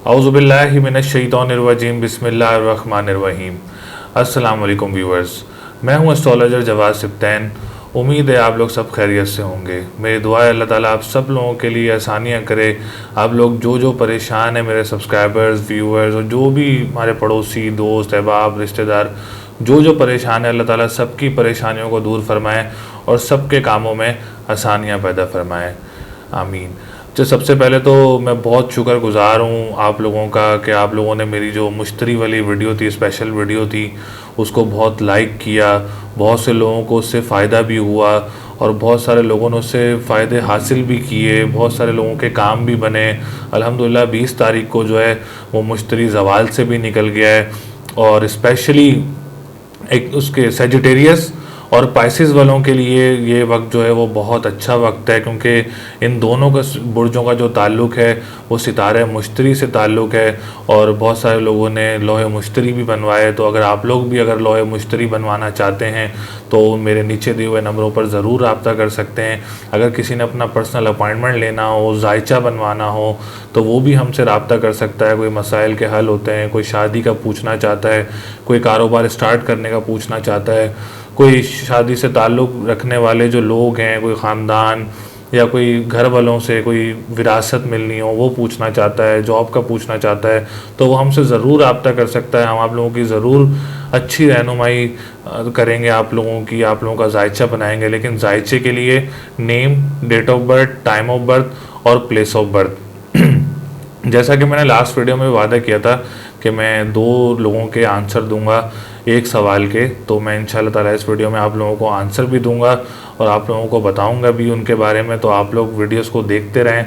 औज़ुबिल्लाहि मिनश्शैतानिर्रजीम बिस्मिल्लाहिर्रहमानिर्रहीम। अस्सलाम वालेकुम व्यूअर्स, मैं हूं एस्ट्रोलॉजर जवाद सिब्तैन। उम्मीद है आप लोग सब खैरियत से होंगे। मेरी दुआ है अल्लाह ताला आप सब लोगों के लिए आसानियां करे। आप लोग जो परेशान हैं, मेरे सब्सक्राइबर्स, व्यूअर्स और जो भी हमारे पड़ोसी, दोस्त, अहबाब, रिश्तेदार जो परेशान है, अल्लाह ताला सबकी परेशानियों को दूर फरमाए और सबके कामों में आसानियाँ पैदा फरमाए, आमीन। तो सबसे पहले तो मैं बहुत शुक्रगुज़ार हूँ आप लोगों का कि आप लोगों ने मेरी जो मुश्तरी वाली वीडियो थी, स्पेशल वीडियो थी, उसको बहुत लाइक किया। बहुत से लोगों को उससे फ़ायदा भी हुआ और बहुत सारे लोगों ने उससे फ़ायदे हासिल भी किए। बहुत सारे लोगों के काम भी बने। अल्हम्दुलिल्लाह 20 तारीख को जो है वो मुश्तरी ज़वाल से भी निकल गया है। और स्पेशली एक उसके सेजिटेरियस और पाइसिस वालों के लिए ये वक्त जो है वो बहुत अच्छा वक्त है, क्योंकि इन दोनों का बुर्जों का जो ताल्लुक़ है वो सितारे मुश्तरी से ताल्लुक़ है। और बहुत सारे लोगों ने लोहे मुश्तरी भी बनवाए। तो अगर आप लोग भी अगर लोहे मुश्तरी बनवाना चाहते हैं तो मेरे नीचे दिए हुए नंबरों पर ज़रूर रब्ता कर सकते हैं। अगर किसी ने अपना पर्सनल अपॉइंटमेंट लेना हो, जायचा बनवाना हो, तो वो भी हमसे रब्ता कर सकता है। कोई मसाइल के हल होते हैं, कोई शादी का पूछना चाहता है, कोई कारोबार स्टार्ट करने का पूछना चाहता है, कोई शादी से ताल्लुक़ रखने वाले जो लोग हैं, कोई ख़ानदान या कोई घर वालों से कोई विरासत मिलनी हो वो पूछना चाहता है, जॉब का पूछना चाहता है, तो वो हमसे ज़रूर रब्ता कर सकता है। हम आप लोगों की ज़रूर अच्छी रहनुमाई करेंगे, आप लोगों का जायचा बनाएंगे। लेकिन जायचे के लिए name, date of birth, time of birth और प्लेस ऑफ बर्थ जैसा कि मैंने लास्ट वीडियो में वादा किया था कि मैं 2 लोगों के आंसर दूंगा एक सवाल के, तो मैं इंशाल्लाह ताला इस वीडियो में आप लोगों को आंसर भी दूंगा और आप लोगों को बताऊंगा भी उनके बारे में। तो आप लोग वीडियोस को देखते रहें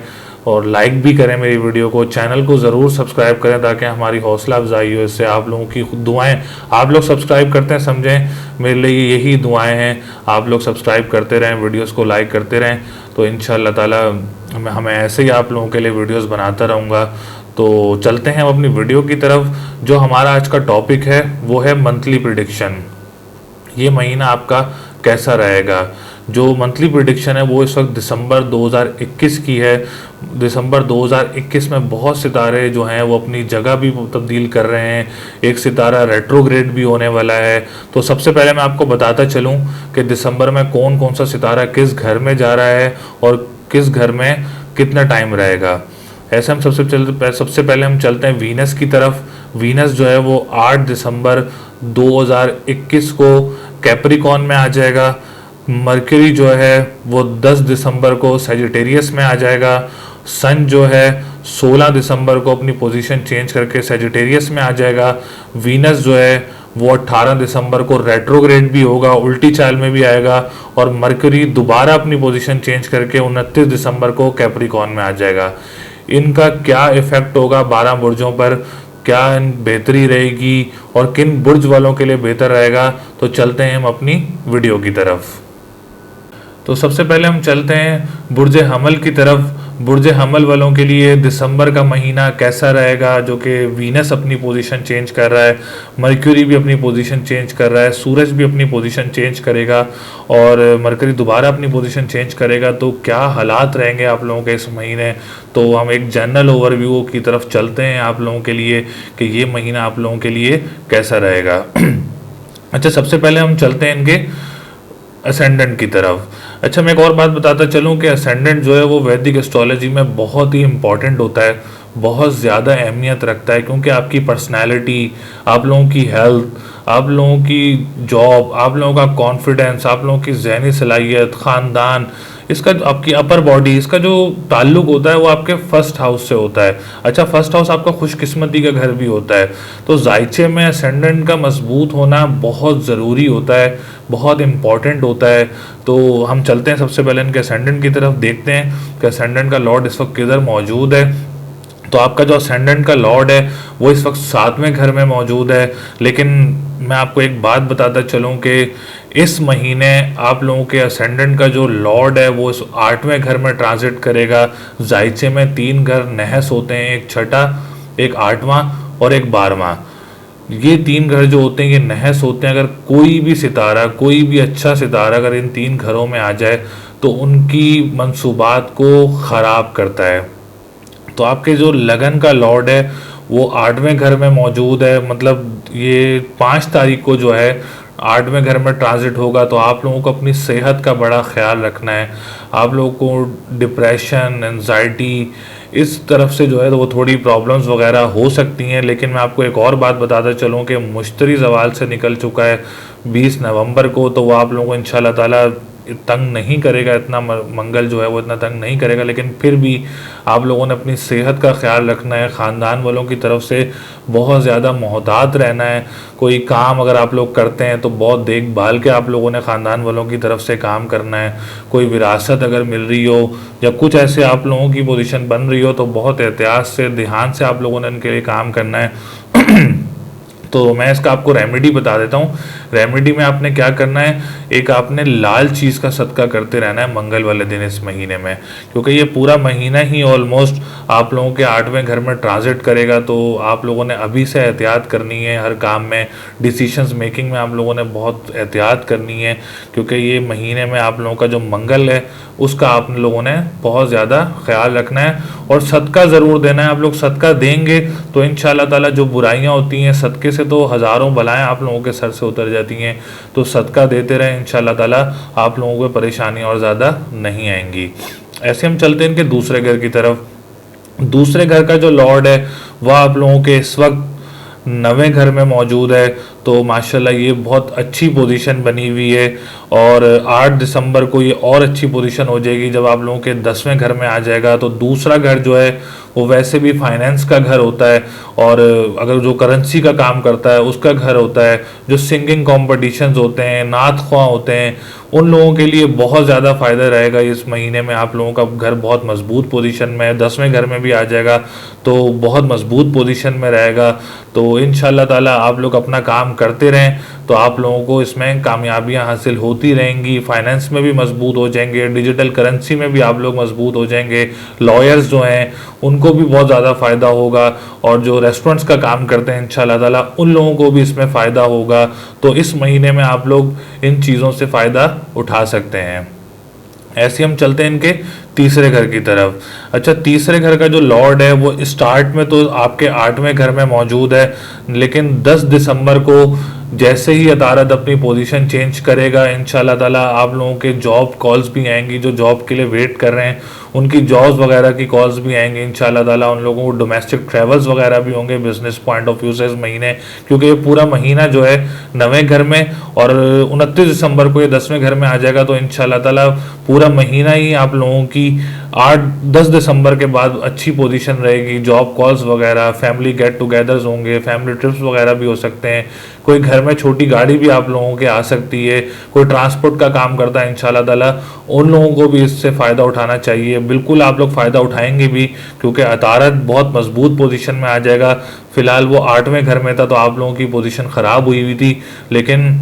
और लाइक भी करें मेरी वीडियो को। चैनल को ज़रूर सब्सक्राइब करें ताकि हमारी हौसला अफजाई हो। इससे आप लोगों की दुआएं, आप लोग सब्सक्राइब करते हैं, समझें मेरे लिए यही दुआएं हैं। आप लोग सब्सक्राइब करते रहें, वीडियोस को लाइक करते रहें, तो इंशाल्लाह ताला हमें ऐसे ही आप लोगों के लिए वीडियोस बनाता रहूँगा। तो चलते हैं अपनी वीडियो की तरफ। जो हमारा आज का टॉपिक है वो है मंथली प्रिडिक्शन। ये महीना आपका कैसा रहेगा? जो मंथली प्रिडिक्शन है वो इस वक्त दिसंबर 2021 की है। दिसंबर 2021 में बहुत सितारे जो हैं वो अपनी जगह भी तब्दील कर रहे हैं। एक सितारा रेट्रोग्रेड भी होने वाला है। तो सबसे पहले मैं आपको बताता चलूं कि दिसंबर में कौन कौन सा सितारा किस घर में जा रहा है और किस घर में कितना टाइम रहेगा। ऐसे हम सबसे पहले हम चलते हैं वीनस की तरफ। वीनस जो है वो 8 दिसंबर 2021 को कैप्रिकॉन में आ जाएगा। मरकरी जो है वो 10 दिसंबर को सैजिटेरियस में आ जाएगा। सन जो है 16 दिसंबर को अपनी पोजीशन चेंज करके सैजिटेरियस में आ जाएगा। वीनस जो है वो 18 दिसंबर को रेट्रोग्रेड भी होगा, उल्टी चाल में भी आएगा। और मरकरी दोबारा अपनी पोजीशन चेंज करके 29 दिसंबर को कैप्रिकॉन में आ जाएगा। इनका क्या इफेक्ट होगा 12 बुर्जों पर, क्या बेहतरी रहेगी और किन बुर्ज वालों के लिए बेहतर रहेगा, तो चलते हैं हम अपनी वीडियो की तरफ। तो सबसे पहले हम चलते हैं बुर्ज हमल की तरफ। बुर्ज हमल वालों के लिए दिसंबर का महीना कैसा रहेगा, जो कि वीनस अपनी पोजीशन चेंज कर रहा है, मरक्यूरी भी अपनी पोजीशन चेंज कर रहा है, सूरज भी अपनी पोजीशन चेंज करेगा और मरकरी दोबारा अपनी पोजीशन चेंज करेगा। तो क्या हालात रहेंगे आप लोगों के इस महीने, तो हम एक जनरल ओवरव्यू की तरफ चलते हैं आप लोगों के लिए कि ये महीना आप लोगों के लिए कैसा रहेगा। अच्छा, सबसे पहले हम चलते हैं इनके असेंडेंट की तरफ। अच्छा, मैं एक और बात बताता चलूं कि असेंडेंट जो है वो वैदिक एस्ट्रोलॉजी में बहुत ही इंपॉर्टेंट होता है, बहुत ज़्यादा अहमियत रखता है, क्योंकि आपकी पर्सनैलिटी, आप लोगों की हेल्थ, आप लोगों की जॉब, आप लोगों का कॉन्फिडेंस, आप लोगों की जहनी सलाहियत, ख़ानदान, इसका आपकी अपर बॉडी, इसका जो ताल्लुक होता है वो आपके फर्स्ट हाउस से होता है। अच्छा, फर्स्ट हाउस आपका खुशकिस्मती का घर भी होता है। तो जायचे में असेंडेंट का मजबूत होना बहुत ज़रूरी होता है, बहुत इम्पॉर्टेंट होता है। तो हम चलते हैं सबसे पहले इनके असेंडेंट की तरफ, देखते हैं कि असेंडेंट का लॉर्ड इस वक्त किधर मौजूद है। तो आपका जो असेंडेंट का लॉर्ड है वो इस वक्त 7वें घर में मौजूद है। लेकिन मैं आपको एक बात बताता चलूँ कि इस महीने आप लोगों के असेंडेंट का जो लॉर्ड है वो इस 8वें घर में ट्रांजिट करेगा। जायचे में 3 घर नहस होते हैं, एक छठा, एक 8वां और एक 12वां। ये 3 घर जो होते हैं ये नहस होते हैं। अगर कोई भी सितारा, कोई भी अच्छा सितारा अगर इन 3 घरों में आ जाए तो उनकी मंसूबात को ख़राब करता है। तो तो आपके जो लगन का लॉर्ड है वो 8वें घर में मौजूद है। मतलब ये 5 तारीख को जो है 8वें घर में ट्रांजिट होगा। तो आप लोगों को अपनी सेहत का बड़ा ख्याल रखना है। आप लोगों को डिप्रेशन, एंजाइटी इस तरफ से जो है तो वो थोड़ी प्रॉब्लम्स वगैरह हो सकती हैं। लेकिन मैं आपको एक और बात बताता चलूँ कि मुश्तरी ज़वाल से निकल चुका है 20 नवंबर को, तो वो आप लोगों को इंशाल्लाह ताला तंग नहीं करेगा। इतना मंगल जो है वो इतना तंग नहीं करेगा। लेकिन फिर भी आप लोगों ने अपनी सेहत का ख्याल रखना है। ख़ानदान वालों की तरफ से बहुत ज़्यादा मोहतात रहना है। कोई काम अगर आप लोग करते हैं तो बहुत देखभाल के आप लोगों ने ख़ानदान वालों की तरफ से काम करना है। कोई विरासत अगर मिल रही हो या कुछ ऐसे आप लोगों की पोजीशन बन रही हो तो बहुत एहतियात से, ध्यान से आप लोगों ने इनके लिए काम करना है। तो मैं इसका आपको रेमेडी बता देता हूँ। रेमेडी में आपने क्या करना है, एक आपने लाल चीज़ का सदका करते रहना है मंगल वाले दिन इस महीने में, क्योंकि ये पूरा महीना ही ऑलमोस्ट आप लोगों के 8वें घर में ट्रांजिट करेगा। तो आप लोगों ने अभी से एहतियात करनी है। हर काम में, डिसीशंस मेकिंग में आप लोगों ने बहुत एहतियात करनी है, क्योंकि ये महीने में आप लोगों का जो मंगल है उसका आप लोगों ने बहुत ज़्यादा ख्याल रखना है। और सदका ज़रूर देना है। आप लोग सदका देंगे तो इंशाल्लाह ताला जो बुराइयां होती हैं, सदके से तो हज़ारों बलाएं आप लोगों के सर से उतर जाती हैं। तो सदका देते रहें, इंशाल्लाह ताला आप लोगों को परेशानी और ज़्यादा नहीं आएंगी। ऐसे हम चलते हैं इनके दूसरे घर की तरफ। दूसरे घर का जो लॉर्ड है वह आप लोगों के इस वक्त 9वें घर में मौजूद है। तो माशाल्लाह ये बहुत अच्छी पोजीशन बनी हुई है। और 8 दिसंबर को ये और अच्छी पोजीशन हो जाएगी जब आप लोगों के 10वें घर में आ जाएगा। तो दूसरा घर जो है वो वैसे भी फाइनेंस का घर होता है, और अगर जो करेंसी का काम करता है उसका घर होता है। जो सिंगिंग कॉम्पिटिशन्स होते हैं, नात ख्वाह होते हैं, उन लोगों के लिए बहुत ज़्यादा फ़ायदा रहेगा इस महीने में। आप लोगों का घर बहुत मजबूत पोजीशन में है, 10वें घर में भी आ जाएगा तो बहुत मजबूत पोजीशन में रहेगा। तो इंशाल्लाह ताला आप लोग अपना काम करते रहें तो आप लोगों को इसमें कामयाबियां हासिल होती रहेंगी। फाइनेंस में भी मजबूत हो जाएंगे, डिजिटल करेंसी में भी आप लोग मजबूत हो जाएंगे। लॉयर्स जो हैं उनको भी बहुत ज़्यादा फ़ायदा होगा, और जो रेस्टोरेंट्स का काम करते हैं इंशाल्लाह ताला उन लोगों को भी इसमें फ़ायदा होगा। तो इस महीने में आप लोग इन चीज़ों से फ़ायदा उठा सकते हैं। ऐसे हम चलते हैं इनके तीसरे घर की तरफ। अच्छा, तीसरे घर का जो लॉर्ड है वो स्टार्ट में तो आपके 8वें घर में मौजूद है, लेकिन 10 दिसंबर को जैसे ही अतारद अपनी पोजीशन चेंज करेगा इंशाल्लाह ताला आप लोगों के जॉब कॉल्स भी आएंगी। जो जॉब के लिए वेट कर रहे हैं उनकी जॉब्स वगैरह की कॉल्स भी आएंगी इंशाल्लाह ताला। उन लोगों को डोमेस्टिक ट्रैवल्स वगैरह भी होंगे बिजनेस पॉइंट ऑफ व्यू से इस महीने, क्योंकि ये पूरा महीना जो है 9वें घर में, और 29 दिसंबर को ये 10वें घर में आ जाएगा। तो इंशाल्लाह ताला पूरा महीना ही आप लोगों की 8-10 दिसंबर के बाद अच्छी पोजीशन रहेगी। जॉब कॉल्स वगैरह, फैमिली गेट टुगेदर्स होंगे, फैमिली ट्रिप्स वगैरह भी हो सकते हैं। कोई घर में छोटी गाड़ी भी आप लोगों के आ सकती है। कोई ट्रांसपोर्ट का काम करता है इंशाल्लाह ताला उन लोगों को भी इससे फ़ायदा उठाना चाहिए। बिल्कुल आप लोग फ़ायदा उठाएंगे भी, क्योंकि अतारद बहुत मजबूत पोजीशन में आ जाएगा। फिलहाल वो 8वें घर में था तो आप लोगों की पोजीशन ख़राब हुई हुई थी, लेकिन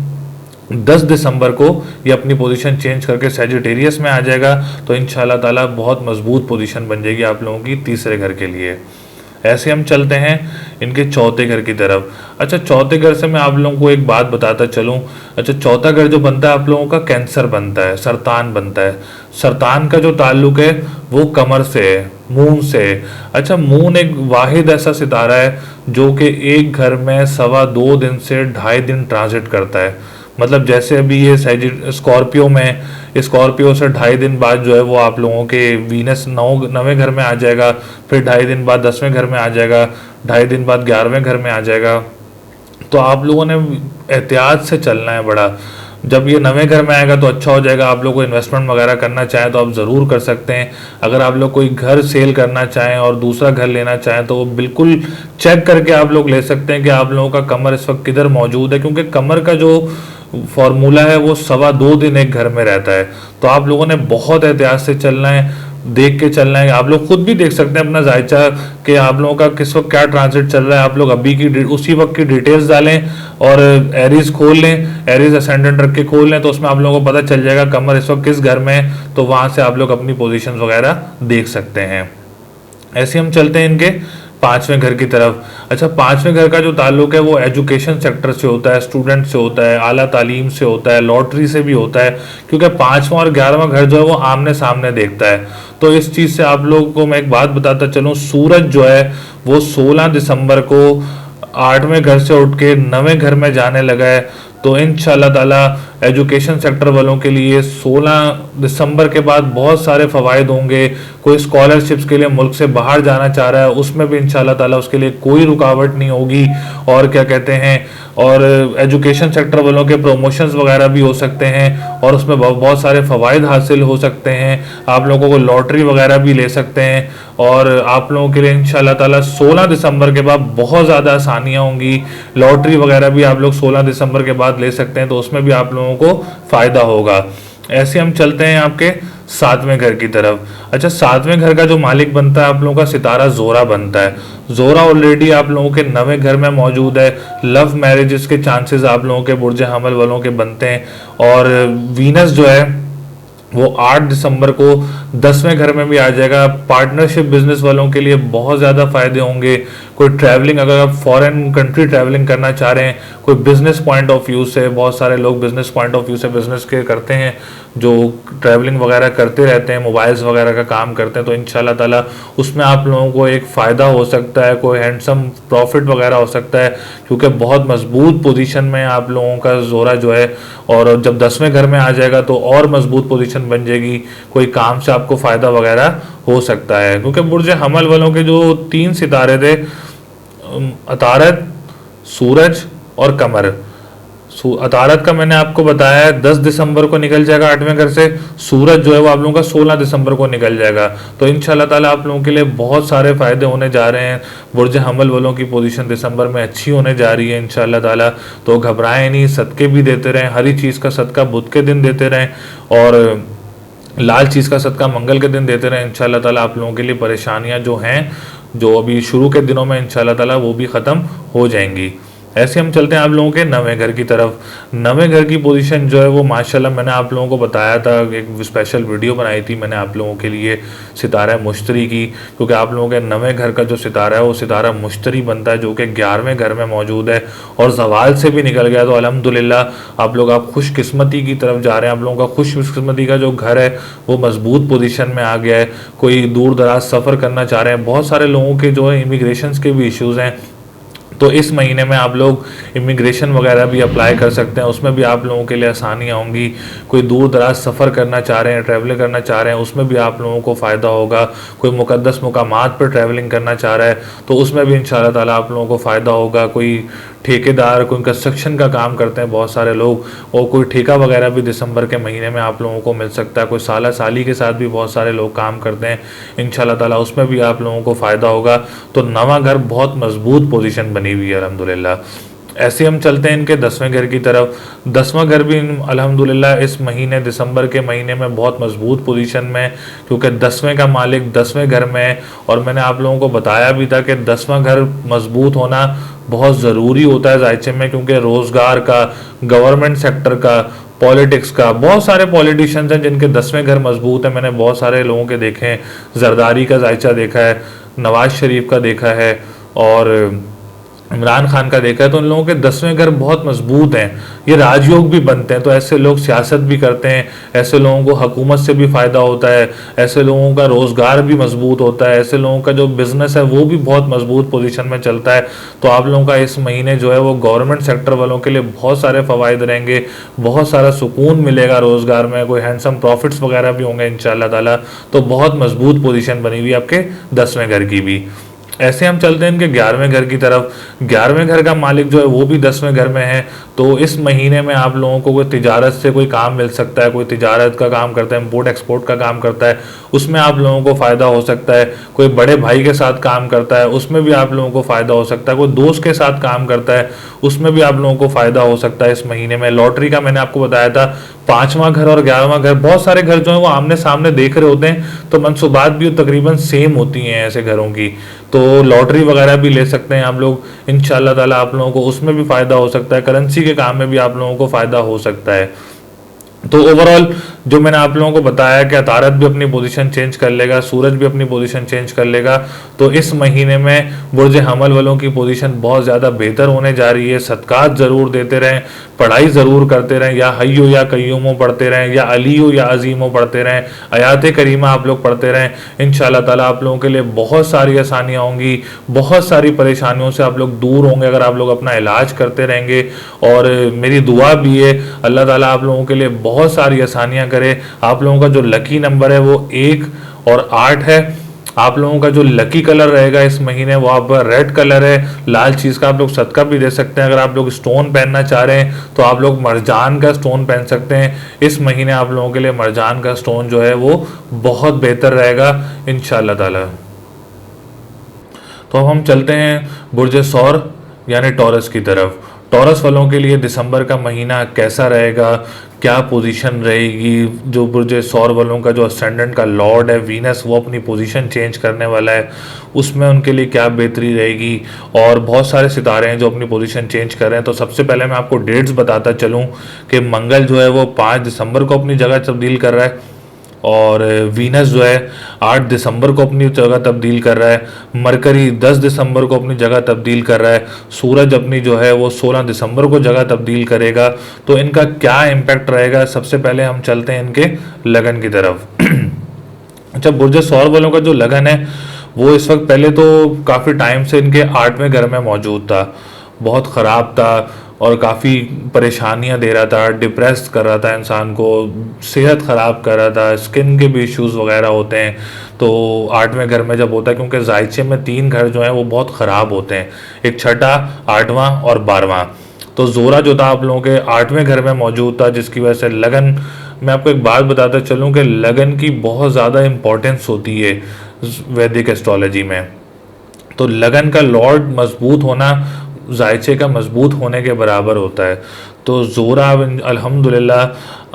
10 दिसंबर को ये अपनी पोजीशन चेंज करके सैजिटेरियस में आ जाएगा। तो इंशाल्लाह ताला बहुत मजबूत पोजीशन बन जाएगी आप लोगों की तीसरे घर के लिए। ऐसे हम चलते हैं इनके चौथे घर की तरफ। अच्छा, चौथे घर से मैं आप लोगों को एक बात बताता चलूं। अच्छा, चौथा घर जो बनता है आप लोगों का कैंसर बनता है, सरतान बनता है। सरतान का जो ताल्लुक है वो कमर से है, मून से है। अच्छा, मून एक वाहिद ऐसा सितारा है जो कि एक घर में 2.25 दिन से 2.5 दिन ट्रांजिट करता है। मतलब जैसे अभी ये स्कॉर्पियो में, स्कॉर्पियो से 2.5 दिन बाद जो है वो आप लोगों के वीनस 9वें घर में आ जाएगा, फिर 2.5 दिन बाद 10वें घर में आ जाएगा, 2.5 दिन बाद 11वें घर में आ जाएगा। तो आप लोगों ने एहतियात से चलना है बड़ा। जब ये 9वें घर में आएगा तो अच्छा हो जाएगा। आप लोग को इन्वेस्टमेंट वगैरह करना चाहें तो आप ज़रूर कर सकते हैं। अगर आप लोग कोई घर सेल करना चाहें और दूसरा घर लेना चाहें तो वो बिल्कुल चेक करके आप लोग ले सकते हैं कि आप लोगों का कमर इस वक्त किधर मौजूद है, क्योंकि कमर का जो फॉर्मूला है वो 2.25 दिन एक घर में रहता है। तो आप लोगों ने बहुत एहतियात से चलना है, देख के चलना है। आप लोग खुद भी देख सकते हैं अपना जायचा कि आप लोगों का किस वक्त क्या ट्रांजिट चल रहा है। आप लोग अभी की उसी वक्त की डिटेल्स डालें और एरीज खोल लें, एरीज असेंडेंट रख के खोल लें, तो उसमें आप लोगों को पता चल जाएगा कमर इस वक्त किस घर में है। तो वहां से आप लोग अपनी पोजीशन वगैरह देख सकते हैं। ऐसे हम चलते हैं इनके 5वें घर की तरफ। अच्छा, 5वें घर का जो ताल्लुक है वो एजुकेशन सेक्टर से होता है, स्टूडेंट से होता है, आला तालीम से होता है, लॉटरी से भी होता है, क्योंकि 5वां और 11वां घर जो है वो आमने सामने देखता है। तो इस चीज़ से आप लोगों को मैं एक बात बताता चलूँ, सूरज जो है वो 16 दिसंबर को 8वें घर से उठ के 9वें घर में जाने लगा है। तो इंशाल्लाह ताला एजुकेशन सेक्टर वालों के लिए 16 दिसंबर के बाद बहुत सारे फ़वाइद होंगे। कोई स्कॉलरशिप्स के लिए मुल्क से बाहर जाना चाह रहा है, उसमें भी इंशाल्लाह ताला उसके लिए कोई रुकावट नहीं होगी। और क्या कहते हैं, और एजुकेशन सेक्टर वालों के प्रमोशंस वगैरह भी हो सकते हैं और उसमें बहुत सारे फ़वाइद हासिल हो सकते हैं। आप लोगों को लॉटरी वगैरह भी ले सकते हैं और आप लोगों के लिए इंशाल्लाह ताला 16 दिसंबर के बाद बहुत ज़्यादा आसानियाँ होंगी। लॉटरी वगैरह भी आप लोग 16 दिसंबर के बाद ले सकते हैं, तो उसमें भी आप लोगों को फ़ायदा होगा। ऐसे हम चलते हैं आपके 7वें घर की तरफ। अच्छा, 7वें घर का जो मालिक बनता है आप लोगों का सितारा ज़ोरा बनता है। ज़ोरा ऑलरेडी आप लोगों के 9वें घर में मौजूद है। लव मैरिजेस के चांसेस आप लोगों के बुर्ज हमल वालों के बनते हैं। और वीनस जो है वो 8 दिसंबर को 10वें घर में भी आ जाएगा। पार्टनरशिप बिजनेस वालों के लिए बहुत ज़्यादा फायदे होंगे। कोई ट्रैवलिंग, अगर आप फॉरेन कंट्री ट्रैवलिंग करना चाह रहे हैं, कोई बिजनेस पॉइंट ऑफ व्यू से, बहुत सारे लोग बिजनेस पॉइंट ऑफ व्यू से बिजनेस के करते हैं, जो ट्रैवलिंग वगैरह करते रहते हैं, मोबाइल्स वगैरह का काम करते हैं, तो इंशाल्लाह ताला उसमें आप लोगों को एक फ़ायदा हो सकता है, कोई हैंडसम प्रॉफिट वगैरह हो सकता है, क्योंकि बहुत मजबूत पोजीशन में आप लोगों का ज़ोरा जो है। और जब 10वें घर में आ जाएगा तो और मजबूत पोजीशन बन जाएगी, कोई काम से आपको फ़ायदा वगैरह हो सकता है। क्योंकि बुर्ज हमल वालों के जो 3 सितारे थे, अतारत, सूरज और कमर। अतारत का मैंने आपको बताया है 10 दिसंबर को निकल जाएगा 8वें घर से। सूरज जो है वो आप लोगों का 16 दिसंबर को निकल जाएगा। तो इंशाल्लाह ताला आप लोगों के लिए बहुत सारे फायदे होने जा रहे हैं। बुर्ज हमल वालों की पोजीशन दिसंबर में अच्छी होने जा रही है इंशाल्लाह ताला। तो घबराएं नहीं, सदके भी देते रहें, हरी चीज़ का सदका बुध के दिन देते रहें और लाल चीज़ का सदका मंगल के दिन देते रहें। इंशाल्लाह ताला आप लोगों के लिए परेशानियां जो हैं, जो अभी शुरू के दिनों में, इंशाल्लाह ताला वो भी ख़त्म हो जाएंगी। ऐसे हम चलते हैं आप लोगों के 9वें घर की तरफ। 9वें घर की पोजीशन जो है वो माशाल्लाह मैंने आप लोगों को बताया था, एक स्पेशल वीडियो बनाई थी मैंने आप लोगों के लिए सितारा मुश्तरी की, क्योंकि आप लोगों के 9वें घर का जो सितारा है वो सितारा मुश्तरी बनता है, जो कि 11वें घर में मौजूद है और ज़वाल से भी निकल गया। तो अल्हम्दुलिल्लाह आप लोग खुशकिस्मती की तरफ जा रहे हैं। आप लोगों का खुशकिस्मती का जो घर है वो मजबूत पोजीशन में आ गया है। कोई दूर दराज सफ़र करना चाह रहे हैं, बहुत सारे लोगों के जो है इमिग्रेशन के भी इश्यूज़ हैं, तो इस महीने में आप लोग इमिग्रेशन वगैरह भी अप्लाई कर सकते हैं, उसमें भी आप लोगों के लिए आसानियाँ होंगी। कोई दूर दराज सफ़र करना चाह रहे हैं, ट्रैवलिंग करना चाह रहे हैं, उसमें भी आप लोगों को फ़ायदा होगा। कोई मुक़द्दस मुकामात पर ट्रैवलिंग करना चाह रहा है तो उसमें भी इंशाल्लाह ताला आप लोगों को फ़ायदा होगा। कोई ठेकेदार, कोई कंस्ट्रक्शन का काम करते हैं बहुत सारे लोग, और कोई ठेका वगैरह भी दिसंबर के महीने में आप लोगों को मिल सकता है। कोई साला साली के साथ भी बहुत सारे लोग काम करते हैं, इंशाल्लाह ताला उसमें भी आप लोगों को फ़ायदा होगा। तो 9वां घर बहुत मजबूत पोजीशन बनी हुई है अल्हम्दुलिल्लाह। ऐसे हम चलते हैं इनके 10वें घर की तरफ। 10वां घर भी अल्हम्दुलिल्लाह इस महीने, दिसंबर के महीने में बहुत मजबूत पोजीशन में, क्योंकि 10वें का मालिक 10वें घर में है। और मैंने आप लोगों को बताया भी था कि 10वां घर मजबूत होना बहुत ज़रूरी होता है जायचे में, क्योंकि रोज़गार का, गवर्नमेंट सेक्टर का, पॉलिटिक्स का, बहुत सारे पॉलिटिशियंस हैं जिनके 10वें घर मजबूत है। मैंने बहुत सारे लोगों के देखे हैं, जरदारी का जायचा देखा है, नवाज शरीफ का देखा है और इमरान खान का देखा है। तो उन लोगों के 10वें घर बहुत मजबूत हैं, ये राजयोग भी बनते हैं। तो ऐसे लोग सियासत भी करते हैं, ऐसे लोगों को हुकूमत से भी फ़ायदा होता है, ऐसे लोगों का रोज़गार भी मजबूत होता है, ऐसे लोगों का जो बिज़नेस है वो भी बहुत मजबूत पोजीशन में चलता है। तो आप लोगों का इस महीने जो है वो गवर्नमेंट सेक्टर वालों के लिए बहुत सारे फ़वाइद रहेंगे, बहुत सारा सुकून मिलेगा रोज़गार में, कोई हैंडसम प्रॉफिट्स वगैरह भी होंगे इंशाल्लाह ताला। तो बहुत मजबूत पोजीशन बनी हुई है आपके 10वें घर की भी। ऐसे हम चलते हैं इनके 11वें घर की तरफ। 11वें घर का मालिक जो है वो भी 10वें घर में है। तो इस महीने में आप लोगों को कोई तिजारत से कोई काम मिल सकता है, कोई तिजारत का काम करता है, इम्पोर्ट एक्सपोर्ट का काम करता है, उसमें आप लोगों को फ़ायदा हो सकता है। कोई बड़े भाई के साथ काम करता है, उसमें भी आप लोगों को फ़ायदा हो सकता है। कोई दोस्त के साथ काम करता है, उसमें भी आप लोगों को फ़ायदा हो सकता है इस महीने में। लॉटरी का मैंने आपको बताया था, 5वां घर और 11वां घर, बहुत सारे घर जो है वो आमने सामने देख रहे होते हैं, तो मनसूबात भी तकरीबन सेम होती हैं ऐसे घरों की। तो लॉटरी वगैरह भी ले सकते हैं आप लोग, इंशाल्लाह ताला आप लोगों को उसमें भी फ़ायदा हो सकता है। करेंसी के काम में भी आप लोगों को फ़ायदा हो सकता है। तो ओवरऑल जो मैंने आप लोगों को बताया कि अतारत भी अपनी पोजीशन चेंज कर लेगा, सूरज भी अपनी पोजीशन चेंज कर लेगा, तो इस महीने में बुर्ज हमल वालों की पोजीशन बहुत ज़्यादा बेहतर होने जा रही है। सदकात ज़रूर देते रहें, पढ़ाई ज़रूर करते रहें, या हय्यो या कय्यूमो पढ़ते रहें, या अलियो या अजीमो पढ़ते रहें, आयात करीमा आप लोग पढ़ते रहें। इंशाअल्लाह ताला आप लोगों के लिए बहुत सारी आसानियाँ होंगी, बहुत सारी परेशानियों से आप लोग दूर होंगे अगर आप लोग अपना इलाज करते रहेंगे। और मेरी दुआ भी है अल्लाह ताला आप लोगों के लिए बहुत सारी आसानियाँ करे। आप लोगों का जो लकी नंबर है वो 1 और 8 है। आप लोगों का जो लकी कलर रहेगा इस महीने वो आप रेड कलर है। लाल चीज़ का आप लोग सदका भी दे सकते हैं। अगर आप लोग स्टोन पहनना चाह रहे हैं तो आप लोग मरजान का स्टोन पहन सकते हैं। इस महीने आप लोगों के लिए मरजान का स्टोन जो है वो बहुत बेहतर रहेगा इंशाअल्लाह ताला। तो अब हम चलते हैं बुर्ज सौर यानी टॉरस की तरफ। टॉरस वालों के लिए दिसंबर का महीना कैसा रहेगा, क्या पोजीशन रहेगी। जो बुर्ज सौर वालों का जो असेंडेंट का लॉर्ड है वीनस, वो अपनी पोजीशन चेंज करने वाला है, उसमें उनके लिए क्या बेहतरी रहेगी। और बहुत सारे सितारे हैं जो अपनी पोजीशन चेंज कर रहे हैं। तो सबसे पहले मैं आपको डेट्स बताता चलूँ कि मंगल जो है वो 5 दिसंबर को अपनी जगह तब्दील कर रहा है, और वीनस जो है 8 दिसंबर को अपनी जगह तब्दील कर रहा है, मरकरी 10 दिसंबर को अपनी जगह तब्दील कर रहा है, सूरज अपनी जो है वो 16 दिसंबर को जगह तब्दील करेगा। तो इनका क्या इम्पैक्ट रहेगा, सबसे पहले हम चलते हैं इनके लगन की तरफ। अच्छा, बुर्ज सौर वालों का जो लगन है वो इस वक्त, पहले तो काफ़ी टाइम से इनके 8वें घर में मौजूद था, बहुत ख़राब था और काफ़ी परेशानियां दे रहा था, डिप्रेस कर रहा था इंसान को, सेहत ख़राब कर रहा था, स्किन के भी इश्यूज़ वगैरह होते हैं। तो 8वें घर में जब होता है, क्योंकि जायचे में 3 घर जो हैं वो बहुत ख़राब होते हैं, एक छठा, 8वां और 12वां। तो जोरा जो था आप लोगों के 8वें घर में मौजूद था, जिसकी वजह से लगन, मैं आपको एक बात बताता चलूँ कि लगन की बहुत ज़्यादा इम्पोर्टेंस होती है वैदिक एस्ट्रोलॉजी में। तो लगन का लॉर्ड मजबूत होना जायचे का मजबूत होने के बराबर होता है। तो जोरा अल्हम्दुलिल्लाह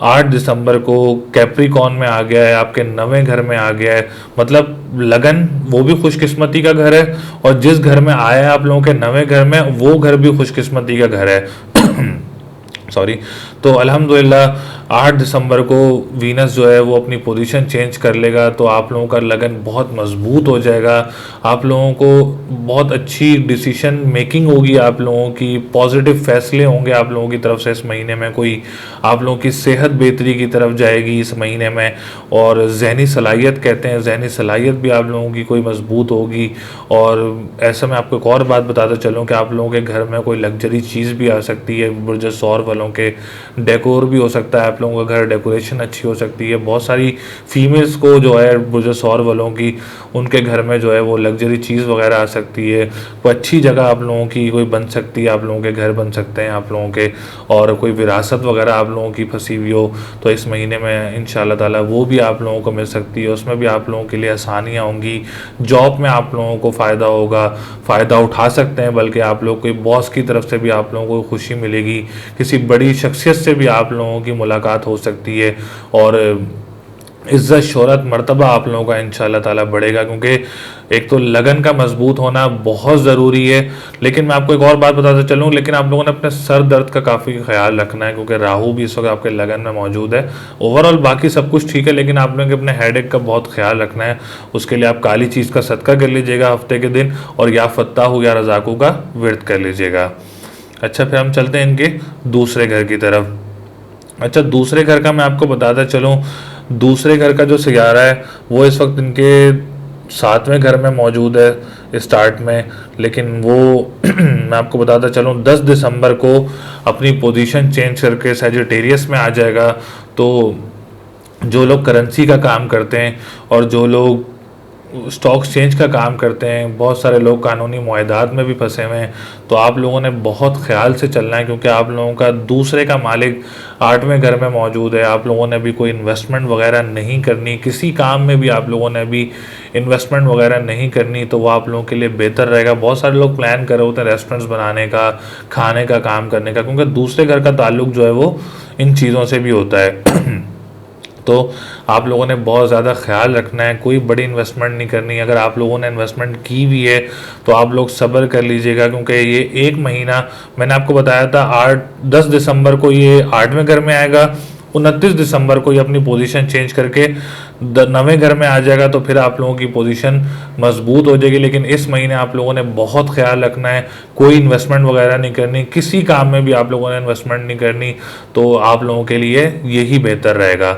8 दिसंबर को कैप्रिकॉन में आ गया है, आपके 9वें घर में आ गया है। मतलब लगन वो भी खुशकिस्मती का घर है, और जिस घर में आया है आप लोगों के 9वें घर में, वो घर भी खुशकिस्मती का घर है। सॉरी। तो अल्हम्दुलिल्लाह 8 दिसंबर को वीनस जो है वो अपनी पोजीशन चेंज कर लेगा, तो आप लोगों का लगन बहुत मजबूत हो जाएगा। आप लोगों को बहुत अच्छी डिसीजन मेकिंग होगी, आप लोगों की पॉजिटिव फैसले होंगे आप लोगों की तरफ से इस महीने में। कोई आप लोगों की सेहत बेहतरी की तरफ जाएगी इस महीने में, और जहनी सलाहियत कहते हैं, जहनी सलाहियत भी आप लोगों की कोई मजबूत होगी। और ऐसा मैं आपको एक और बात बताता चलूँ कि आप लोगों के घर में कोई लग्जरी चीज़ भी आ सकती है। बुर्ज सौर वालों के डेकोर भी हो सकता है, आप लोगों का घर डेकोरेशन अच्छी हो सकती है। बहुत सारी फीमेल्स को जो है बुर्ज सौर वालों की, उनके घर में जो है वो लग्जरी चीज़ वगैरह आ सकती है। कोई अच्छी जगह आप लोगों की कोई बन सकती है, आप लोगों के घर बन सकते हैं आप लोगों के, और कोई विरासत वगैरह आप लोगों की फंसी हुई हो तो इस महीने में इंशाल्लाह ताला वो भी आप लोगों को मिल सकती है। उसमें भी आप लोगों के लिए आसानियाँ होंगी। जॉब में आप लोगों को फ़ायदा होगा, फ़ायदा उठा सकते हैं, बल्कि आप लोग कोई बॉस की तरफ से भी आप लोगों को खुशी मिलेगी। किसी बड़ी शख्सियत से भी आप लोगों की मुलाकात हो सकती है, और इज़्ज़त शोहरत मर्तबा आप लोगों का इंशाल्लाह ताला बढ़ेगा। क्योंकि एक तो लगन का मजबूत होना बहुत ज़रूरी है। लेकिन मैं आपको एक और बात बताता चलूँ, लेकिन आप लोगों ने अपने सर दर्द का काफ़ी ख्याल रखना है, क्योंकि राहु भी इस वक्त आपके लगन में मौजूद है। ओवरऑल बाकी सब कुछ ठीक है, लेकिन आप लोगों के अपने हेडेक का बहुत ख्याल रखना है। उसके लिए आप काली चीज़ का सदका कर लीजिएगा हफ्ते के दिन, और या फत्ताहू या रज़ाकू का विर्द कर लीजिएगा। अच्छा, फिर हम चलते हैं इनके दूसरे घर की तरफ। अच्छा, दूसरे घर का मैं आपको बताता चलूँ, दूसरे घर का जो सियारा है वो इस वक्त इनके 7वें घर में मौजूद है स्टार्ट में, लेकिन वो मैं आपको बताता चलूँ 10 दिसंबर को अपनी पोजीशन चेंज करके सैजिटेरियस में आ जाएगा। तो जो लोग करेंसी का काम करते हैं और जो लोग स्टॉक चेंज का काम करते हैं, बहुत सारे लोग कानूनी मुआहदात में भी फंसे हुए हैं, तो आप लोगों ने बहुत ख्याल से चलना है, क्योंकि आप लोगों का दूसरे का मालिक 8वें घर में मौजूद है। आप लोगों ने भी कोई इन्वेस्टमेंट वगैरह नहीं करनी, किसी काम में भी आप लोगों ने भी इन्वेस्टमेंट वगैरह नहीं करनी, तो वो आप लोगों के लिए बेहतर रहेगा। बहुत सारे लोग प्लान कर रहे होते हैं रेस्टोरेंट्स बनाने का, खाने का काम करने का, क्योंकि दूसरे घर का ताल्लुक जो है वो इन चीज़ों से भी होता है। तो आप लोगों ने बहुत ज़्यादा ख्याल रखना है, कोई बड़ी इन्वेस्टमेंट नहीं करनी। अगर आप लोगों ने इन्वेस्टमेंट की भी है तो आप लोग सब्र कर लीजिएगा, क्योंकि ये एक महीना मैंने आपको बताया था 10 दिसंबर को ये 8वें घर में आएगा, 29 दिसंबर को ये अपनी पोजीशन चेंज करके नवे घर में आ जाएगा, तो फिर आप लोगों की पोजीशन मजबूत हो जाएगी। लेकिन इस महीने आप लोगों ने बहुत ख्याल रखना है, कोई इन्वेस्टमेंट वगैरह नहीं करनी, किसी काम में भी आप लोगों ने इन्वेस्टमेंट नहीं करनी, तो आप लोगों के लिए यही बेहतर रहेगा।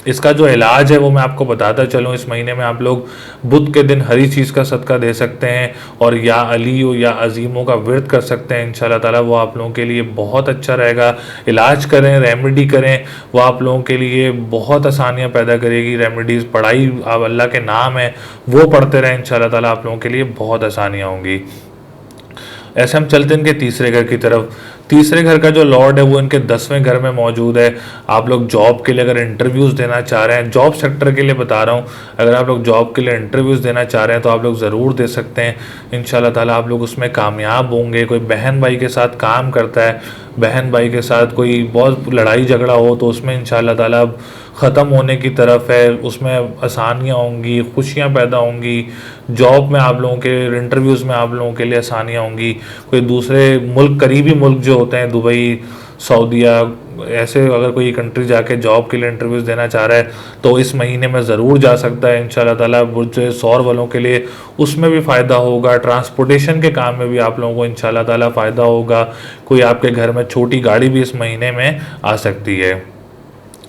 इसका जो इलाज है वो मैं आपको बताता चलूँ। इस महीने में आप लोग बुध के दिन हरी चीज़ का सदका दे सकते हैं, और या अलीओ या अजीमों का व्रत कर सकते हैं। इंशाल्लाह ताला वो आप लोगों के लिए बहुत अच्छा रहेगा। इलाज करें, रेमेडी करें, वो आप लोगों के लिए बहुत आसानियाँ पैदा करेगी। रेमेडीज़ पढ़ाई, आप अल्लाह के नाम है वो पढ़ते रहें, इंशाल्लाह ताला आप लोगों के लिए बहुत आसानियाँ होंगी। ऐसे हम चलते हैं इनके तीसरे घर की तरफ। तीसरे घर का जो लॉर्ड है वो इनके 10वें घर में मौजूद है। आप लोग जॉब के लिए अगर इंटरव्यूज़ देना चाह रहे हैं, जॉब सेक्टर के लिए बता रहा हूँ, अगर आप लोग जॉब के लिए इंटरव्यूज़ देना चाह रहे हैं तो आप लोग ज़रूर दे सकते हैं। इंशाल्लाह ताला आप लोग उसमें कामयाब होंगे। कोई बहन भाई के साथ काम करता है, बहन भाई के साथ कोई बहुत लड़ाई झगड़ा हो, तो उसमें इंशाल्लाह ताला अब ख़त्म होने की तरफ है। उसमें आसानियाँ होंगी, खुशियाँ पैदा होंगी। जॉब में आप लोगों के, इंटरव्यूज़ में आप लोगों के लिए आसानियाँ होंगी। कोई दूसरे मुल्क, करीबी मुल्क जो होते हैं, दुबई, सऊदीया, ऐसे अगर कोई कंट्री जाके जॉब के लिए इंटरव्यूज़ देना चाह रहा है तो इस महीने में ज़रूर जा सकता है इंशाल्लाह ताला। बुर्ज सौर वालों के लिए उसमें भी फ़ायदा होगा। ट्रांसपोर्टेशन के काम में भी आप लोगों को इंशाल्लाह ताला फ़ायदा होगा। कोई आपके घर में छोटी गाड़ी भी इस महीने में आ सकती है।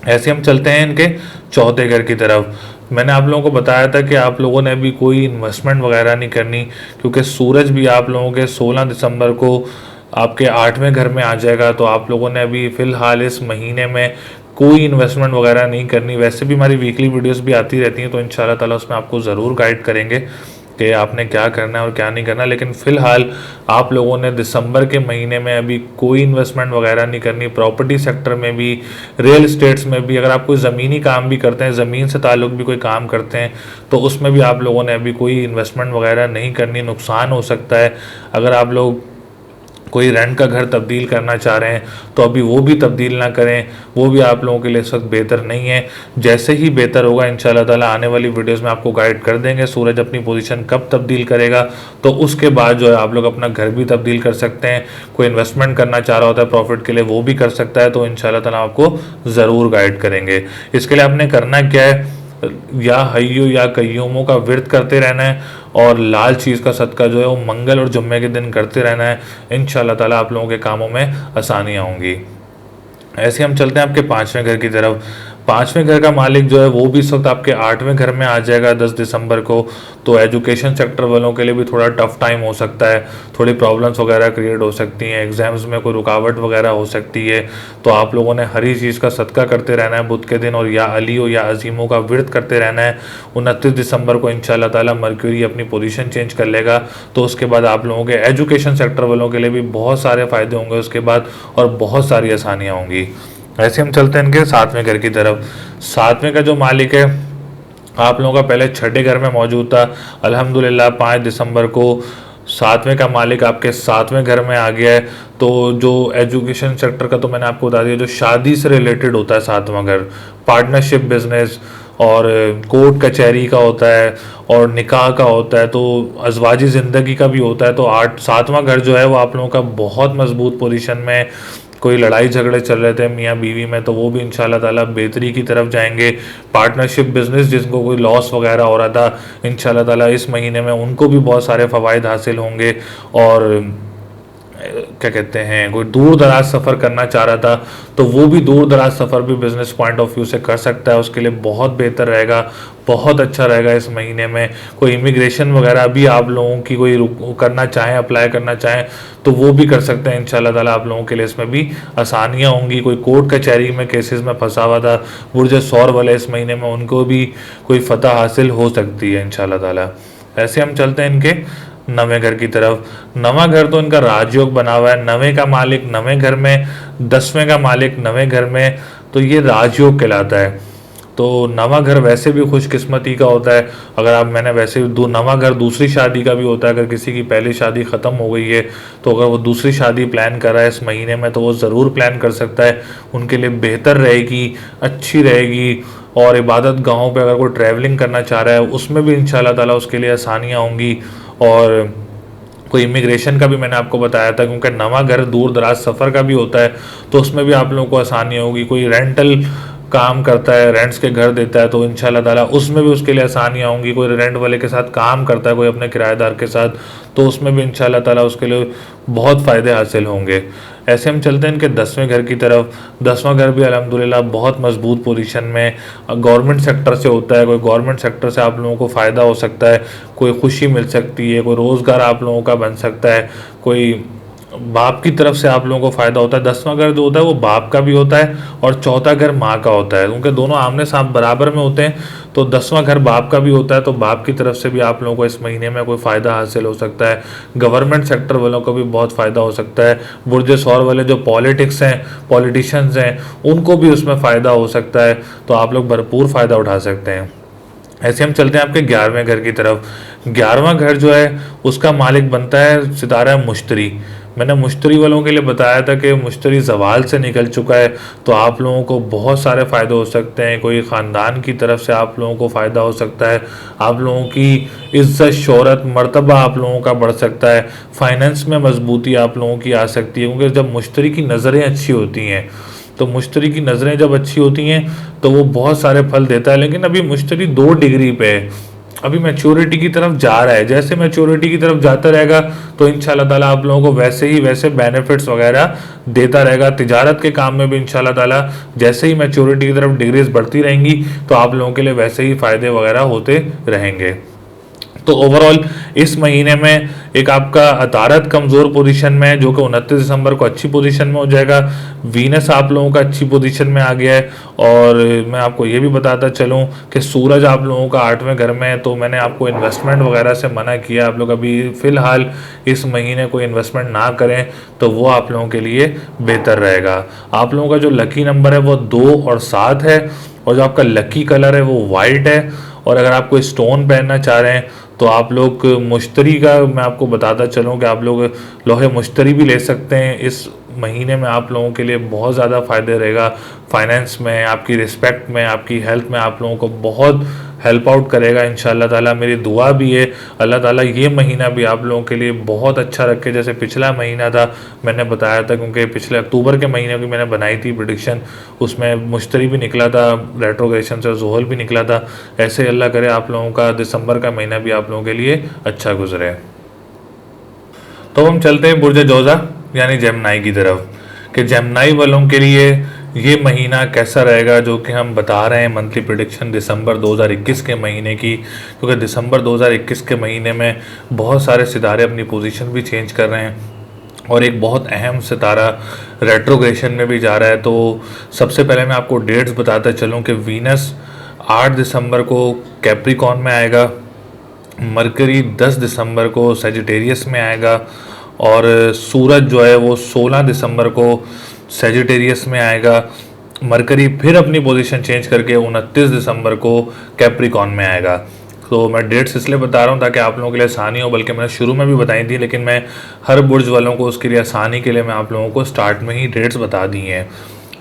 ऐसे हम चलते हैं इनके चौथे घर की तरफ। मैंने आप लोगों को बताया था कि आप लोगों ने अभी कोई इन्वेस्टमेंट वगैरह नहीं करनी, क्योंकि सूरज भी आप लोगों के 16 दिसंबर को आपके 8वें घर में आ जाएगा। तो आप लोगों ने अभी फ़िलहाल इस महीने में कोई इन्वेस्टमेंट वगैरह नहीं करनी। वैसे भी हमारी वीकली वीडियोस भी आती रहती हैं, तो इंशाल्लाह ताला उसमें आपको ज़रूर गाइड करेंगे कि आपने क्या करना है और क्या नहीं करना। लेकिन फ़िलहाल आप लोगों ने दिसंबर के महीने में अभी कोई इन्वेस्टमेंट वगैरह नहीं करनी। प्रॉपर्टी सेक्टर में भी, रियल इस्टेट्स में भी, अगर आप कोई ज़मीनी काम भी करते हैं, ज़मीन से ताल्लुक़ भी कोई काम करते हैं, तो उसमें भी आप लोगों ने अभी कोई इन्वेस्टमेंट वगैरह नहीं करनी। नुकसान हो सकता है। अगर आप लोग कोई रेंट का घर तब्दील करना चाह रहे हैं तो अभी वो भी तब्दील ना करें, वो भी आप लोगों के लिए इस वक्त बेहतर नहीं है। जैसे ही बेहतर होगा इंशाल्लाह ताला आने वाली वीडियोस में आपको गाइड कर देंगे सूरज अपनी पोजीशन कब तब्दील करेगा, तो उसके बाद जो है आप लोग अपना घर भी तब्दील कर सकते हैं। कोई इन्वेस्टमेंट करना चाह रहा होता है प्रॉफिट के लिए, वो भी कर सकता है। तो इंशाल्लाह ताला आपको ज़रूर गाइड करेंगे। इसके लिए आपने करना क्या है, या हय्यो या कय्यूमों का व्रत करते रहना है, और लाल चीज़ का सदका जो है वो मंगल और जुम्मे के दिन करते रहना है। इंशाल्लाह ताला आप लोगों के कामों में आसानियाँ होंगी। ऐसे हम चलते हैं आपके 5वें घर की तरफ। 5वें घर का मालिक जो है वो भी इस वक्त आपके 8वें घर में आ जाएगा 10 दिसंबर को। तो एजुकेशन सेक्टर वालों के लिए भी थोड़ा टफ टाइम हो सकता है, थोड़ी प्रॉब्लम्स वगैरह क्रिएट हो सकती हैं, एग्जाम्स में कोई रुकावट वगैरह हो सकती है। तो आप लोगों ने हरी चीज़ का सदका करते रहना है बुध के दिन, और या अलीओ या अजीमों का व्रत करते रहना है। 29 दिसंबर को इंशाल्लाह ताला मर्क्यूरी अपनी पोजीशन चेंज कर लेगा, तो उसके बाद आप लोगों के एजुकेशन सेक्टर वालों के लिए भी बहुत सारे फ़ायदे होंगे उसके बाद, और बहुत सारी आसानियाँ होंगी। ऐसे हम चलते हैं इनके 7वें घर की तरफ। 7वें का जो मालिक है आप लोगों का पहले 6ठे घर में मौजूद था। अल्हम्दुलिल्लाह 5 दिसंबर को 7वें का मालिक आपके 7वें घर में आ गया है। तो जो एजुकेशन सेक्टर का तो मैंने आपको बता दिया, जो शादी से रिलेटेड होता है 7वां घर, पार्टनरशिप बिजनेस और कोर्ट कचहरी का होता है, और निकाह का होता है, तो अजवाजी ज़िंदगी का भी होता है। तो 7वां घर जो है वो आप लोगों का बहुत मजबूत पोजीशन में। कोई लड़ाई झगड़े चल रहे थे मियाँ बीवी में, तो वो भी इंशाल्लाह ताला बेहतरी की तरफ जाएंगे। पार्टनरशिप बिजनेस जिनको कोई लॉस वगैरह हो रहा था, इंशाल्लाह ताला इस महीने में उनको भी बहुत सारे फ़वाइद हासिल होंगे। और क्या कहते हैं, कोई दूर दराज सफ़र करना चाह रहा था तो वो भी दूर दराज सफ़र भी बिज़नेस पॉइंट ऑफ व्यू से कर सकता है। उसके लिए बहुत बेहतर रहेगा, बहुत अच्छा रहेगा इस महीने में। कोई इमिग्रेशन वगैरह भी आप लोगों की कोई करना चाहें, अप्लाई करना चाहें, तो वो भी कर सकते हैं इंशाल्लाह ताला। आप लोगों के लिए इसमें भी आसानियाँ होंगी। कोई कोर्ट कचहरी में केसेस में फंसा हुआ था, बुर्ज सौर वाले इस महीने में उनको भी कोई फतह हासिल हो सकती है इंशाल्लाह ताला। ऐसे हम चलते हैं इनके 9वें घर की तरफ। 9वां घर तो इनका राजयोग बना हुआ है। 9वें का मालिक 9वें घर में, 10वें का मालिक 9वें घर में, तो ये राजयोग कहलाता है। तो 9वां घर वैसे भी खुशकिस्मती का होता है। अगर आप, मैंने वैसे 9वां घर दूसरी शादी का भी होता है। अगर किसी की पहली शादी ख़त्म हो गई है तो अगर वो दूसरी शादी प्लान कर रहा है इस महीने में, तो वो ज़रूर प्लान कर सकता है। उनके लिए बेहतर रहेगी, अच्छी रहेगी। और इबादत गाहों पे अगर कोई ट्रैवलिंग करना चाह रहा है उसमें भी इंशाल्लाह ताला उसके लिए आसानियाँ होंगी। और कोई इमिग्रेशन का भी मैंने आपको बताया था, क्योंकि 9वां घर दूर दराज सफ़र का भी होता है, तो उसमें भी आप लोगों को आसानी होगी। कोई रेंटल काम करता है, रेंट्स के घर देता है, तो इंशाल्लाह ताला उसमें भी उसके लिए आसानियाँ होंगी। कोई रेंट वाले के साथ काम करता है, कोई अपने किराएदार के साथ, तो उसमें भी इंशाल्लाह ताला उसके लिए बहुत फ़ायदे हासिल होंगे। ऐसे हम चलते हैं इनके 10वें घर की तरफ। 10वां घर भी अल्हम्दुलिल्लाह बहुत मजबूत पोजीशन में गवर्नमेंट सेक्टर से होता है। कोई गवर्नमेंट सेक्टर से आप लोगों को फ़ायदा हो सकता है, कोई खुशी मिल सकती है, कोई रोज़गार आप लोगों का बन सकता है, कोई बाप की तरफ से आप लोगों को फ़ायदा होता है। 10वां घर जो होता है वो बाप का भी होता है और चौथा घर माँ का होता है, उनके दोनों आमने सामने बराबर में होते हैं। तो 10वां घर बाप का भी होता है, तो बाप की तरफ से भी आप लोगों को इस महीने में कोई फ़ायदा हासिल हो सकता है। गवर्नमेंट सेक्टर वालों को भी बहुत फ़ायदा हो सकता है। बुर्ज सौर वाले जो पॉलिटिक्स हैं, पॉलिटिशियंस हैं, उनको भी उसमें फ़ायदा हो सकता है, तो आप लोग भरपूर फ़ायदा उठा सकते हैं। ऐसे हम चलते हैं आपके 11वें घर की तरफ। 11वां घर जो है उसका मालिक बनता है सितारा मुश्तरी। मैंने मुश्तरी वालों के लिए बताया था कि मुश्तरी ज़वाल से निकल चुका है, तो आप लोगों को बहुत सारे फ़ायदे हो सकते हैं। कोई ख़ानदान की तरफ से आप लोगों को फ़ायदा हो सकता है, आप लोगों की इज़्ज़त, शोहरत, मर्तबा आप लोगों का बढ़ सकता है, फाइनेंस में मजबूती आप लोगों की आ सकती है। क्योंकि जब मुश्तरी की नज़रें अच्छी होती हैं, तो मुश्तरी की नज़रें जब अच्छी होती हैं तो वो बहुत सारे फल देता है। लेकिन अभी मुश्तरी 2 डिग्री पे है, अभी मैच्योरिटी की तरफ जा रहा है। जैसे मैच्योरिटी की तरफ जाता रहेगा तो इंशाल्लाह ताला आप लोगों को वैसे ही वैसे बेनिफिट्स वगैरह देता रहेगा। तिजारत के काम में भी इंशाल्लाह ताला जैसे ही मैच्योरिटी की तरफ डिग्रीज बढ़ती रहेंगी तो आप लोगों के लिए वैसे ही फ़ायदे वगैरह होते रहेंगे। तो ओवरऑल इस महीने में एक आपका अतारत कमज़ोर पोजीशन में है, जो कि 29 दिसंबर को अच्छी पोजीशन में हो जाएगा। वीनस आप लोगों का अच्छी पोजीशन में आ गया है। और मैं आपको ये भी बताता चलूँ कि सूरज आप लोगों का 8वें घर में है, तो मैंने आपको इन्वेस्टमेंट वगैरह से मना किया। आप लोग अभी फ़िलहाल इस महीने कोई इन्वेस्टमेंट ना करें, तो वो आप लोगों के लिए बेहतर रहेगा। आप लोगों का जो लकी नंबर है वो 2 और 7 है, और जो आपका लकी कलर है वो वाइट है। और अगर आप कोई स्टोन पहनना चाह रहे हैं तो आप लोग मुश्तरी का मैं आपको बताता चलूँ कि आप लोग लोहे मुश्तरी भी ले सकते हैं। इस महीने में आप लोगों के लिए बहुत ज़्यादा फ़ायदे रहेगा। फाइनेंस में, आपकी रिस्पेक्ट में, आपकी हेल्थ में आप लोगों को बहुत हेल्प आउट करेगा इंशाल्लाह ताला। मेरी दुआ भी है अल्लाह ताला ये महीना भी आप लोगों के लिए बहुत अच्छा रखे। जैसे पिछला महीना था, मैंने बताया था, क्योंकि पिछले अक्टूबर के महीने की मैंने बनाई थी प्रेडिक्शन, उसमें मुश्तरी भी निकला था रेट्रोग्रेशन से, ज़ोहल भी निकला था। ऐसे अल्लाह करे आप लोगों का दिसंबर का महीना भी आप लोगों के लिए अच्छा गुजरे। तो हम चलते हैं बुर्ज जोज़ा यानी जेमिनी की तरफ, कि जेमिनी वालों के लिए ये महीना कैसा रहेगा, जो कि हम बता रहे हैं मंथली प्रेडिक्शन दिसंबर 2021 के महीने की। क्योंकि दिसंबर 2021 के महीने में बहुत सारे सितारे अपनी पोजीशन भी चेंज कर रहे हैं, और एक बहुत अहम सितारा रेट्रोग्रेशन में भी जा रहा है। तो सबसे पहले मैं आपको डेट्स बताता चलूँ कि वीनस 8 दिसंबर को कैप्रिकॉन में आएगा, मरकरी 10 दिसंबर को सेजिटेरियस में आएगा, और सूरज जो है वो 16 दिसंबर को सेजिटेरियस में आएगा। मरकरी फिर अपनी पोजीशन चेंज करके 29 दिसंबर को कैप्रिकॉन में आएगा। तो मैं डेट्स इसलिए बता रहा हूँ ताकि आप लोगों के लिए आसानी हो, बल्कि मैंने शुरू में भी बताई थी, लेकिन मैं हर बुर्ज वालों को उसके लिए आसानी के लिए मैं आप लोगों को स्टार्ट में ही डेट्स बता दी हैं।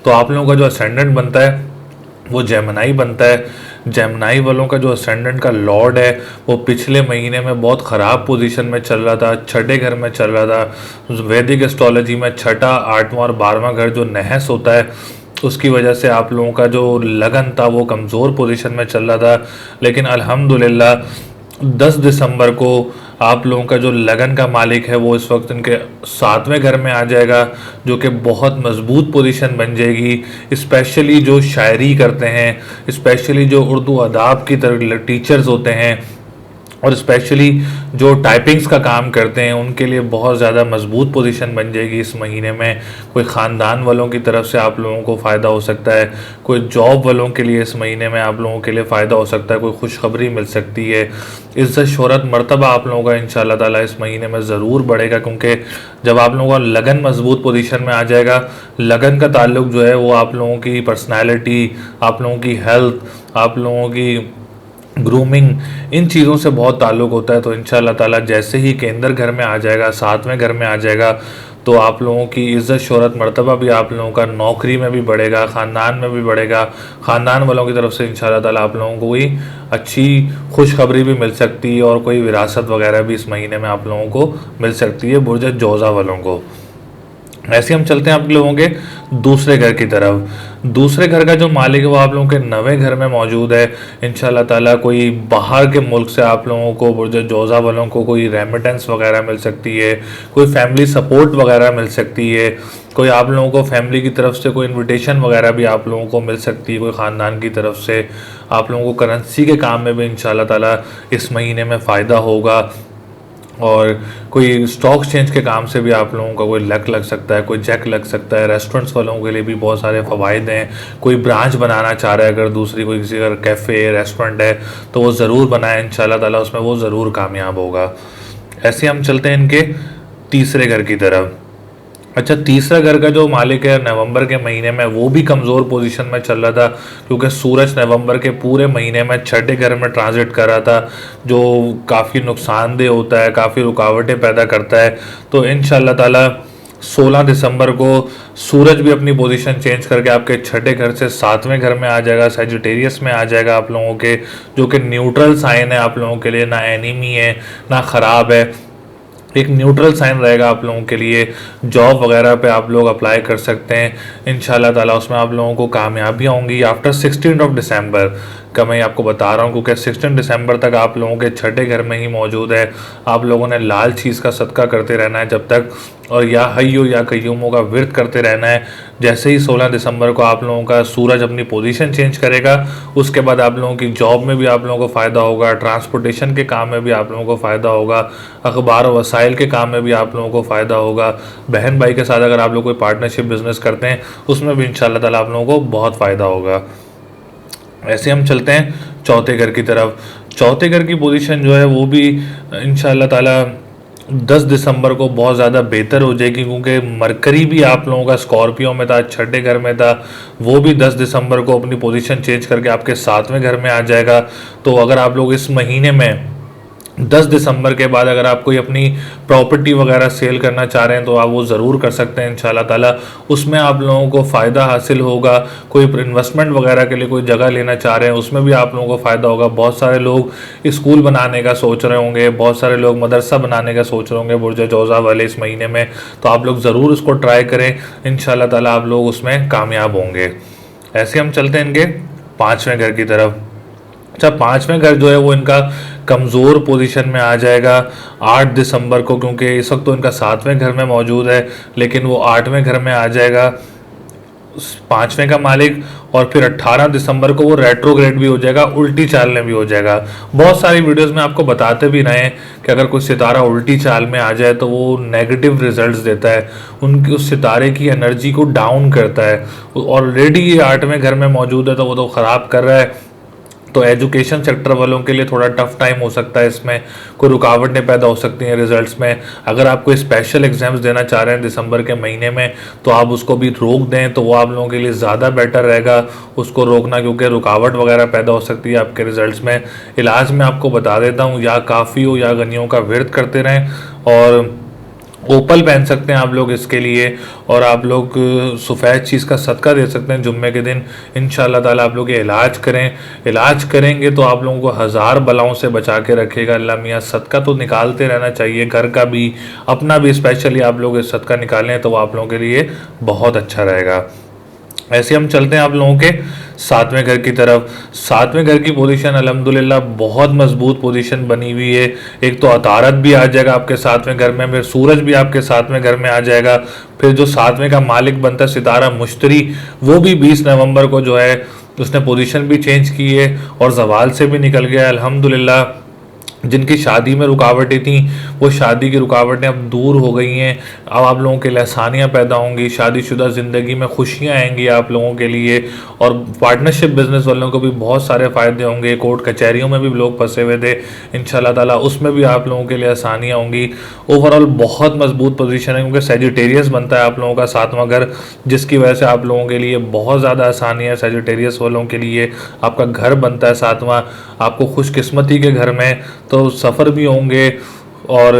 तो आप लोगों का जो असेंडेंट बनता है वो जेमिनी बनता है। जेमिनी वालों का जो असेंडेंट का लॉर्ड है वो पिछले महीने में बहुत ख़राब पोजीशन में चल रहा था, 6ठे घर में चल रहा था। वैदिक एस्ट्रोलॉजी में 6ठा, 8वां और 12वां घर जो नहस होता है, उसकी वजह से आप लोगों का जो लगन था वो कमज़ोर पोजीशन में चल रहा था। लेकिन अल्हम्दुलिल्लाह 10 दिसंबर को आप लोगों का जो लगन का मालिक है वो इस वक्त इनके 7वें घर में आ जाएगा, जो कि बहुत मजबूत पोजीशन बन जाएगी। स्पेशली जो शायरी करते हैं, स्पेशली जो उर्दू अदाब की तरह टीचर्स होते हैं, और स्पेशली जो टाइपिंग्स का काम करते हैं, उनके लिए बहुत ज़्यादा मजबूत पोजीशन बन जाएगी इस महीने में। कोई ख़ानदान वालों की तरफ से आप लोगों को फ़ायदा हो सकता है, कोई जॉब वालों के लिए इस महीने में आप लोगों के लिए फ़ायदा हो सकता है, कोई खुशखबरी मिल सकती है। इज़्ज़त, शोहरत, मर्तबा आप लोगों का इंशाल्लाह ताला इस महीने में ज़रूर बढ़ेगा, क्योंकि जब आप लोगों का लगन मजबूत पोजीशन में आ जाएगा, लगन का ताल्लुक जो है वो आप लोगों की पर्सनैलिटी, आप लोगों की हेल्थ, आप लोगों की ग्रूमिंग, इन चीज़ों से बहुत ताल्लुक़ होता है। तो इंशाल्लाह ताला जैसे ही केंद्र घर में आ जाएगा, 7वें घर में आ जाएगा, तो आप लोगों की इज़्ज़त, शोहरत, मर्तबा भी आप लोगों का नौकरी में भी बढ़ेगा, ख़ानदान में भी बढ़ेगा। ख़ानदान वालों की तरफ से इंशाल्लाह ताला आप लोगों को कोई अच्छी खुशखबरी भी मिल सकती है, और कोई विरासत वगैरह भी इस महीने में आप लोगों को मिल सकती है बुर्ज जोज़ा वालों को। ऐसे हम चलते हैं आप लोगों के दूसरे घर की तरफ। दूसरे घर का जो मालिक है वो आप लोगों के नवे घर में मौजूद है। इंशाल्लाह ताला कोई बाहर के मुल्क से आप लोगों को, बुर्ज जोज़ा वालों को कोई रेमिटेंस वगैरह मिल सकती है, कोई फैमिली सपोर्ट वगैरह मिल सकती है, कोई आप लोगों को फैमिली की तरफ से कोई इनविटेशन वगैरह भी आप लोगों को मिल सकती है, कोई ख़ानदान की तरफ से। आप लोगों को करेंसी के काम में भी इंशाल्लाह ताला इस महीने में फ़ायदा होगा। और कोई स्टॉक चेंज के काम से भी आप लोगों का कोई लक लग सकता है, कोई जैक लग सकता है। रेस्टोरेंट्स वालों के लिए भी बहुत सारे फ़वाइद हैं। कोई ब्रांच बनाना चाह रहा है, अगर दूसरी कोई किसी अगर कैफ़े रेस्टोरेंट है तो वो ज़रूर बनाए, इंशाल्लाह ताला उसमें वो ज़रूर कामयाब होगा। ऐसे हम चलते हैं इनके तीसरे घर की तरफ। अच्छा, तीसरा घर का जो मालिक है नवंबर के महीने में वो भी कमज़ोर पोजीशन में चल रहा था, क्योंकि सूरज नवंबर के पूरे महीने में छठे घर में ट्रांजिट कर रहा था, जो काफ़ी नुकसानदेह होता है, काफ़ी रुकावटें पैदा करता है। तो इंशाल्लाह ताला 16 दिसंबर को सूरज भी अपनी पोजीशन चेंज करके आपके छठे घर से सातवें घर में आ जाएगा, सैजिटेरियस में आ जाएगा आप लोगों के, जो कि न्यूट्रल साइन है आप लोगों के लिए, ना एनिमी है ना ख़राब है, एक न्यूट्रल साइन रहेगा आप लोगों के लिए। जॉब वगैरह पे आप लोग अप्लाई कर सकते हैं, इंशाल्लाह ताला उसमें आप लोगों को कामयाबियाँ होंगी। आफ्टर 16 दिसंबर का मैं आपको बता रहा हूँ, क्योंकि 16 दिसंबर तक आप लोगों के छठे घर में ही मौजूद है। आप लोगों ने लाल चीज़ का सदका करते रहना है जब तक, और या हय्यो या कय्यूमों का विर्द करते रहना है। जैसे ही 16 दिसंबर को आप लोगों का सूरज अपनी पोजीशन चेंज करेगा, उसके बाद आप लोगों की जॉब में भी आप लोगों को फ़ायदा होगा, ट्रांसपोर्टेशन के काम में भी आप लोगों को फ़ायदा होगा, अखबार और वसाइल के काम में भी आप लोगों को फ़ायदा होगा। बहन भाई के साथ अगर आप लोग कोई पार्टनरशिप बिजनेस करते हैं उसमें भी इंशाल्लाह ताला आप लोगों को बहुत फ़ायदा होगा। ऐसे हम चलते हैं चौथे घर की तरफ। चौथे घर की पोजीशन जो है वो भी इंशाल्लाह ताला 10 दिसंबर को बहुत ज़्यादा बेहतर हो जाएगी, क्योंकि मरकरी भी आप लोगों का स्कॉर्पियो में था, छठे घर में था, वो भी 10 दिसंबर को अपनी पोजीशन चेंज करके आपके सातवें घर में आ जाएगा। तो अगर आप लोग इस महीने में 10 दिसंबर के बाद अगर आप कोई अपनी प्रॉपर्टी वगैरह सेल करना चाह रहे हैं तो आप वो ज़रूर कर सकते हैं इंशाल्लाह ताला, उसमें आप लोगों को फ़ायदा हासिल होगा। कोई इन्वेस्टमेंट वगैरह के लिए कोई जगह लेना चाह रहे हैं उसमें भी आप लोगों को फ़ायदा होगा। बहुत सारे लोग स्कूल बनाने का सोच रहे होंगे, बहुत सारे लोग मदरसा बनाने का सोच रहे होंगे बुर्ज जोज़ा वाले इस महीने में, तो आप लोग ज़रूर उसको ट्राई करें, इंशाल्लाह ताला आप लोग उसमें कामयाब होंगे। ऐसे हम चलते हैं इनके पाँचवें घर की तरफ। अच्छा, पाँचवें घर जो है वो इनका कमज़ोर पोजीशन में आ जाएगा 8 दिसंबर को, क्योंकि इस वक्त तो इनका सातवें घर में मौजूद है, लेकिन वो आठवें घर में आ जाएगा पाँचवें का मालिक। और फिर 18 दिसंबर को वो रेट्रोग्रेड भी हो जाएगा, उल्टी चाल में भी हो जाएगा। बहुत सारी वीडियोस में आपको बताते भी रहे हैं कि अगर कोई सितारा उल्टी चाल में आ जाए तो वो नेगेटिव रिजल्ट्स देता है, उनकी उस सितारे की एनर्जी को डाउन करता है। ऑलरेडी ये आठवें घर में मौजूद है तो वो तो ख़राब कर रहा है, तो एजुकेशन सेक्टर वालों के लिए थोड़ा टफ टाइम हो सकता है, इसमें कोई रुकावटें पैदा हो सकती हैं रिजल्ट्स में। अगर आप कोई स्पेशल एग्जाम्स देना चाह रहे हैं दिसंबर के महीने में तो आप उसको भी रोक दें तो वो आप लोगों के लिए ज़्यादा बेटर रहेगा उसको रोकना, क्योंकि रुकावट वगैरह पैदा हो सकती है आपके रिजल्ट्स में। इलाज में आपको बता देता हूँ, या काफ़ी हो या गनियों का विर्द करते रहें, और ओपल पहन सकते हैं आप लोग इसके लिए, और आप लोग सफ़ेद चीज़ का सदका दे सकते हैं जुम्मे के दिन। इंशाल्लाह ताला आप लोग ये इलाज करें, इलाज करेंगे तो आप लोगों को हज़ार बलाओं से बचा के रखेगा अल्लाह मियाँ। सदका तो निकालते रहना चाहिए, घर का भी अपना भी, स्पेशली आप लोग इस सदका निकालें तो वो आप लोगों के लिए बहुत अच्छा रहेगा। ऐसे हम चलते हैं आप लोगों के सातवें घर की तरफ। सातवें घर की पोजीशन अल्हम्दुलिल्लाह बहुत मजबूत पोजीशन बनी हुई है। एक तो अतारत भी आ जाएगा आपके सातवें घर में, फिर सूरज भी आपके सातवें घर में आ जाएगा। फिर जो सातवें का मालिक बनता है सितारा मुश्तरी, वो भी 20 नवंबर को जो है उसने पोजीशन भी चेंज की है और जवाल से भी निकल गया अल्हम्दुलिल्लाह। जिनकी शादी में रुकावटें थी वो शादी की रुकावटें अब दूर हो गई हैं। अब आप लोगों के लिए आसानियाँ पैदा होंगी, शादीशुदा ज़िंदगी में खुशियाँ आएंगी आप लोगों के लिए, और पार्टनरशिप बिजनेस वालों को भी बहुत सारे फ़ायदे होंगे। कोर्ट कचहरियों में भी लोग फंसे हुए थे, इंशाल्लाह ताला उसमें भी आप लोगों के लिए आसानियाँ होंगी। ओवरऑल बहुत मजबूत पोजीशन है, क्योंकि सैजिटेरियस बनता है आप लोगों का सातवां घर, जिसकी वजह से आप लोगों के लिए बहुत ज़्यादा आसानी है। सैजिटेरियस वालों के लिए आपका घर बनता है सातवां, आपको खुशकिस्मती के घर में, तो सफ़र भी होंगे और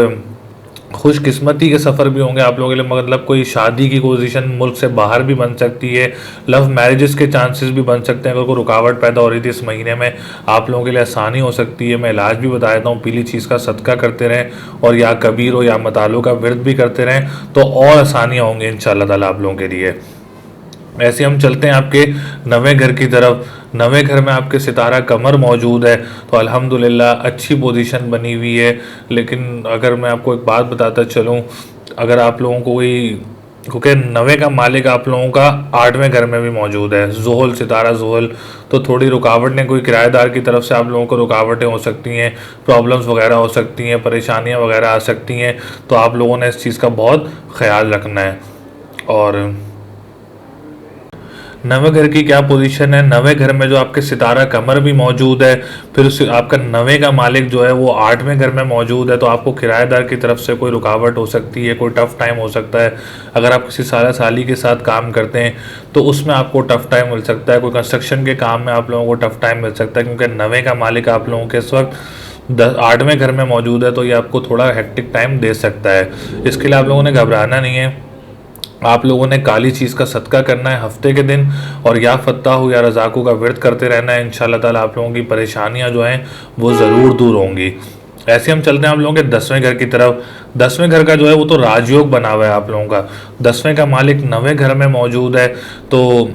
खुशकिस्मती के सफ़र भी होंगे आप लोगों के लिए, मतलब कोई शादी की पोजीशन मुल्क से बाहर भी बन सकती है, लव मैरिजेस के चांसेस भी बन सकते हैं। अगर कोई रुकावट पैदा हो रही थी इस महीने में, आप लोगों के लिए आसानी हो सकती है। मैं इलाज भी बता देता हूँ, पीली चीज़ का सदका करते रहें और या कबीर हो या मतालों का विरद भी करते रहें तो और आसानियाँ होंगी इंशाल्लाह ताला आप लोगों के लिए। ऐसे हम चलते हैं आपके नवे घर की तरफ। नवे घर में आपके सितारा कमर मौजूद है, तो अल्हम्दुलिल्लाह अच्छी पोजीशन बनी हुई है। लेकिन अगर मैं आपको एक बात बताता चलूँ, अगर आप लोगों को कोई, क्योंकि नवे का मालिक आप लोगों का 8वें घर में भी मौजूद है, ज़ुहल, सितारा ज़ुहल, तो थोड़ी रुकावटें कोई किराएदार की तरफ से आप लोगों को रुकावटें हो सकती हैं, प्रॉब्लम्स वगैरह हो सकती हैं, परेशानियां वगैरह आ सकती हैं। तो आप लोगों ने इस चीज़ का बहुत ख्याल रखना है। और नवे घर की क्या पोजीशन है, नवे घर में जो आपके सितारा कमर भी मौजूद है, फिर उस आपका नवे का मालिक जो है वो 8वें घर में मौजूद है, तो आपको किराएदार की तरफ से कोई रुकावट हो सकती है, कोई टफ टाइम हो सकता है। अगर आप किसी साला साली के साथ काम करते हैं तो उसमें आपको टफ टाइम मिल सकता है, कोई कंस्ट्रक्शन के काम में आप लोगों को टफ टाइम मिल सकता है, क्योंकि नवे का मालिक आप लोगों के इस वक्त 8वें घर में मौजूद है, तो ये आपको थोड़ा हेक्टिक टाइम दे सकता है। इसके लिए आप लोगों ने घबराना नहीं है। आप लोगों ने काली चीज़ का सदका करना है हफ्ते के दिन, और या फत्ताहु या रज़ाकू का विरद करते रहना है। इंशाल्लाह ताला आप लोगों की परेशानियां जो हैं वो ज़रूर दूर होंगी। ऐसे हम चलते हैं आप लोगों के 10वें घर की तरफ। 10वें घर का जो है वो तो राजयोग बना हुआ है आप लोगों का। 10वें का मालिक 9वें घर में मौजूद है, तो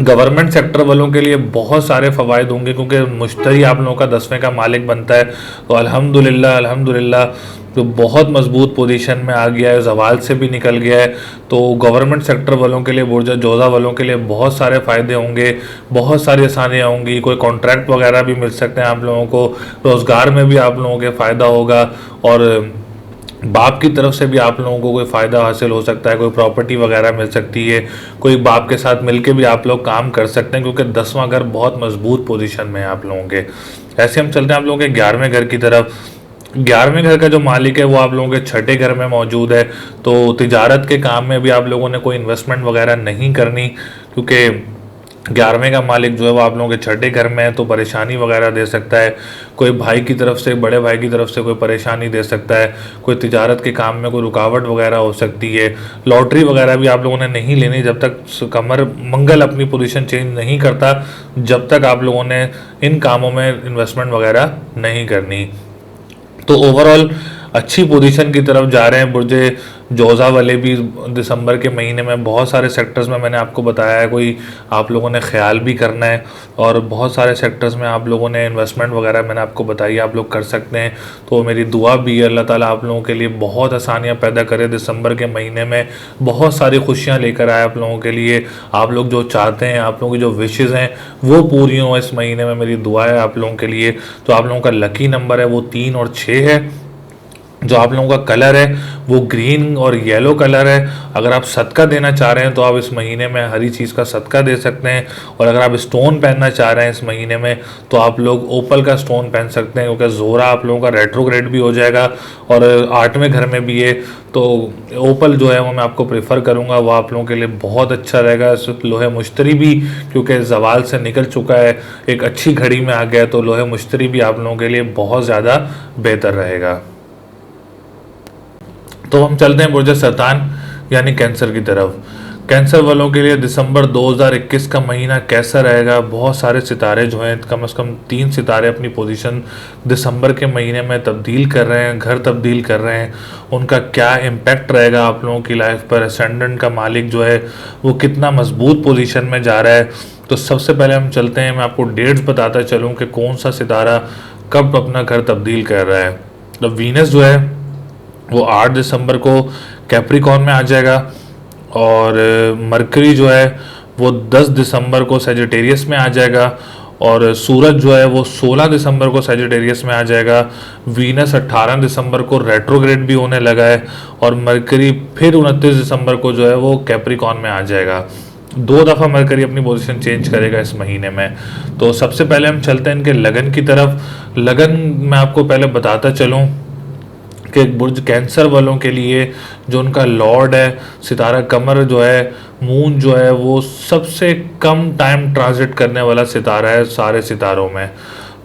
गवर्नमेंट सेक्टर वालों के लिए बहुत सारे फ़वाइद होंगे, क्योंकि मुश्तरी आप लोगों का 10वें का मालिक बनता है। तो अल्हम्दुलिल्लाह अल्हम्दुलिल्लाह तो बहुत मजबूत पोजीशन में आ गया है, जवाल से भी निकल गया है। तो गवर्नमेंट सेक्टर वालों के लिए, बुर्ज जोज़ा वालों के लिए बहुत सारे फ़ायदे होंगे, बहुत सारी आसानियाँ होंगी। कोई कॉन्ट्रैक्ट वगैरह भी मिल सकते हैं आप लोगों को, रोज़गार में भी आप लोगों के फ़ायदा होगा, और बाप की तरफ से भी आप लोगों को कोई फ़ायदा हासिल हो सकता है, कोई प्रॉपर्टी वगैरह मिल सकती है, कोई बाप के साथ मिलके भी आप लोग काम कर सकते हैं, क्योंकि 10वां घर बहुत मजबूत पोजीशन में है आप लोगों के। ऐसे हम चलते हैं आप लोगों के 11वें घर की तरफ। 11वें घर का जो मालिक है वो आप लोगों के 6ठे घर में मौजूद है, तो तिजारत के काम में भी आप लोगों ने कोई इन्वेस्टमेंट वगैरह नहीं करनी, क्योंकि 11वें का मालिक जो है वो आप लोगों के 6ठे घर में है, तो परेशानी वगैरह दे सकता है। कोई भाई की तरफ से, बड़े भाई की तरफ से कोई परेशानी दे सकता है, कोई तिजारत के काम में कोई रुकावट वगैरह हो सकती है। लॉटरी वगैरह भी आप लोगों ने नहीं लेनी जब तक कमर मंगल अपनी पोजीशन चेंज नहीं करता, जब तक आप लोगों ने इन कामों में इन्वेस्टमेंट वगैरह नहीं करनी। तो ओवरऑल अच्छी पोजीशन की तरफ जा रहे हैं बुर्जे जोज़ा वाले भी। दिसंबर के महीने में बहुत सारे सेक्टर्स में मैंने आपको बताया है, कोई आप लोगों ने ख्याल भी करना है, और बहुत सारे सेक्टर्स में आप लोगों ने इन्वेस्टमेंट वगैरह मैंने आपको बताई, आप लोग कर सकते हैं। तो मेरी दुआ भी है अल्लाह ताला आप लोगों के लिए बहुत आसानियाँ पैदा करे, दिसंबर के महीने में बहुत सारी खुशियाँ लेकर आए आप लोगों के लिए। आप लोग जो चाहते हैं, आप लोगों की जो विशेज़ हैं वो पूरी हों इस महीने में, मेरी दुआ है आप लोगों के लिए। तो आप लोगों का लकी नंबर है वो 3 और 6 है। जो आप लोगों का कलर है वो ग्रीन और येलो कलर है। अगर आप सदका देना चाह रहे हैं तो आप इस महीने में हरी चीज़ का सदका दे सकते हैं, और अगर आप स्टोन पहनना चाह रहे हैं इस महीने में तो आप लोग ओपल का स्टोन पहन सकते हैं, क्योंकि ज़ोरा आप लोगों का रेट्रोग्रेड भी हो जाएगा और 8वें घर में भी है। तो ओपल जो है वो मैं आपको प्रेफर करूँगा, वो आप लोगों के लिए बहुत अच्छा रहेगा। लोहे मुश्तरी भी क्योंकि जवाल से निकल चुका है, एक अच्छी घड़ी में आ गया, तो लोहे मुश्तरी भी आप लोगों के लिए बहुत ज़्यादा बेहतर रहेगा। तो हम चलते हैं बुर्ज सरतान यानी कैंसर की तरफ। कैंसर वालों के लिए दिसंबर 2021 का महीना कैसा रहेगा। बहुत सारे सितारे जो हैं, कम से कम 3 सितारे अपनी पोजीशन दिसंबर के महीने में तब्दील कर रहे हैं, घर तब्दील कर रहे हैं। उनका क्या इम्पैक्ट रहेगा आप लोगों की लाइफ पर। असेंडेंट का मालिक जो है वो कितना मजबूत पोजीशन में जा रहा है। तो सबसे पहले हम चलते हैं, मैं आपको डेट्स बताता चलूँ कि कौन सा सितारा कब अपना घर तब्दील कर रहा है। तो वीनस जो है वो 8 दिसंबर को कैप्रिकॉर्न में आ जाएगा, और मरकरी जो है वो 10 दिसंबर को सेजिटेरियस में आ जाएगा, और सूरज जो है वो 16 दिसंबर को सेजिटेरियस में आ जाएगा। वीनस 18 दिसंबर को रेट्रोग्रेड भी होने लगा है, और मरकरी फिर 29 दिसंबर को जो है वो कैप्रिकॉर्न में आ जाएगा। 2 दफ़ा मरकरी अपनी पोजीशन चेंज करेगा इस महीने में। तो सबसे पहले हम चलते हैं इनके लगन की तरफ। लगन मैं आपको पहले बताता चलूँ कि बुर्ज कैंसर वालों के लिए जो उनका लॉर्ड है सितारा कमर जो है, मून जो है, वो सबसे कम टाइम ट्रांजिट करने वाला सितारा है सारे सितारों में।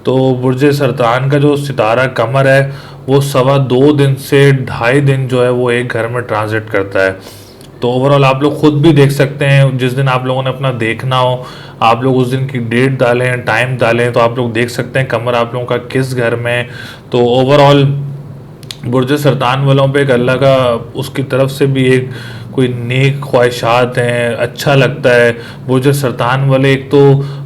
तो बुर्ज सरतान का जो सितारा कमर है वो 2.25 दिन से 2.5 दिन जो है वो एक घर में ट्रांजिट करता है। तो ओवरऑल आप लोग खुद भी देख सकते हैं, जिस दिन आप लोगों ने अपना देखना हो आप लोग उस दिन की डेट डालें, टाइम डालें, तो आप लोग देख सकते हैं कमर आप लोगों का किस घर में। तो ओवरऑल बुर्ज सरतान वालों पे एक अल्लाह का उसकी तरफ से भी एक कोई नेक ख्वाहिशात हैं, अच्छा लगता है। बुर्ज सरतान वाले एक तो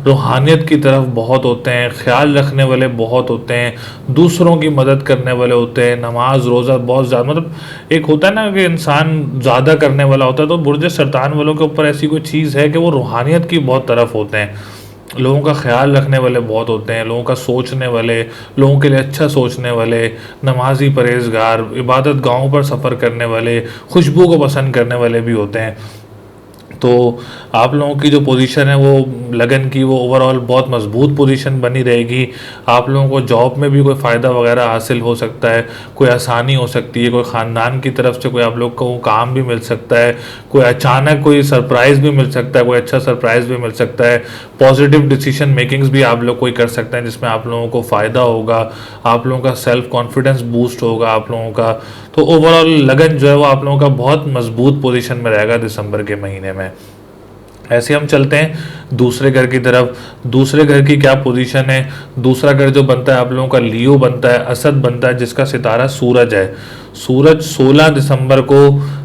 रूहानियत की तरफ बहुत होते हैं, ख्याल रखने वाले बहुत होते हैं, दूसरों की मदद करने वाले होते हैं, नमाज रोज़ा बहुत ज़्यादा, मतलब एक होता है ना कि इंसान ज़्यादा करने वाला होता है। तो बुर्ज सरतान वालों के ऊपर ऐसी कोई चीज़ है कि वो रूहानियत की बहुत तरफ होते हैं, लोगों का ख्याल रखने वाले बहुत होते हैं, लोगों का सोचने वाले, लोगों के लिए अच्छा सोचने वाले, नमाजी परहेजगार, इबादत गाहों पर सफ़र करने वाले, खुशबू को पसंद करने वाले भी होते हैं। तो आप लोगों की जो पोजीशन है वो लगन की, वो ओवरऑल बहुत मजबूत पोजीशन बनी रहेगी। आप लोगों को जॉब में भी कोई फ़ायदा वगैरह हासिल हो सकता है, कोई आसानी हो सकती है, कोई ख़ानदान की तरफ से कोई आप लोग को काम भी मिल सकता है, कोई अचानक कोई सरप्राइज़ भी मिल सकता है, कोई अच्छा सरप्राइज़ भी मिल सकता है। पॉजिटिव डिसीजन मेकिंग्स भी आप लोग कोई कर सकते हैं जिसमें आप लोगों को फ़ायदा होगा, आप लोगों का सेल्फ कॉन्फिडेंस बूस्ट होगा आप लोगों का। तो ओवरऑल लगन जो है वो आप लोगों का बहुत मजबूत पोजीशन में रहेगा दिसंबर के महीने में। ऐसे हम चलते हैं दूसरे घर की तरफ। दूसरे घर की क्या पोजीशन है? दूसरा घर जो बनता है आप लोगों का लियो बनता है, असद बनता है, जिसका सितारा सूरज है। सूरज 16 दिसंबर को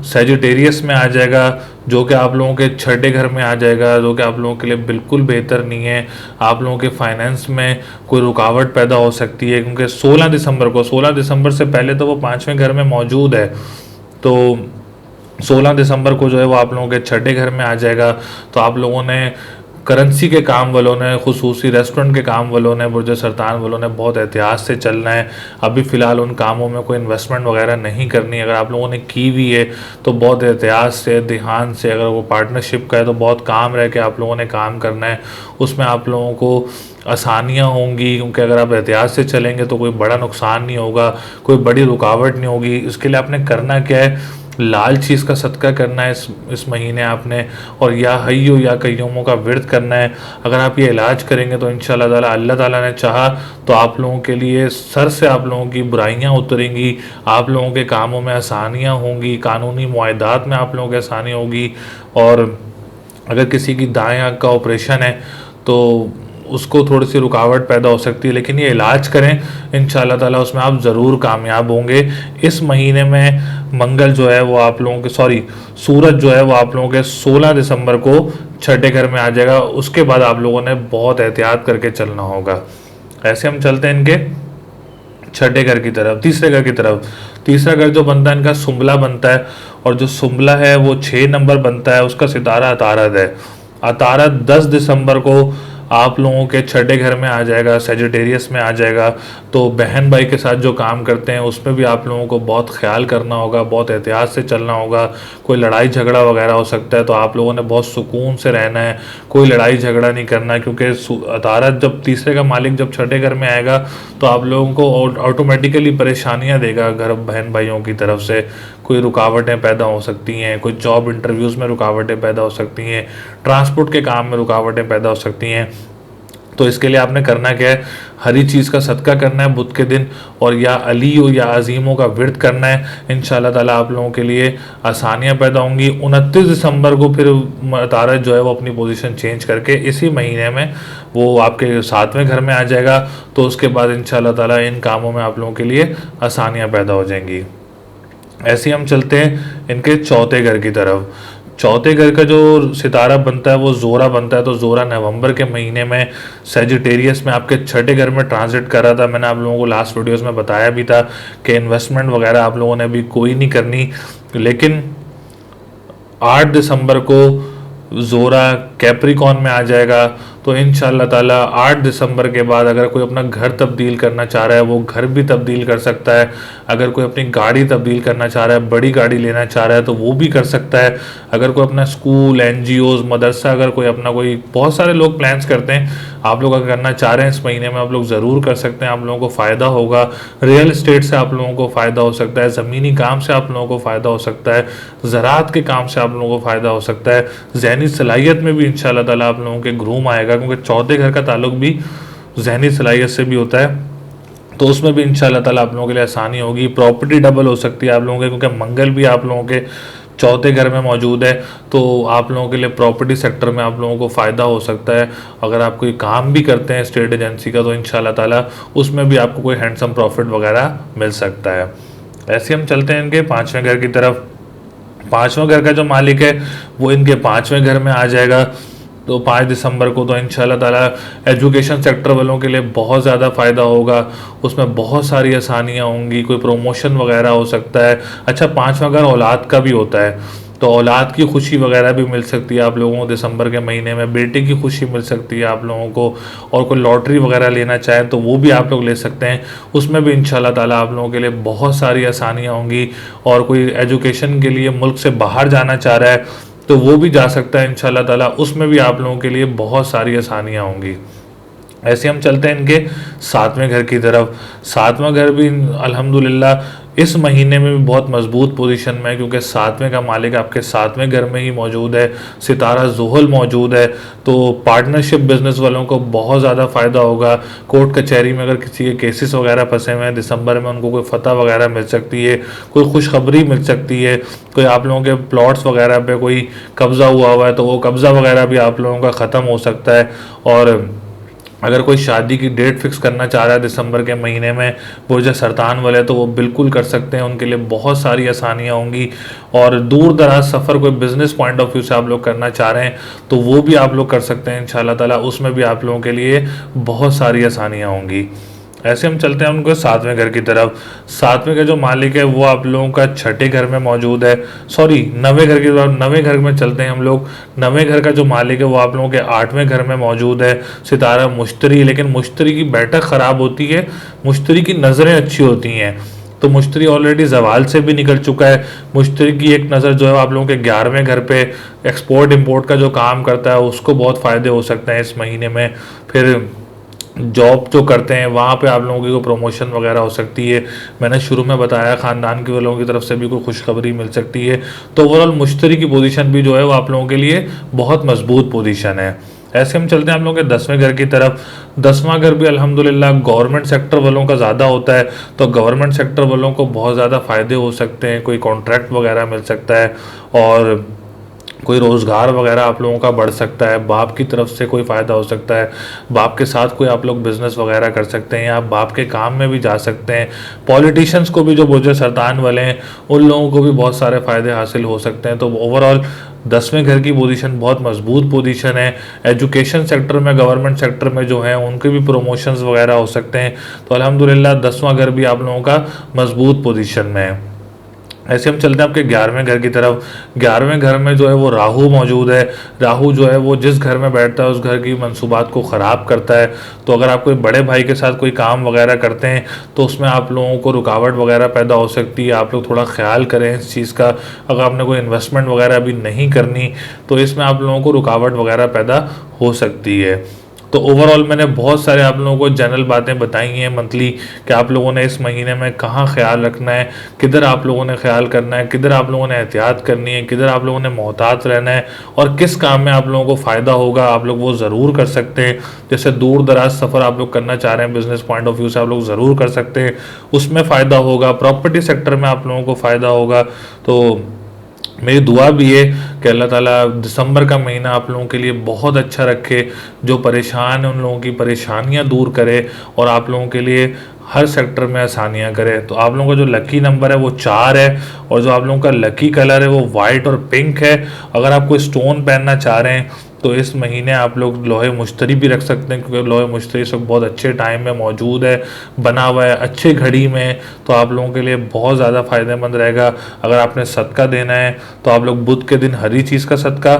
सैजिटेरियस में आ जाएगा, जो कि आप लोगों के छठे घर में आ जाएगा, जो कि आप लोगों के लिए बिल्कुल बेहतर नहीं है। आप लोगों के फाइनेंस में कोई रुकावट पैदा हो सकती है, क्योंकि 16 दिसंबर से पहले तो वो 5वें घर में मौजूद है। तो 16 दिसंबर को जो है वो आप लोगों के छठे घर में आ जाएगा। तो आप लोगों ने करेंसी के काम वालों ने, खुसूसी रेस्टोरेंट के काम वालों ने, बुर्ज सरतान वालों ने बहुत एहतियात से चलना है। अभी फ़िलहाल उन कामों में कोई इन्वेस्टमेंट वगैरह नहीं करनी। अगर आप लोगों ने की भी है तो बहुत एहतियात से, ध्यान से, अगर वो पार्टनरशिप का है तो बहुत काम रह के आप लोगों ने काम करना है। उसमें आप लोगों को आसानियाँ होंगी, क्योंकि अगर आप एहतियात से चलेंगे तो कोई बड़ा नुकसान नहीं होगा, कोई बड़ी रुकावट नहीं होगी। इसके लिए आपने करना क्या है, लाल चीज़ का सदका करना है इस महीने आपने, और या हय्यो या कय्यूमों का विर्द करना है। अगर आप ये इलाज करेंगे तो इंशाल्लाह ताला, अल्लाह ताला ने चाहा तो आप लोगों के लिए सर से आप लोगों की बुराइयां उतरेंगी, आप लोगों के कामों में आसानियां होंगी, कानूनी मुआहदात में आप लोगों की आसानी होगी। और अगर किसी की दाएं आंख का ऑपरेशन है तो उसको थोड़ी सी रुकावट पैदा हो सकती है, लेकिन ये इलाज करें इंशाल्लाह ताला, उसमें आप ज़रूर कामयाब होंगे। इस महीने में मंगल जो है वो आप लोगों के सूरज जो है वो आप लोगों के 16 दिसंबर को छठे घर में आ जाएगा। उसके बाद आप लोगों ने बहुत एहतियात करके चलना होगा। ऐसे हम चलते हैं इनके छठे घर की तरफ, तीसरे घर की तरफ। तीसरा घर जो बनता है इनका सुंबला बनता है, और जो सुंबला है वो 6 नंबर बनता है, उसका सितारा अतारद है। अतारद 10 दिसंबर को आप लोगों के छठे घर में आ जाएगा, सैजिटेरियस में आ जाएगा। तो बहन भाई के साथ जो काम करते हैं उसमें भी आप लोगों को बहुत ख्याल करना होगा, बहुत एहतियात से चलना होगा। कोई लड़ाई झगड़ा वगैरह हो सकता है, तो आप लोगों ने बहुत सुकून से रहना है, कोई लड़ाई झगड़ा नहीं करना, क्योंकि अतारद जब तीसरे का मालिक जब छठे घर में आएगा तो आप लोगों को ऑटोमेटिकली परेशानियाँ देगा घर बहन भाइयों की तरफ से। कोई रुकावटें पैदा हो सकती हैं, कोई जॉब इंटरव्यूज़ में रुकावटें पैदा हो सकती हैं, ट्रांसपोर्ट के काम में रुकावटें पैदा हो सकती हैं। तो इसके लिए आपने करना क्या है, हरी चीज़ का सदका करना है बुध के दिन, और या अलियो या अजीमों का विर्द करना है। इंशाल्लाह ताला आप लोगों के लिए आसानियाँ पैदा होंगी। 29 दिसंबर को फिर तारा जो है वो अपनी पोजीशन चेंज करके इसी महीने में वो आपके 7वें घर में आ जाएगा। तो उसके बाद इंशाल्लाह ताला इन कामों में आप लोगों के लिए आसानियाँ पैदा हो जाएंगी। ऐसे हम चलते हैं इनके चौथे घर की तरफ। चौथे घर का जो सितारा बनता है वो जोरा बनता है। तो जोरा नवंबर के महीने में सैजिटेरियस में आपके छठे घर में ट्रांजिट कर रहा था। मैंने आप लोगों को लास्ट वीडियोस में बताया भी था कि इन्वेस्टमेंट वगैरह आप लोगों ने अभी कोई नहीं करनी, लेकिन 8 दिसंबर को जोरा कैप्रिकॉन में आ जाएगा। तो इंशाल्लाह ताला 8 दिसंबर के बाद अगर कोई अपना घर तब्दील करना चाह रहा है वो घर भी तब्दील कर सकता है। अगर कोई अपनी गाड़ी तब्दील करना चाह रहा है, बड़ी गाड़ी लेना चाह रहा है, तो वो भी कर सकता है। अगर कोई अपना स्कूल, एनजीओज, मदरसा, अगर कोई अपना कोई, बहुत सारे लोग प्लान्स करते हैं, आप लोग अगर करना चाह रहे हैं इस महीने में आप लोग ज़रूर कर सकते हैं। आप लोगों को फ़ायदा होगा। रियल इस्टेट से आप लोगों को फ़ायदा हो सकता है, ज़मीनी काम से आप लोगों को फ़ायदा हो सकता है, ज़राअत के काम से आप लोगों को फ़ायदा हो सकता है, ज़हनी सलाहियत में भी इंशाल्लाह ताला आप लोगों के ग्रूम आएगा, क्योंकि चौथे घर का ताल्लुक भी जहनी सलाहियत से भी होता है। तो उसमें भी इंशाल्लाह ताला आप लोगों के लिए आसानी होगी। प्रॉपर्टी डबल हो सकती है आप लोगों के, क्योंकि मंगल भी आप लोगों के चौथे घर में मौजूद है। तो आप लोगों के लिए प्रॉपर्टी सेक्टर में आप लोगों को फ़ायदा हो सकता है। अगर आप कोई काम भी करते हैं स्टेट एजेंसी का, तो इंशाल्लाह ताला उसमें भी आपको कोई हैंडसम प्रॉफिट वगैरह मिल सकता है। ऐसे हम चलते हैं इनके पाँचवें घर की तरफ। पाँचवें घर का जो मालिक है वो इनके पाँचवें घर में आ जाएगा। तो 5 दिसंबर को तो इंशाल्लाह ताला एजुकेशन सेक्टर वालों के लिए बहुत ज़्यादा फ़ायदा होगा। उसमें बहुत सारी आसानियाँ होंगी, कोई प्रमोशन वगैरह हो सकता है। अच्छा, पाँचवा घर औलाद का भी होता है, तो औलाद की खुशी वगैरह भी मिल सकती है आप लोगों को दिसंबर के महीने में। बेटे की खुशी मिल सकती है आप लोगों को। और कोई लॉटरी वगैरह लेना चाहे तो वो भी आप लोग ले सकते हैं। उसमें भी इंशाल्लाह ताला आप लोगों के लिए बहुत सारी आसानियाँ होंगी। और कोई एजुकेशन के लिए मुल्क से बाहर जाना चाह रहा है तो वो भी जा सकता है इंशाल्लाह ताला। उसमें भी आप लोगों के लिए बहुत सारी आसानियाँ होंगी। ऐसे हम चलते हैं इनके सातवें घर की तरफ। सातवां घर भी अल्हम्दुलिल्लाह इस महीने में भी बहुत मजबूत पोजीशन में है, क्योंकि सातवें का मालिक आपके सातवें घर में ही मौजूद है। सितारा ज़ुहल मौजूद है। तो पार्टनरशिप बिजनेस वालों को बहुत ज़्यादा फ़ायदा होगा। कोर्ट कचहरी में अगर किसी के केसेस वगैरह फंसे हुए हैं दिसंबर में, उनको कोई फतह वगैरह मिल सकती है, कोई खुशखबरी मिल सकती है। कोई आप लोगों के प्लॉट्स वगैरह पे कोई कब्ज़ा हुआ है तो वो कब्ज़ा वगैरह भी आप लोगों का ख़त्म हो सकता है। और अगर कोई शादी की डेट फिक्स करना चाह रहा है दिसंबर के महीने में बुर्ज सरतान वाले, तो वो बिल्कुल कर सकते हैं। उनके लिए बहुत सारी आसानियाँ होंगी। और दूर दराज सफ़र कोई बिजनेस पॉइंट ऑफ व्यू से आप लोग करना चाह रहे हैं तो वो भी आप लोग कर सकते हैं इंशाल्लाह ताला। उसमें भी आप लोगों के लिए बहुत सारी आसानियाँ होंगी। ऐसे हम चलते हैं उनको सातवें घर की तरफ। सातवें का जो मालिक है वो आप लोगों का छठे घर में मौजूद है। सॉरी, नवें घर की तरफ, नवें घर में चलते हैं हम लोग। नवें घर का जो मालिक है वो आप लोगों के आठवें घर में मौजूद है। सितारा मुश्तरी, लेकिन मुश्तरी की बैठक ख़राब होती है, मुश्तरी की नज़रें अच्छी होती हैं। तो मुश्तरी ऑलरेडी जवाल से भी निकल चुका है। मुश्तरी की एक नज़र जो है आप लोगों के 11वें घर पे एक्सपोर्ट इंपोर्ट का जो काम करता है उसको बहुत फ़ायदे हो सकते हैं इस महीने में। फिर जॉब जो करते हैं वहाँ पे आप लोगों की कोई प्रमोशन वगैरह हो सकती है। मैंने शुरू में बताया ख़ानदान के लोगों की तरफ से भी कोई खुशखबरी मिल सकती है। तो ओवरऑल मुश्तरी की पोजीशन भी जो है वो आप लोगों के लिए बहुत मजबूत पोजीशन है। ऐसे हम चलते हैं हम लोग के 10वें घर की तरफ। 10वां घर भी अल्हम्दुलिल्लाह गवर्नमेंट सेक्टर वालों का ज़्यादा होता है। तो गवर्नमेंट सेक्टर वालों को बहुत ज़्यादा फ़ायदे हो सकते हैं, कोई कॉन्ट्रैक्ट वगैरह मिल सकता है और कोई रोज़गार वगैरह आप लोगों का बढ़ सकता है। बाप की तरफ से कोई फ़ायदा हो सकता है, बाप के साथ कोई आप लोग बिजनेस वगैरह कर सकते हैं या आप बाप के काम में भी जा सकते हैं। पॉलिटिशियंस को भी जो बुर्ज सरतान वाले हैं उन लोगों को भी बहुत सारे फ़ायदे हासिल हो सकते हैं। तो ओवरऑल 10वें घर की पोजीशन बहुत मजबूत पोजीशन है। एजुकेशन सेक्टर में, गवर्नमेंट सेक्टर में जो है उनके भी प्रमोशंस वगैरह हो सकते हैं। तो अल्हम्दुलिल्लाह 10वां घर भी आप लोगों का मजबूत पोजीशन में है। ऐसे हम चलते हैं आपके 11वें घर की तरफ। 11वें घर में जो है वो राहु मौजूद है। राहु जो है वो जिस घर में बैठता है उस घर की मंसूबात को ख़राब करता है। तो अगर आप कोई बड़े भाई के साथ कोई काम वगैरह करते हैं तो उसमें आप लोगों को रुकावट वगैरह पैदा हो सकती है। आप लोग थोड़ा ख्याल करें इस चीज़ का। अगर आपने कोई इन्वेस्टमेंट वगैरह अभी नहीं करनी तो इसमें आप लोगों को रुकावट वगैरह पैदा हो सकती है। तो ओवरऑल मैंने बहुत सारे आप लोगों को जनरल बातें बताई हैं मंथली कि आप लोगों ने इस महीने में कहाँ ख्याल रखना है, किधर आप लोगों ने ख्याल करना है, किधर आप लोगों ने एहतियात करनी है, किधर आप लोगों ने मोहतात रहना है और किस काम में आप लोगों को फ़ायदा होगा आप लोग वो ज़रूर कर सकते हैं। जैसे दूर दराज सफ़र आप लोग करना चाह रहे हैं बिज़नेस पॉइंट ऑफ व्यू से आप लोग ज़रूर कर सकते हैं, उसमें फ़ायदा होगा। प्रॉपर्टी सेक्टर में आप लोगों को फ़ायदा होगा। तो मेरी दुआ भी है कि अल्लाह ताला दिसंबर का महीना आप लोगों के लिए बहुत अच्छा रखे, जो परेशान हैं उन लोगों की परेशानियां दूर करे और आप लोगों के लिए हर सेक्टर में आसानियां करे। तो आप लोगों का जो लकी नंबर है वो 4 है और जो आप लोगों का लकी कलर है वो वाइट और पिंक है। अगर आप कोई स्टोन पहनना चाह रहे हैं तो इस महीने आप लोग लोहे मुश्तरी भी रख सकते हैं, क्योंकि लोहे मुश्तरी इस वक्त बहुत अच्छे टाइम में मौजूद है, बना हुआ है अच्छे घड़ी में। तो आप लोगों के लिए बहुत ज़्यादा फ़ायदेमंद रहेगा। अगर आपने सदका देना है तो आप लोग बुध के दिन हरी चीज़ का सदका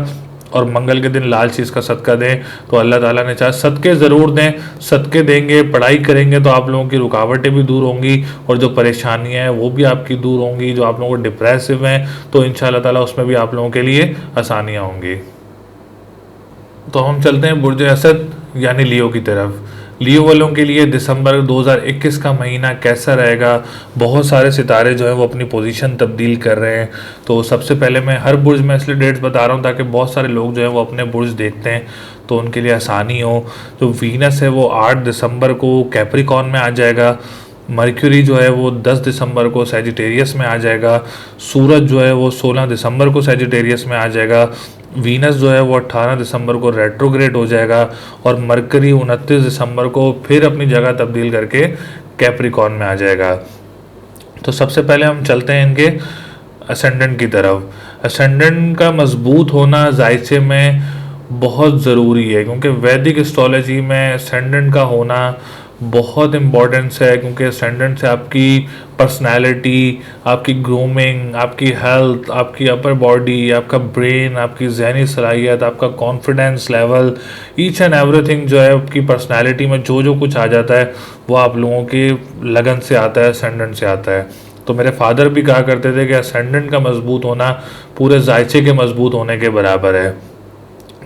और मंगल के दिन लाल चीज़ का सदका दें। तो अल्लाह ताला ने चाहा सदके ज़रूर दें। सदके देंगे, पढ़ाई करेंगे तो आप लोगों की रुकावटें भी दूर होंगी और जो परेशानियां हैं वो भी आपकी दूर होंगी। जो आप लोगों को डिप्रेसिव हैं तो इंशाल्लाह ताला उसमें भी आप लोगों के लिए आसानियाँ होंगी। तो हम चलते हैं बुर्ज असद यानी लियो की तरफ। लियो वालों के लिए दिसंबर 2021 का महीना कैसा रहेगा। बहुत सारे सितारे जो हैं वो अपनी पोजीशन तब्दील कर रहे हैं। तो सबसे पहले मैं हर बुर्ज में इसलिए डेट्स बता रहा हूँ ताकि बहुत सारे लोग जो हैं वो अपने बुर्ज देखते हैं तो उनके लिए आसानी हो। तो वीनस है वो 8 दिसंबर को कैप्रिकॉर्न में आ जाएगा। मर्क्यूरी जो है वो 10 दिसंबर को सैजिटेरियस में आ जाएगा। सूरज जो है वो 16 दिसंबर को सैजिटेरियस में आ जाएगा। वीनस जो है वो 18 दिसंबर को रेट्रोग्रेड हो जाएगा और मरकरी 29 दिसंबर को फिर अपनी जगह तब्दील करके कैप्रिकॉर्न में आ जाएगा। तो सबसे पहले हम चलते हैं इनके असेंडेंट की तरफ। असेंडेंट का मजबूत होना जायसे में बहुत ज़रूरी है, क्योंकि वैदिक एस्ट्रोलॉजी में असेंडेंट का होना बहुत इम्पोर्टेंस है, क्योंकि असेंडेंट से आपकी पर्सनैलिटी, आपकी ग्रूमिंग, आपकी हेल्थ, आपकी अपर बॉडी, आपका ब्रेन, आपकी जहनी सलाहियत, आपका confidence level, each and everything जो है आपकी पर्सनैलिटी में जो जो कुछ आ जाता है वो आप लोगों की लगन से आता है, असेंडेंट से आता है। तो मेरे फादर भी कहा करते थे कि असेंडेंट का मजबूत होना पूरे जायचे के मजबूत होने के बराबर है।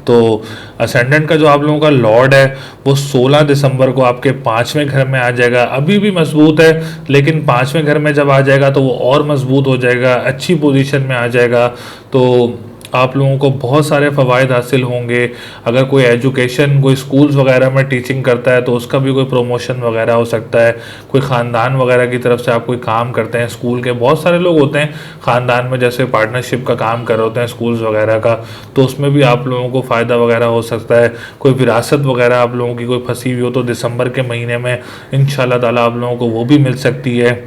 तो असेंडेंट का जो आप लोगों का लॉर्ड है वो 16 दिसंबर को आपके 5वें घर में आ जाएगा। अभी भी मजबूत है, लेकिन 5वें घर में जब आ जाएगा तो वो और मजबूत हो जाएगा, अच्छी पोजीशन में आ जाएगा। तो आप लोगों को बहुत सारे फ़वाइद हासिल होंगे। अगर कोई एजुकेशन, कोई स्कूल्स वगैरह में टीचिंग करता है तो उसका भी कोई प्रमोशन वगैरह हो सकता है। कोई ख़ानदान वगैरह की तरफ से आप कोई काम करते हैं, स्कूल के बहुत सारे लोग होते हैं ख़ानदान में, जैसे पार्टनरशिप का काम कर रहे होते हैं स्कूल्स वगैरह का, तो उसमें भी आप लोगों को फ़ायदा वगैरह हो सकता है। कोई विरासत वगैरह आप लोगों की कोई फंसी हुई हो तो दिसंबर के महीने में इंशाल्लाह ताला आप लोगों को वो भी मिल सकती है।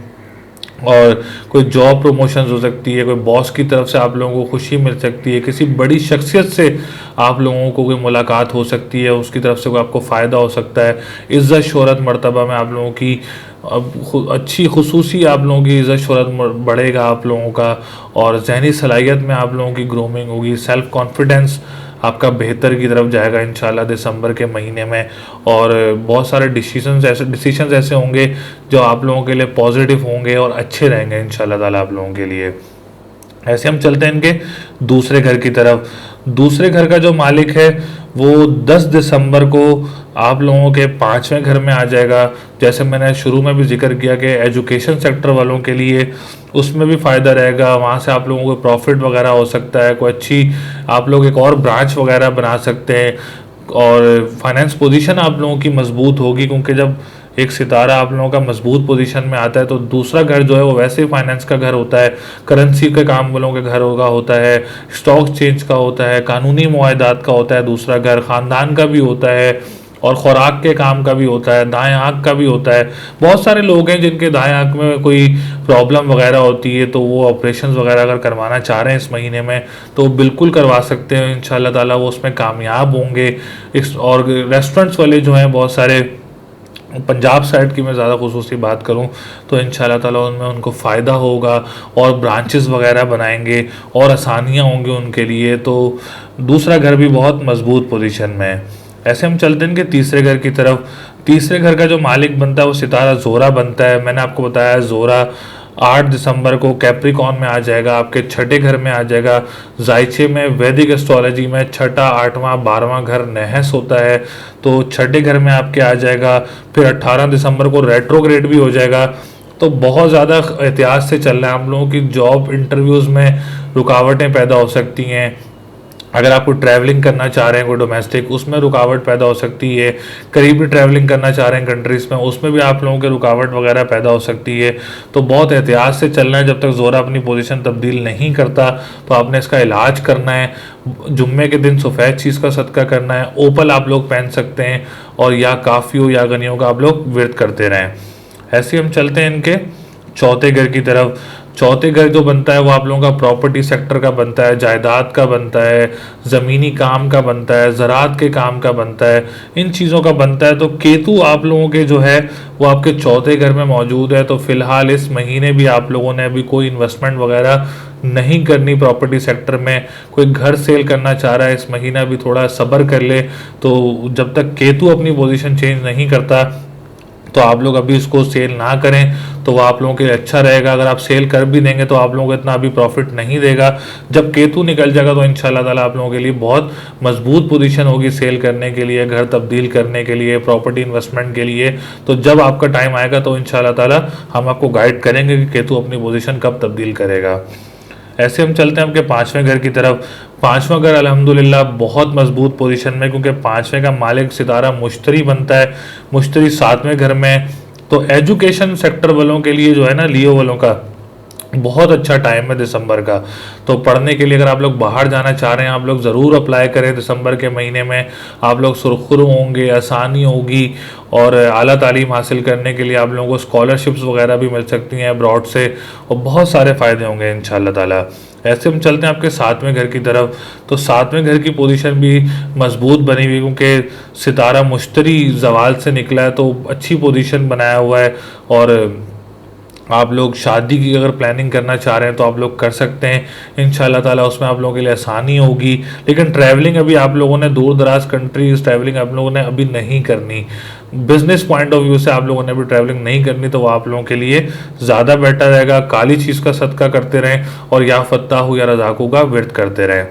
और कोई जॉब प्रमोशंस हो सकती है, कोई बॉस की तरफ से आप लोगों को खुशी मिल सकती है, किसी बड़ी शख्सियत से आप लोगों को कोई मुलाकात हो सकती है, उसकी तरफ से कोई आपको फ़ायदा हो सकता है। इज़्ज़त शोहरत मर्तबा में आप लोगों की अब अच्छी खुसूसी आप लोगों की इज़्ज़त शोहरत बढ़ेगा आप लोगों का, और जहनी सलाहियत में आप लोगों की ग्रूमिंग होगी, सेल्फ़ कॉन्फिडेंस आपका बेहतर की तरफ जाएगा इंशाल्लाह दिसंबर के महीने में। और बहुत सारे डिसीजंस ऐसे होंगे जो आप लोगों के लिए पॉजिटिव होंगे और अच्छे रहेंगे इंशाल्लाह ताला आप लोगों के लिए। ऐसे हम चलते हैं इनके दूसरे घर की तरफ। दूसरे घर का जो मालिक है वो 10 दिसंबर को आप लोगों के 5वें घर में आ जाएगा। जैसे मैंने शुरू में भी जिक्र किया कि एजुकेशन सेक्टर वालों के लिए उसमें भी फ़ायदा रहेगा, वहाँ से आप लोगों को प्रॉफिट वगैरह हो सकता है, कोई अच्छी आप लोग एक और ब्रांच वगैरह बना सकते हैं, और फाइनेंस पोजीशन आप लोगों की मजबूत होगी, क्योंकि जब एक सितारा आप लोगों का मजबूत पोजीशन में आता है तो दूसरा घर जो है वो वैसे ही फाइनेंस का घर होता है, करेंसी के काम वालों के घर होता है, स्टॉक चेंज का होता है, कानूनी मुआहदात का होता है, दूसरा घर ख़ानदान का भी होता है, और खुराक के काम का भी होता है, दाएं आँख का भी होता है। बहुत सारे लोग हैं जिनके दाएं आँख में कोई प्रॉब्लम वगैरह होती है, तो वो ऑपरेशंस वगैरह अगर करवाना चाह रहे हैं इस महीने में तो बिल्कुल करवा सकते हैं इंशाल्लाह ताला, वो उसमें कामयाब होंगे। इस और रेस्टोरेंट्स वाले जो हैं बहुत सारे, पंजाब साइड की मैं ज़्यादा खुसूसी बात करूं तो इंशाल्लाह ताला उनमें उनको फ़ायदा होगा, और ब्रांचेस वगैरह बनाएंगे और आसानियां होंगी उनके लिए। तो दूसरा घर भी बहुत मजबूत पोजीशन में है। ऐसे हम चलते हैं कि तीसरे घर की तरफ। तीसरे घर का जो मालिक बनता है वो सितारा ज़ोरा बनता है। मैंने आपको बताया ज़ोरा 8 दिसंबर को कैप्रिकॉर्न में आ जाएगा, आपके छठे घर में आ जाएगा। जायचे में वैदिक एस्ट्रोलॉजी में छठा, 8वां, 12वां घर नहस होता है, तो छठे घर में आपके आ जाएगा। फिर 18 दिसंबर को रेट्रोग्रेड भी हो जाएगा। तो बहुत ज़्यादा एहतियात से चल रहा है। हम लोगों की जॉब इंटरव्यूज़ में रुकावटें पैदा हो सकती हैं। अगर आप कोई ट्रैवलिंग करना चाह रहे हैं, कोई डोमेस्टिक, उसमें रुकावट पैदा हो सकती है। करीबी ट्रैवलिंग करना चाह रहे हैं कंट्रीज़ में, उसमें भी आप लोगों के रुकावट वगैरह पैदा हो सकती है। तो बहुत एहतियात से चलना है। जब तक ज़ोरा अपनी पोजीशन तब्दील नहीं करता तो आपने इसका इलाज करना है। जुम्मे के दिन सफ़ेद चीज़ का सदका करना है, ओपल आप लोग पहन सकते हैं, और या काफ़ियों या गनियों का आप लोग विरत करते रहें। ऐसे हम चलते हैं इनके चौथे घर की तरफ। चौथे घर जो बनता है वो आप लोगों का प्रॉपर्टी सेक्टर का बनता है, जायदाद का बनता है, ज़मीनी काम का बनता है, ज़राअत के काम का बनता है, इन चीज़ों का बनता है। तो केतु आप लोगों के जो है वो आपके चौथे घर में मौजूद है। तो फिलहाल इस महीने भी आप लोगों ने अभी कोई इन्वेस्टमेंट वगैरह नहीं करनी प्रॉपर्टी सेक्टर में। कोई घर सेल करना चाह रहा है इस महीना भी थोड़ा सब्र कर ले। तो जब तक केतु अपनी पोजीशन चेंज नहीं करता तो आप लोग अभी इसको सेल ना करें, तो वो आप लोगों के लिए अच्छा रहेगा। अगर आप सेल कर भी देंगे तो आप लोगों को इतना अभी प्रॉफिट नहीं देगा। जब केतु निकल जाएगा तो इंशाल्लाह ताला आप लोगों के लिए बहुत मजबूत पोजीशन होगी सेल करने के लिए, घर तब्दील करने के लिए, प्रॉपर्टी इन्वेस्टमेंट के लिए। तो जब आपका टाइम आएगा तो इंशाल्लाह ताला हम आपको गाइड करेंगे कि केतु अपनी पोजीशन कब तब्दील करेगा। ऐसे हम चलते हैं आपके 5वें घर की तरफ। 5वां घर अल्हम्दुलिल्लाह बहुत मजबूत पोजीशन में, क्योंकि 5वें का मालिक सितारा मुश्तरी बनता है। मुश्तरी 7वें घर में, तो एजुकेशन सेक्टर वालों के लिए जो है ना, लियो वालों का बहुत अच्छा टाइम है दिसंबर का। तो पढ़ने के लिए अगर आप लोग बाहर जाना चाह रहे हैं, आप लोग ज़रूर अप्लाई करें दिसंबर के महीने में। आप लोग सुरखुरू होंगे, आसानी होगी, और आला तालीम हासिल करने के लिए आप लोगों को स्कॉलरशिप्स वगैरह भी मिल सकती हैं अब्रॉड से, और बहुत सारे फ़ायदे होंगे इंशाल्लाह ताला। ऐसे हम चलते हैं आपके सातवें घर की तरफ। तो सातवें घर की पोजीशन भी मजबूत बनी हुई, क्योंकि सितारा मुश्तरी जवाल से निकला है, तो अच्छी पोजीशन बनाया हुआ है। और आप लोग शादी की अगर प्लानिंग करना चाह रहे हैं तो आप लोग कर सकते हैं इंशाल्लाह ताला, उसमें आप लोगों के लिए आसानी होगी। लेकिन ट्रैवलिंग अभी आप लोगों ने दूर दराज कंट्रीज ट्रैवलिंग आप लोगों ने अभी नहीं करनी, बिजनेस पॉइंट ऑफ व्यू से आप लोगों ने अभी ट्रैवलिंग नहीं करनी, तो वो आप लोगों के लिए ज़्यादा बेटर रहेगा। काली चीज़ का सदका करते रहें, और या फत्ताहू या रज़ाकू का विर्द करते रहें।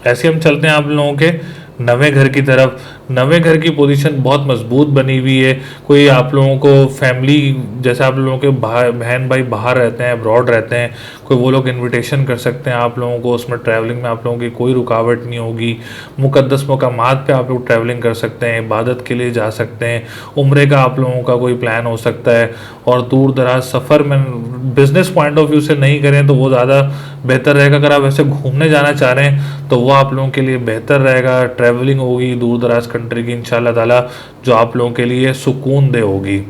ऐसे हम चलते हैं आप लोगों के नवे घर की तरफ। नवे घर की पोजीशन बहुत मजबूत बनी हुई है। कोई आप लोगों को फैमिली, जैसे आप लोगों के बहन भाई बाहर रहते हैं, अब्रॉड रहते हैं, कोई वो लोग इनविटेशन कर सकते हैं आप लोगों को। उसमें ट्रैवलिंग में आप लोगों की कोई रुकावट नहीं होगी। मुकद्दस मकामात पे आप लोग ट्रैवलिंग कर सकते हैं, इबादत के लिए जा सकते हैं, उम्रे का आप लोगों का कोई प्लान हो सकता है। और दूर दराज सफ़र में बिजनेस पॉइंट ऑफ व्यू से नहीं करें तो वो ज़्यादा बेहतर रहेगा। अगर आप ऐसे घूमने जाना चाह रहे हैं तो वो आप लोगों के लिए बेहतर रहेगा। ट्रैवलिंग होगी दूर दराज कंट्री की इंशाल्लाह ताला, जो आप लोगों के लिए सुकून दे होगी।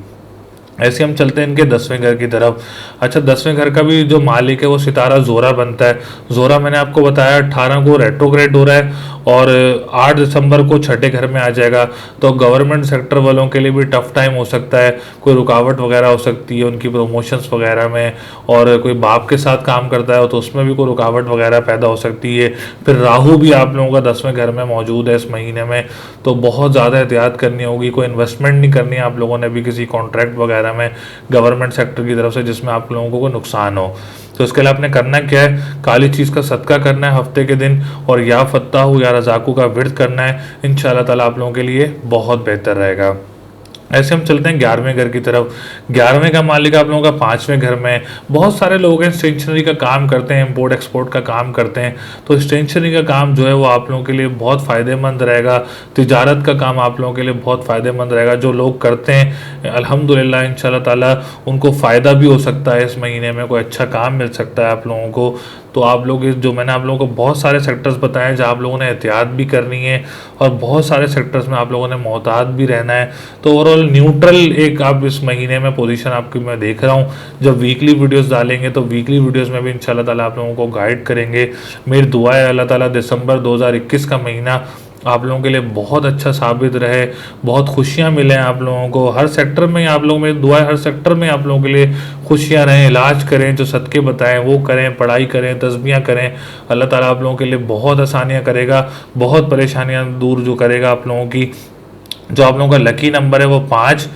ऐसे हम चलते हैं इनके 10वें घर की तरफ। अच्छा, 10वें घर का भी जो मालिक है वो सितारा जोरा बनता है। जोरा मैंने आपको बताया 18 को रेट्रोग्रेड हो रहा है, और 8 दिसंबर को छठे घर में आ जाएगा। तो गवर्नमेंट सेक्टर वालों के लिए भी टफ टाइम हो सकता है, कोई रुकावट वगैरह हो सकती है उनकी प्रमोशंस वगैरह में। और कोई बाप के साथ काम करता है तो उसमें भी कोई रुकावट वगैरह पैदा हो सकती है। फिर राहु भी आप लोगों का 10वें घर में मौजूद है इस महीने में, तो बहुत ज़्यादा एहतियात करनी होगी। कोई इन्वेस्टमेंट नहीं करनी है आप लोगों ने भी किसी कॉन्ट्रैक्ट वगैरह में गवर्नमेंट सेक्टर की तरफ से, जिसमें आप लोगों को कोई नुकसान हो। तो इसके लिए आपने करना क्या है, काली चीज़ का सदका करना है हफ्ते के दिन, और या फत्ताहू या रज़ाकू का विर्द करना है। इंशाल्लाह ताला आप लोगों के लिए बहुत बेहतर रहेगा। ऐसे हम चलते हैं 11वें घर की तरफ। 11वें का मालिक आप लोगों का 5वें घर में। बहुत सारे लोग हैं स्टेशनरी का काम करते हैं, इंपोर्ट एक्सपोर्ट का काम करते हैं, तो स्टेशनरी का काम जो है वो आप लोगों के लिए बहुत फ़ायदेमंद रहेगा। तिजारत का काम आप लोगों के लिए बहुत फ़ायदेमंद रहेगा। जो लोग करते हैं अल्हम्दुलिल्लाह इंशाल्लाह ताला उनको फ़ायदा भी हो सकता है, इस महीने में कोई अच्छा काम मिल सकता है आप लोगों को। तो आप लोग इस, जो मैंने आप लोगों को बहुत सारे सेक्टर्स बताए जहाँ आप लोगों ने एहतियात भी करनी है, और बहुत सारे सेक्टर्स में आप लोगों ने मोहतात भी रहना है। तो ओवरऑल न्यूट्रल एक आप इस महीने में पोजीशन आपकी मैं देख रहा हूँ। जब वीकली वीडियोस डालेंगे तो वीकली वीडियोस में भी इंशाल्लाह ताला आप लोगों को गाइड करेंगे। मेरी दुआ है अल्लाह ताला दिसंबर 2021 का महीना आप लोगों के लिए बहुत अच्छा साबित रहे, बहुत खुशियां मिलें आप लोगों को हर सेक्टर में। आप लोगों में दुआ है हर सेक्टर में आप लोगों के लिए खुशियां रहें, इलाज करें, जो सदके बताएं वो करें, पढ़ाई करें, तस्बीहां करें। अल्लाह ताला आप लोगों के लिए बहुत आसानियां करेगा, बहुत परेशानियां दूर जो करेगा आप लोगों की। जो आप लोगों का लकी नंबर है वो 5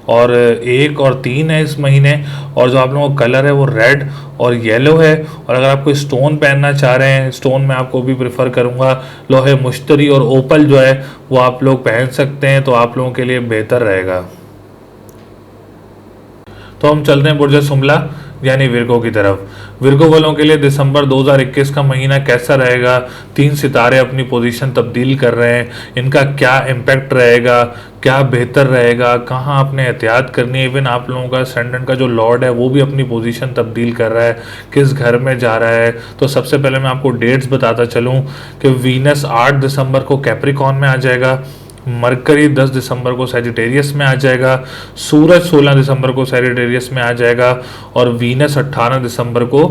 और 1 और 3 है इस महीने, और जो आप लोगों का कलर है वो रेड और येलो है। और अगर आप कोई स्टोन पहनना चाह रहे हैं, स्टोन में आपको भी प्रेफर करूंगा लोहे मुश्तरी और ओपल जो है वो आप लोग पहन सकते हैं, तो आप लोगों के लिए बेहतर रहेगा। तो हम चलते हैं बुर्ज सुमला यानी विर्गो की तरफ। विर्गो वालों के लिए दिसंबर 2021 का महीना कैसा रहेगा, 3 सितारे अपनी पोजीशन तब्दील कर रहे हैं, इनका क्या इम्पैक्ट रहेगा, क्या बेहतर रहेगा, कहाँ आपने एहतियात करनी है। इवन आप लोगों का असेंडेंट का जो लॉर्ड है वो भी अपनी पोजीशन तब्दील कर रहा है, किस घर में जा रहा है। तो सबसे पहले मैं आपको डेट्स बताता चलूँ कि वीनस 8 दिसंबर को कैप्रिकॉन में आ जाएगा, मरकरी 10 दिसंबर को सैजिटेरियस में आ जाएगा, सूरज 16 दिसंबर को सैजिटेरियस में आ जाएगा, और वीनस 18 दिसंबर को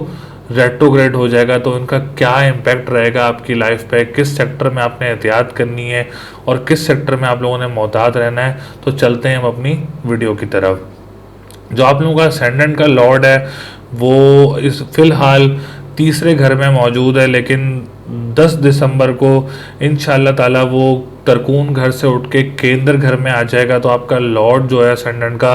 रेट्रोग्रेड हो जाएगा। तो इनका क्या इम्पैक्ट रहेगा आपकी लाइफ पे, किस सेक्टर में आपने एहतियात करनी है और किस सेक्टर में आप लोगों ने मोहतात रहना है। तो चलते हैं हम अपनी वीडियो की तरफ। जो आप लोगों का असेंडेंट का लॉर्ड है वो इस फिलहाल तीसरे घर में मौजूद है, लेकिन 10 दिसंबर को इंशाल्लाह ताला वो तरकून घर से उठ के केंद्र घर में आ जाएगा। तो आपका लॉर्ड जो है असेंडेंट का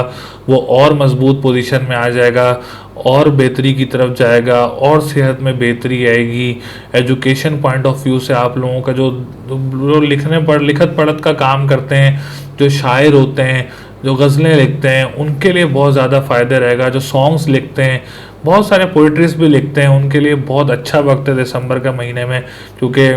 वो और मजबूत पोजीशन में आ जाएगा, और बेहतरी की तरफ जाएगा, और सेहत में बेहतरी आएगी। एजुकेशन पॉइंट ऑफ व्यू से आप लोगों का जो लिखत पढ़त का काम करते हैं, जो शायर होते हैं, जो गज़लें लिखते हैं, उनके लिए बहुत ज़्यादा फ़ायदे रहेगा। जो सॉन्ग्स लिखते हैं, बहुत सारे पोइट्रीज भी लिखते हैं, उनके लिए बहुत अच्छा वक्त है दिसंबर का महीने में, क्योंकि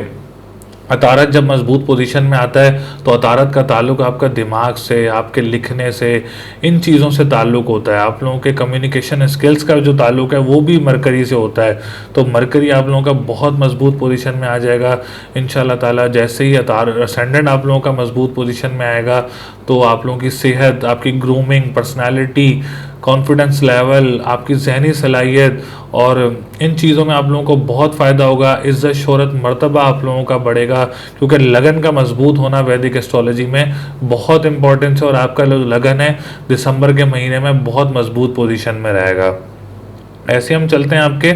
अतारत जब मजबूत पोजीशन में आता है तो अतारत का ताल्लुक आपका दिमाग से, आपके लिखने से, इन चीज़ों से ताल्लुक होता है। आप लोगों के कम्युनिकेशन स्किल्स का जो ताल्लुक है वो भी मरकरी से होता है। तो मरकरी आप लोगों का बहुत मजबूत पोजीशन में आ जाएगा इंशाल्लाह ताला। जैसे ही असेंडेंट आप लोगों का मजबूत पोजीशन में आएगा तो आप लोगों की सेहत, आपकी ग्रूमिंग, पर्सनैलिटी, कॉन्फिडेंस लेवल, आपकी जहनी सलाहियत और इन चीज़ों में आप लोगों को बहुत फ़ायदा होगा। इज़्ज़त, शोहरत, मर्तबा आप लोगों का बढ़ेगा, क्योंकि लगन का मजबूत होना वैदिक एस्ट्रोलॉजी में बहुत इंपॉर्टेंस है। और आपका जो लगन है दिसंबर के महीने में बहुत मजबूत पोजीशन में रहेगा। ऐसे हम चलते हैं आपके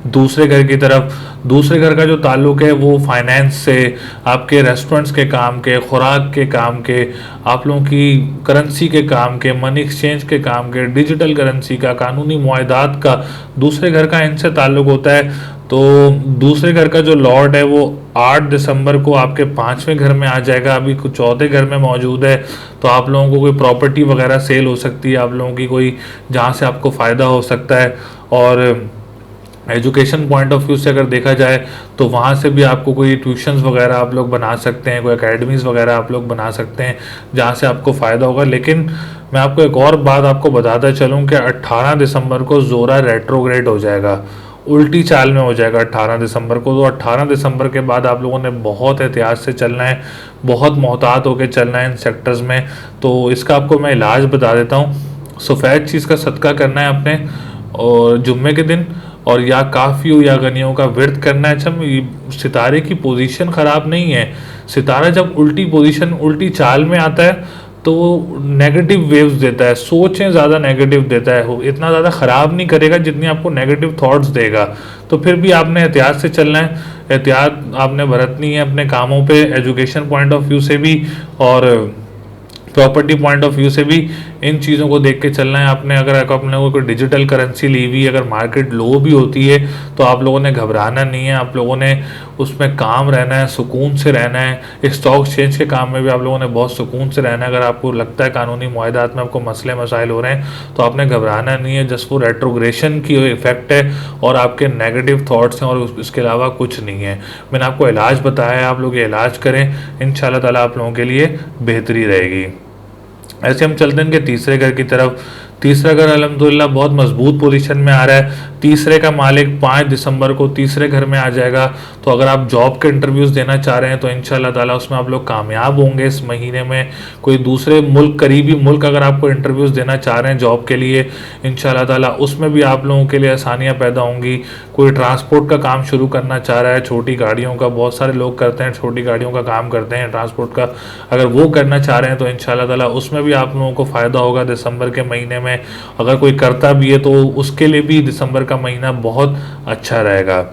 दूसरे घर की तरफ। दूसरे घर का जो ताल्लुक है वो फाइनेंस से, आपके रेस्टोरेंट्स के काम के, खुराक के काम के, आप लोगों की करेंसी के काम के, मनी एक्सचेंज के काम के, डिजिटल करेंसी का, कानूनी मुआहदात का, दूसरे घर का इनसे ताल्लुक होता है। तो दूसरे घर का जो लॉर्ड है वो 8 दिसंबर को आपके 5वें घर में आ जाएगा। अभी कुछ चौथे घर में मौजूद है। तो आप लोगों को कोई प्रॉपर्टी वगैरह सेल हो सकती है, आप लोगों की कोई जहाँ से आपको फ़ायदा हो सकता है। और एजुकेशन पॉइंट ऑफ व्यू से अगर देखा जाए तो वहाँ से भी आपको कोई ट्यूशन्स वगैरह आप लोग बना सकते हैं, कोई एकेडमीज़ वगैरह आप लोग बना सकते हैं जहाँ से आपको फ़ायदा होगा। लेकिन मैं आपको एक और बात आपको बताता चलूँ कि 18 दिसंबर को ज़ोरा रेट्रोग्रेड हो जाएगा, उल्टी चाल में हो जाएगा 18 दिसंबर को। तो 18 दिसंबर के बाद आप लोगों ने बहुत एहतियात से चलना है, बहुत मोहतात होकर चलना है इन सेक्टर्स में। तो इसका आपको मैं इलाज बता देता हूँ। सफ़ेद चीज़ का सदका करना है अपने और जुम्मे के दिन, और या काफ़ी या गनियों का विर्द करना है। अच्छा, सितारे की पोजीशन ख़राब नहीं है। सितारा जब उल्टी पोजीशन, उल्टी चाल में आता है तो नेगेटिव वेव्स देता है, सोचें ज़्यादा नेगेटिव देता है, इतना ज़्यादा ख़राब नहीं करेगा जितनी आपको नेगेटिव थॉट्स देगा। तो फिर भी आपने एहतियात से चलना है, एहतियात आपने बरतनी है अपने कामों पे, एजुकेशन पॉइंट ऑफ व्यू से भी और प्रॉपर्टी पॉइंट ऑफ व्यू से भी इन चीज़ों को देख के चलना है आपने। अगर आपने कोई डिजिटल करेंसी ली हुई, अगर मार्केट लो भी होती है तो आप लोगों ने घबराना नहीं है, आप लोगों ने उसमें काम रहना है, सुकून से रहना है। स्टॉक एक्सचेंज के काम में भी आप लोगों ने बहुत सुकून से रहना है। अगर आपको लगता है कानूनी मुआहदात में आपको मसले मसाइल हो रहे हैं तो आपने घबराना नहीं है। जस्ट वो रेट्रोग्रेशन की इफेक्ट है और आपके नेगेटिव थाट्स हैं और इसके अलावा कुछ नहीं है। मैंने आपको इलाज बताया है, आप लोग ये इलाज करें, इंशाल्लाह ताला आप लोगों के लिए बेहतरी रहेगी। ऐसे हम चलते हैं इनके तीसरे घर की तरफ। तीसरा घर अल्हम्दुलिल्लाह बहुत मजबूत पोजीशन में आ रहा है। तीसरे का मालिक 5 दिसंबर को तीसरे घर में आ जाएगा। तो अगर आप जॉब के इंटरव्यूज़ देना चाह रहे हैं तो इंशाल्लाह ताला उसमें आप लोग कामयाब होंगे इस महीने में। कोई दूसरे मुल्क, करीबी मुल्क अगर आपको इंटरव्यूज़ देना चाह रहे हैं जॉब के लिए, इंशाल्लाह ताला उसमें भी आप लोगों के लिए आसानियाँ पैदा होंगी। कोई ट्रांसपोर्ट का काम शुरू करना चाह रहा है, छोटी गाड़ियों का, बहुत सारे लोग करते हैं, छोटी गाड़ियों का काम करते हैं ट्रांसपोर्ट का, अगर वो करना चाह रहे हैं तो इंशाल्लाह ताला उसमें भी आप लोगों को फ़ायदा होगा दिसंबर के महीने में। अगर कोई करता भी है तो उसके लिए भी दिसंबर का महीना बहुत अच्छा रहेगा।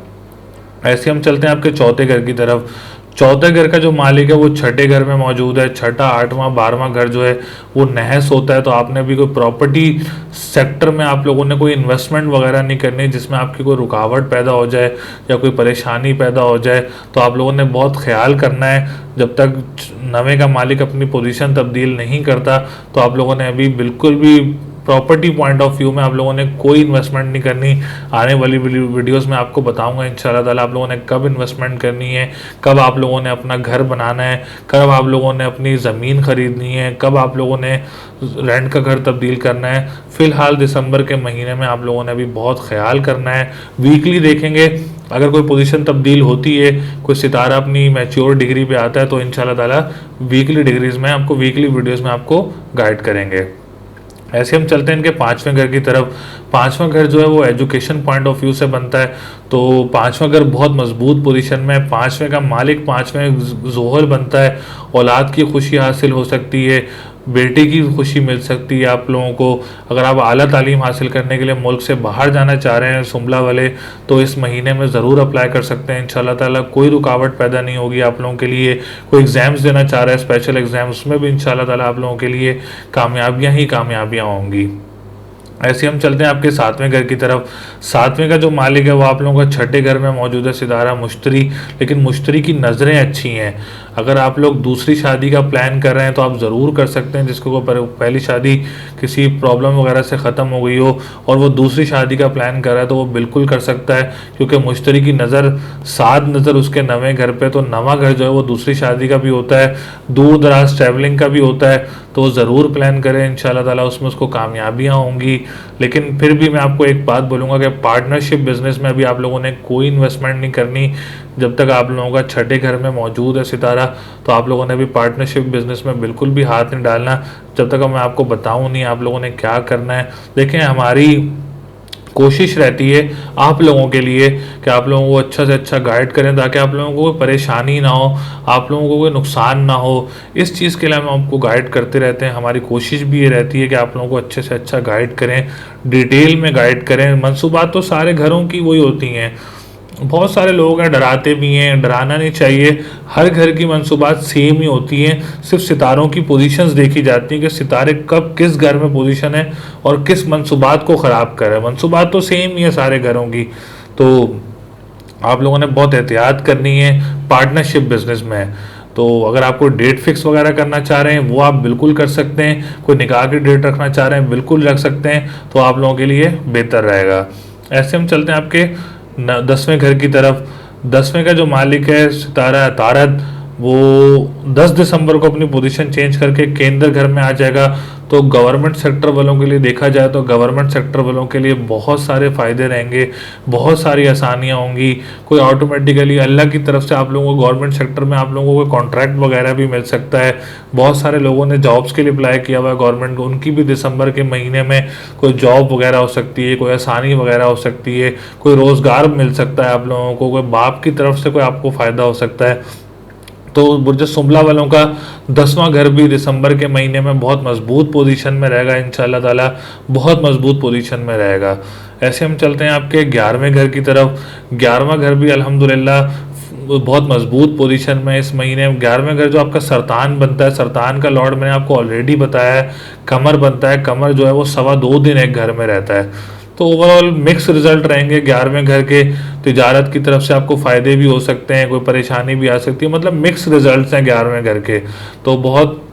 ऐसे हम चलते हैं आपके चौथे घर की तरफ। चौथे घर का जो मालिक है वो छठे घर में मौजूद है। छठा, 8वां, 12वां घर जो है वो नहस होता है। तो आपने भी कोई प्रॉपर्टी सेक्टर में आप लोगों ने कोई इन्वेस्टमेंट वगैरह नहीं करनी जिसमें आपकी कोई रुकावट पैदा हो जाए या कोई परेशानी पैदा हो जाए। तो आप लोगों ने बहुत ख्याल करना है, जब तक नवे का मालिक अपनी पोजीशन तब्दील नहीं करता तो आप लोगों ने अभी बिल्कुल भी प्रॉपर्टी पॉइंट ऑफ व्यू में आप लोगों ने कोई इन्वेस्टमेंट नहीं करनी। आने वाली वीडियोस में आपको बताऊंगा इंशाल्लाह ताला आप लोगों ने कब इन्वेस्टमेंट करनी है, कब आप लोगों ने अपना घर बनाना है, कब आप लोगों ने अपनी ज़मीन ख़रीदनी है, कब आप लोगों ने रेंट का घर तब्दील करना है। फ़िलहाल दिसंबर के महीने में आप लोगों ने अभी बहुत ख्याल करना है। वीकली देखेंगे, अगर कोई पोजीशन तब्दील होती है, कोई सितारा अपनी मैच्योर डिग्री पे आता है तो इंशाल्लाह ताला वीकली डिग्रीज़ में आपको, वीकली वीडियोज़ में आपको गाइड करेंगे। ऐसे हम चलते हैं इनके 5वें घर की तरफ। 5वां घर जो है वो एजुकेशन पॉइंट ऑफ व्यू से बनता है। तो 5वां घर बहुत मजबूत पोजीशन में है। 5वें का मालिक 5वें जोहर बनता है। औलाद की खुशी हासिल हो सकती है, बेटे की खुशी मिल सकती है आप लोगों को। अगर आप आला तालीम हासिल करने के लिए मुल्क से बाहर जाना चाह रहे हैं सुमला वाले, तो इस महीने में ज़रूर अप्लाई कर सकते हैं इंशाल्लाह ताला। कोई रुकावट पैदा नहीं होगी आप लोगों के लिए। कोई एग्ज़ाम्स देना चाह रहा है, स्पेशल एग्ज़ाम, उसमें भी इंशाल्लाह ताला आप लोगों के लिए कामयाबियाँ ही कामयाबियाँ होंगी। ऐसे हम चलते हैं आपके सातवें घर की तरफ। सातवें का जो मालिक है वो आप लोगों का छठे घर में मौजूद है सितारा मुश्तरी, लेकिन मुश्तरी की नज़रें अच्छी हैं। अगर आप लोग दूसरी शादी का प्लान कर रहे हैं तो आप ज़रूर कर सकते हैं, जिसको पहली शादी किसी प्रॉब्लम वगैरह से ख़त्म हो गई हो और वो दूसरी शादी का प्लान कर रहा है तो वो बिल्कुल कर सकता है, क्योंकि मुश्तरी की नज़र सात नज़र उसके नवे घर पे, तो नवा घर जो है वो दूसरी शादी का भी होता है, दूर दराज ट्रैवलिंग का भी होता है, तो वो ज़रूर प्लान करें। इंशाल्लाह ताला उसमें उसको कामयाबियाँ होंगी। लेकिन फिर भी मैं आपको एक बात बोलूँगा कि पार्टनरशिप बिजनेस में अभी आप लोगों ने कोई इन्वेस्टमेंट नहीं करनी जब तक आप लोगों का छठे घर में मौजूद है सितारा। तो आप लोगों ने भी पार्टनरशिप बिजनेस में बिल्कुल भी हाथ नहीं डालना जब तक मैं आपको बताऊं नहीं आप लोगों ने क्या करना है। देखें, हमारी कोशिश रहती है आप लोगों के लिए कि आप लोगों को अच्छा से अच्छा गाइड करें ताकि आप लोगों को कोई परेशानी ना हो, आप लोगों को कोई नुकसान ना हो। इस चीज़ के लिए हम आपको गाइड करते रहते हैं। हमारी कोशिश भी ये रहती है कि आप लोगों को अच्छे से अच्छा गाइड करें, डिटेल में गाइड करें। मंसूबात तो सारे घरों की वही होती हैं। बहुत सारे लोग हैं डराते भी हैं, डराना नहीं चाहिए। हर घर की मंसूबात सेम ही होती हैं, सिर्फ सितारों की पोजीशंस देखी जाती हैं कि सितारे कब किस घर में पोजीशन है और किस मंसूबात को ख़राब कर रहे हैं। मंसूबात तो सेम ही है सारे घरों की। तो आप लोगों ने बहुत एहतियात करनी है पार्टनरशिप बिजनेस में। तो अगर आप कोई डेट फिक्स वगैरह करना चाह रहे हैं वो आप बिल्कुल कर सकते हैं, कोई निकाह की डेट रखना चाह रहे हैं बिल्कुल रख सकते हैं, तो आप लोगों के लिए बेहतर रहेगा। ऐसे हम चलते हैं आपके 10वें घर की तरफ। 10वें का जो मालिक है सितारा तारद, वो 10 दिसंबर को अपनी पोजीशन चेंज करके केंद्र घर में आ जाएगा। तो गवर्नमेंट सेक्टर वालों के लिए देखा जाए तो गवर्नमेंट सेक्टर वालों के लिए बहुत सारे फ़ायदे रहेंगे, बहुत सारी आसानियाँ होंगी। कोई ऑटोमेटिकली अल्लाह की तरफ से आप लोगों को गवर्नमेंट सेक्टर में आप लोगों को कॉन्ट्रैक्ट वगैरह भी मिल सकता है। बहुत सारे लोगों ने जॉब्स के लिए अप्लाई किया हुआ है गवर्नमेंट को, उनकी भी दिसंबर के महीने में कोई जॉब वगैरह हो सकती है, कोई आसानी वगैरह हो सकती है, कोई रोज़गार मिल सकता है आप लोगों को, कोई बाप की तरफ से कोई आपको फ़ायदा हो सकता है। तो बुर्ज सुमला वालों का 10वां घर भी दिसंबर के महीने में बहुत मजबूत पोजीशन में रहेगा इंशाल्लाह ताला, बहुत मजबूत पोजीशन में रहेगा। ऐसे हम चलते हैं आपके 11वें घर की तरफ। 11वां घर भी अल्हम्दुलिल्लाह बहुत मजबूत पोजीशन में इस महीने। 11वें घर जो आपका सरतान बनता है, सरतान का लॉर्ड मैंने आपको ऑलरेडी बताया है, कमर बनता है। कमर जो है वो 2.25 दिन एक घर में रहता है। तो ओवरऑल मिक्स रिजल्ट रहेंगे 11वें घर के। तिजारत की तरफ से आपको फ़ायदे भी हो सकते हैं, कोई परेशानी भी आ सकती है, मतलब मिक्स रिजल्ट्स हैं 11वें घर के। तो बहुत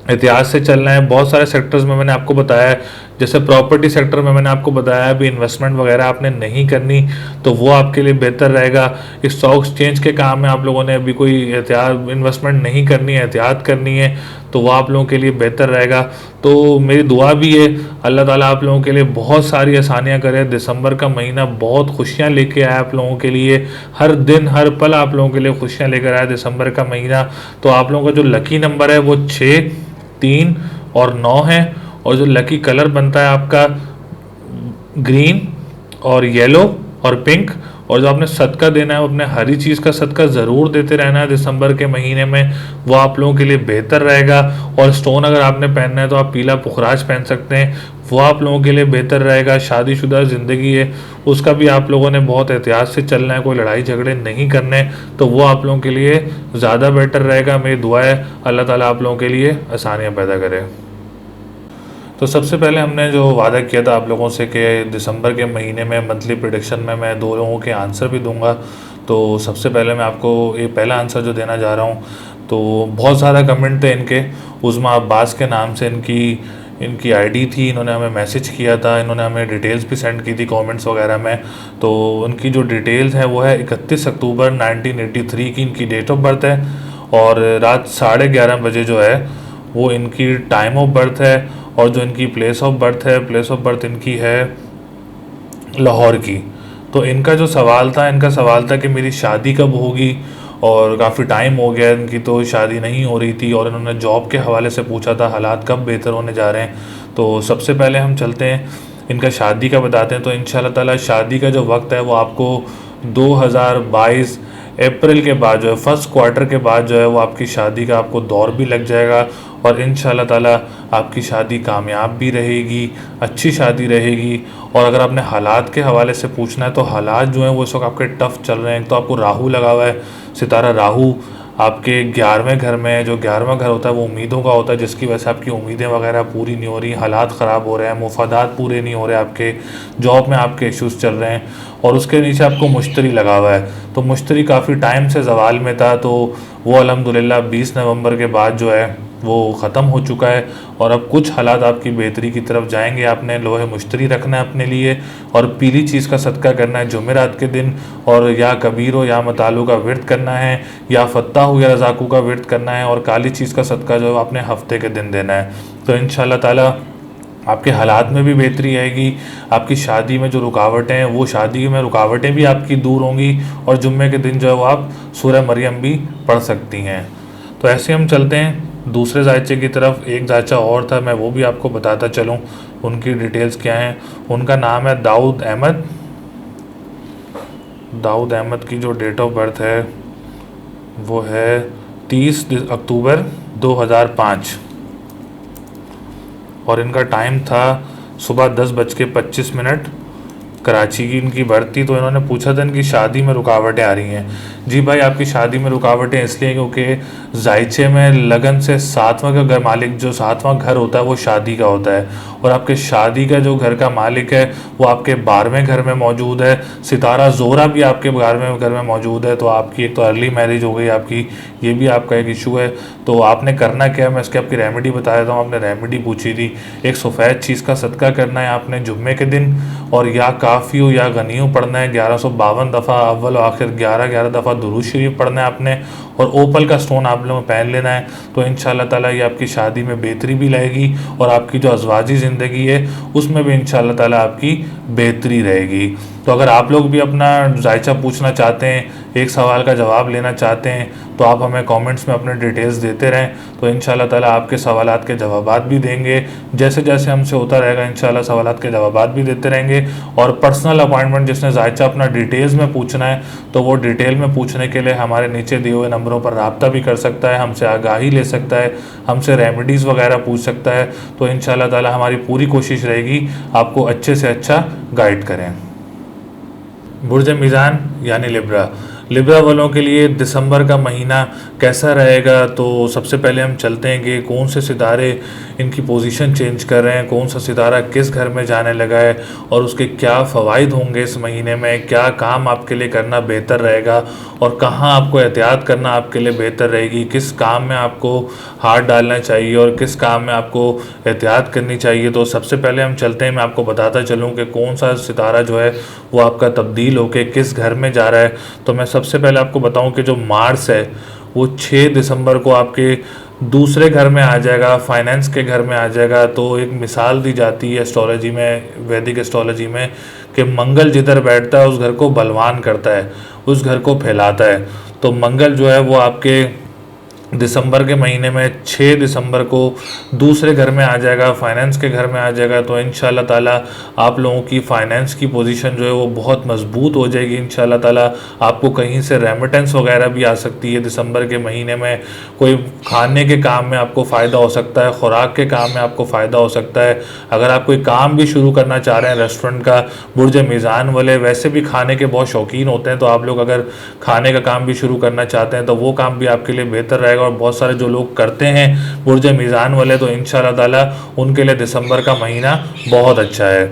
एहतियात से चलना है। बहुत सारे सेक्टर्स में मैंने आपको बताया है, जैसे प्रॉपर्टी सेक्टर में मैंने आपको बताया है अभी इन्वेस्टमेंट वगैरह आपने नहीं करनी, तो वो आपके लिए बेहतर रहेगा। स्टॉक एक्सचेंज के काम में आप लोगों ने अभी कोई एहतियात इन्वेस्टमेंट नहीं करनी है, एहतियात करनी है, तो वो आप लोगों के लिए बेहतर रहेगा। तो मेरी दुआ भी है अल्लाह ताला आप लोगों के लिए बहुत सारी आसानियाँ करे। दिसंबर का महीना बहुत खुशियाँ लेके आया आप लोगों के लिए, हर दिन हर पल आप लोगों के लिए खुशियाँ लेकर आया दिसंबर का महीना। तो आप लोगों का जो लकी नंबर है वो 6, 3 और 9 है, और जो लकी कलर बनता है आपका ग्रीन और येलो और पिंक। और जो आपने सदका देना है वो अपने हरी चीज़ का सदका ज़रूर देते रहना है दिसंबर के महीने में, वो आप लोगों के लिए बेहतर रहेगा। और स्टोन अगर आपने पहनना है तो आप पीला पुखराज पहन सकते हैं, वो आप लोगों के लिए बेहतर रहेगा। शादीशुदा ज़िंदगी है उसका भी आप लोगों ने बहुत एहतियात से चलना है, कोई लड़ाई झगड़े नहीं करने, तो वो आप लोगों के लिए ज़्यादा बेटर रहेगा। मेरी दुआ है अल्लाह ताला आप लोगों के लिए आसानियाँ पैदा करे। तो सबसे पहले हमने जो वादा किया था आप लोगों से कि दिसंबर के महीने में मंथली प्रेडिक्शन में मैं 2 लोगों के आंसर भी दूंगा। तो सबसे पहले मैं आपको ये पहला आंसर जो देना जा रहा हूँ, तो बहुत ज़्यादा कमेंट थे इनके, उज़मा अब्बास के नाम से इनकी आईडी थी, इन्होंने हमें मैसेज किया था, इन्होंने हमें डिटेल्स भी सेंड की थी कमेंट्स वगैरह में। तो उनकी जो डिटेल्स हैं वो है 31 अक्टूबर 1983 की इनकी डेट ऑफ बर्थ है, और रात 11:30 बजे जो है वो इनकी टाइम ऑफ बर्थ है। और जो इनकी प्लेस ऑफ बर्थ है, प्लेस ऑफ बर्थ इनकी है लाहौर की। तो इनका जो सवाल था कि मेरी शादी कब होगी, और काफ़ी टाइम हो गया इनकी तो शादी नहीं हो रही थी, और इन्होंने जॉब के हवाले से पूछा था हालात कब बेहतर होने जा रहे हैं। तो सबसे पहले हम चलते हैं इनका शादी का बताते हैं। तो इंशाल्लाह ताला शादी का जो वक्त है वो आपको 2022 अप्रैल के बाद जो है, फर्स्ट क्वार्टर के बाद जो है वो आपकी शादी का आपको दौर भी लग जाएगा, और इंशाल्लाह ताला आपकी शादी कामयाब भी रहेगी, अच्छी शादी रहेगी। और अगर आपने हालात के हवाले से पूछना है तो हालात जो हैं वो इस वक्त आपके टफ़ चल रहे हैं। तो आपको राहु लगा हुआ है, सितारा राहु आपके 11वें घर में, जो 11वां घर होता है वो उम्मीदों का होता है, जिसकी वजह से आपकी उम्मीदें वगैरह पूरी नहीं हो रही, हालात ख़राब हो रहे हैं, मुफादात पूरे नहीं हो रहे, आपके जॉब में आपके इश्यूज़ चल रहे हैं। और उसके नीचे आपको मुश्तरी लगा हुआ है, तो मुश्तरी काफ़ी टाइम से ज़वाल में था, तो वो अल्हम्दुलिल्लाह 20 नवंबर के बाद जो है वो ख़त्म हो चुका है। और अब कुछ हालात आपकी बेहतरी की तरफ जाएंगे। आपने लोहे मुश्तरी रखना है अपने लिए, और पीली चीज़ का सदका करना है जुमेरात के दिन, और या कबीरो या मतालू का विर्द करना है, या फत्ताहू या रज़ाकू का विर्द करना है, और काली चीज़ का सदका जो है आपने हफ्ते के दिन देना है। तो इंशाअल्लाह ताला आपके हालात में भी बेहतरी आएगी। आपकी शादी में जो रुकावटें हैं, वो शादी में रुकावटें भी आपकी दूर होंगी, और जुम्मे के दिन जो है वो आप सूरह मरियम भी पढ़ सकती हैं। तो ऐसे हम चलते हैं दूसरे जायचे की तरफ। एक जायचा और था, मैं वो भी आपको बताता चलूँ उनकी डिटेल्स क्या हैं। उनका नाम है दाऊद अहमद। दाऊद अहमद की जो डेट ऑफ बर्थ है वो है 30 अक्टूबर 2005, और इनका टाइम था सुबह 10:25। कराची की इनकी बर्थ थी। तो इन्होंने पूछा था इनकी शादी में रुकावटें आ रही हैं। जी भाई, आपकी शादी में रुकावटें इसलिए क्योंकि जायचे में लगन से 7वां का घर मालिक, जो 7वां घर होता है वो शादी का होता है, और आपके शादी का जो घर का मालिक है वो आपके 12वें घर में मौजूद है। सितारा ज़ोहरा भी आपके 12वें घर में मौजूद है। तो आपकी एक तो अर्ली मैरिज हो गई आपकी, ये भी आपका एक इशू है। तो आपने करना क्या है, मैं इसकी आपकी रेमेडी बता देता हूँ। आपने रेमेडी पूछी थी, एक सफ़ेद चीज़ का सदका करना है आपने जुम्मे के दिन, और या काफ़ी हो या गनी हो पढ़ना है 1152 दफ़ा, अव्वल आखिर 11 दफ़ा दुरूद शरीफ पढ़ना है आपने, और ओपल का स्टोन आप लोगों को पहन लेना है। तो इंशाअल्लाह ताला ये आपकी शादी में बेहतरी भी लाएगी, और आपकी जो अज़वाजी ज़िंदगी है उसमें भी इंशाअल्लाह ताला आपकी बेहतरी रहेगी। तो अगर आप लोग भी अपना जायचा पूछना चाहते हैं, एक सवाल का जवाब लेना चाहते हैं, तो आप हमें कमेंट्स में अपने डिटेल्स देते रहें। तो इंशाअल्लाह ताला आपके सवालात के जवाबात भी देंगे। जैसे जैसे हमसे होता रहेगा इंशाअल्लाह सवालात के जवाबात भी देते रहेंगे। और पर्सनल अपॉइंटमेंट जिसने जायचा अपना डिटेल्स में पूछना है, तो वो डिटेल में पूछने के लिए हमारे नीचे दिए हुए नंबरों पर रब्ता भी कर सकता है, हमसे आगाही ले सकता है, हमसे रेमेडीज़ वगैरह पूछ सकता है। तो इंशाअल्लाह ताला हमारी पूरी कोशिश रहेगी आपको अच्छे से अच्छा गाइड करें। बुर्ज मीज़ान यानी लिब्रा, लिब्रा वालों के लिए दिसंबर का महीना कैसा रहेगा। तो सबसे पहले हम चलते हैं कि कौन से सितारे इनकी पोजीशन चेंज कर रहे हैं, कौन सा सितारा किस घर में जाने लगा है, और उसके क्या फ़वाइद होंगे इस महीने में, क्या काम आपके लिए करना बेहतर रहेगा, और कहाँ आपको एहतियात करना आपके लिए बेहतर रहेगी, किस काम में आपको हाथ डालना चाहिए और किस काम में आपको एहतियात करनी चाहिए। तो सबसे पहले हम चलते हैं, मैं आपको बताता चलूँ कि कौन सा सितारा जो है वो आपका तब्दील होकर किस घर में जा रहा है। तो मैं सबसे पहले आपको बताऊं कि जो मार्स है वो 6 दिसंबर को आपके दूसरे घर में आ जाएगा, फाइनेंस के घर में आ जाएगा। तो एक मिसाल दी जाती है एस्ट्रोलॉजी में, वैदिक एस्ट्रोलॉजी में, कि मंगल जिधर बैठता है उस घर को बलवान करता है, उस घर को फैलाता है। तो मंगल जो है वो आपके दिसंबर के महीने में 6 दिसंबर को दूसरे घर में आ जाएगा, फाइनेंस के घर में आ जाएगा। तो इंशाअल्लाह ताला आप लोगों की फ़ाइनेंस की पोजीशन जो है वो बहुत मजबूत हो जाएगी। इंशाअल्लाह ताला आपको कहीं से रेमिटेंस वगैरह भी आ सकती है दिसंबर के महीने में। कोई खाने के काम में आपको फ़ायदा हो सकता है, ख़ुराक के काम में आपको फ़ायदा हो सकता है। अगर आप कोई काम भी शुरू करना चाह रहे हैं रेस्टोरेंट का, बुर्ज मीज़ान वाले वैसे भी खाने के बहुत शौकीन होते हैं, तो आप लोग अगर खाने का काम भी शुरू करना चाहते हैं तो वो काम भी आपके लिए बेहतर रहेगा। और बहुत सारे जो लोग करते हैं बुर्ज मीज़ान वाले, तो इंशाअल्लाह ताला उनके लिए दिसंबर का महीना बहुत अच्छा है।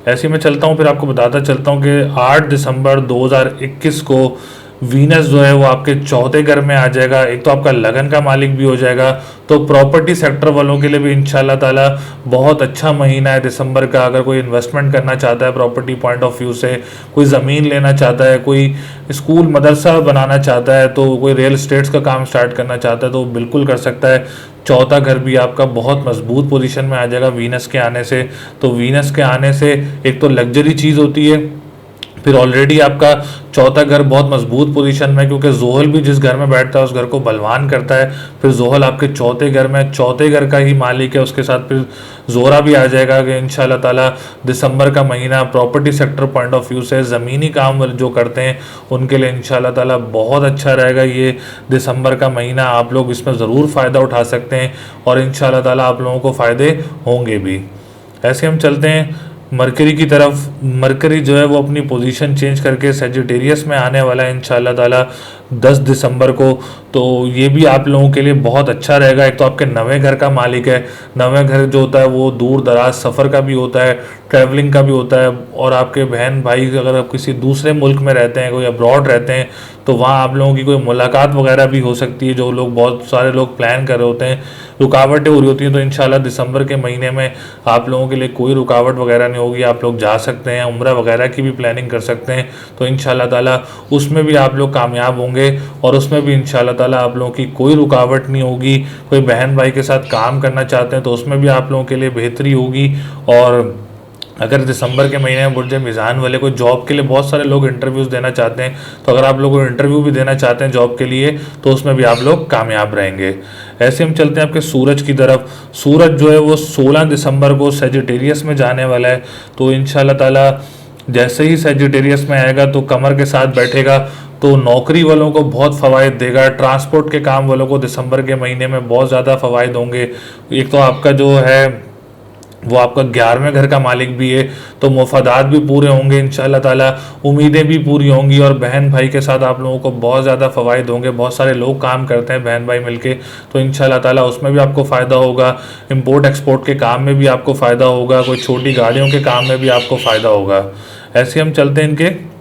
ऐसे ही मैं चलता हूँ, फिर आपको बताता चलता हूँ कि 8 दिसंबर 2021 को वीनस जो है वो आपके चौथे घर में आ जाएगा। एक तो आपका लगन का मालिक भी हो जाएगा, तो प्रॉपर्टी सेक्टर वालों के लिए भी इंशाल्लाह ताला बहुत अच्छा महीना है दिसंबर का। अगर कोई इन्वेस्टमेंट करना चाहता है प्रॉपर्टी पॉइंट ऑफ व्यू से, कोई ज़मीन लेना चाहता है, कोई स्कूल मदरसा बनाना चाहता है, तो कोई रियल इस्टेट्स का काम स्टार्ट करना चाहता है, तो बिल्कुल कर सकता है। चौथा घर भी आपका बहुत मजबूत पोजीशन में आ जाएगा वीनस के आने से। तो वीनस के आने से एक तो लग्जरी चीज़ होती है, फिर ऑलरेडी आपका चौथा घर बहुत मजबूत पोजीशन में, क्योंकि जोहल भी जिस घर में बैठता है उस घर को बलवान करता है। फिर जोहल आपके चौथे घर में, चौथे घर का ही मालिक है, उसके साथ फिर जोहरा भी आ जाएगा कि इंशाल्लाह ताला दिसंबर का महीना property sector point of view से ज़मीनी काम जो करते हैं उनके लिए इंशाल्लाह ताला बहुत अच्छा रहेगा। ये दिसंबर का महीना आप लोग इसमें ज़रूर फ़ायदा उठा सकते हैं, और इंशाल्लाह ताला आप लोगों को फ़ायदे होंगे भी। ऐसे हम चलते हैं मरकरी की तरफ। मरकरी जो है वो अपनी पोजीशन चेंज करके सेजिटेरियस में आने वाला है इंशाल्लाह ताला 10 दिसंबर को। तो ये भी आप लोगों के लिए बहुत अच्छा रहेगा। एक तो आपके नवे घर का मालिक है, नवे घर जो होता है वो दूर दराज सफ़र का भी होता है, ट्रैवलिंग का भी होता है। और आपके बहन भाई अगर आप किसी दूसरे मुल्क में रहते हैं, कोई अब्रॉड रहते हैं, तो वहाँ आप लोगों की कोई मुलाकात वगैरह भी हो सकती है, जो लोग बहुत सारे लोग प्लान कर रहे होते हैं। रुकावटें हो रही होती हैं, तो इंशाल्लाह दिसंबर के महीने में आप लोगों के लिए कोई रुकावट वगैरह नहीं होगी। आप लोग जा सकते हैं, उम्रा वगैरह की भी प्लानिंग कर सकते हैं। तो इंशाल्लाह ताला उसमें भी आप लोग कामयाब होंगे, और उसमें भी इंशाल्लाह ताला आप लोगों की कोई रुकावट नहीं होगी। कोई बहन भाई के साथ काम करना चाहते हैं तो उसमें भी आप लोगों के लिए बेहतरी होगी। और अगर दिसंबर के महीने में बुर्ज मीज़ान वाले को जॉब के लिए बहुत सारे लोग इंटरव्यूज़ देना चाहते हैं, तो अगर आप लोग इंटरव्यू भी देना चाहते हैं जॉब के लिए, तो उसमें भी आप लोग कामयाब रहेंगे। ऐसे हम चलते हैं आपके सूरज की तरफ। सूरज जो है वो 16 दिसंबर को सेजिटेरियस में जाने वाला है। तो इंशाल्लाह ताला जैसे ही सेजिटेरियस में आएगा तो कमर के साथ बैठेगा, तो नौकरी वालों को बहुत फ़वाइद देगा। ट्रांसपोर्ट के काम वालों को दिसंबर के महीने में बहुत ज़्यादा फ़वाइद होंगे। एक तो आपका जो है वो आपका 11वें घर का मालिक भी है, तो मुफादात भी पूरे होंगे इंशाल्लाह ताला, उम्मीदें भी पूरी होंगी। और बहन भाई के साथ आप लोगों को बहुत ज़्यादा फ़वाइद होंगे। बहुत सारे लोग काम करते हैं बहन भाई मिलके, तो इंशाल्लाह ताला उसमें भी आपको फ़ायदा होगा। इंपोर्ट एक्सपोर्ट के काम में भी आपको फ़ायदा होगा। कोई छोटी गाड़ियों के काम में भी आपको फ़ायदा होगा। ऐसे हम चलते हैं इनके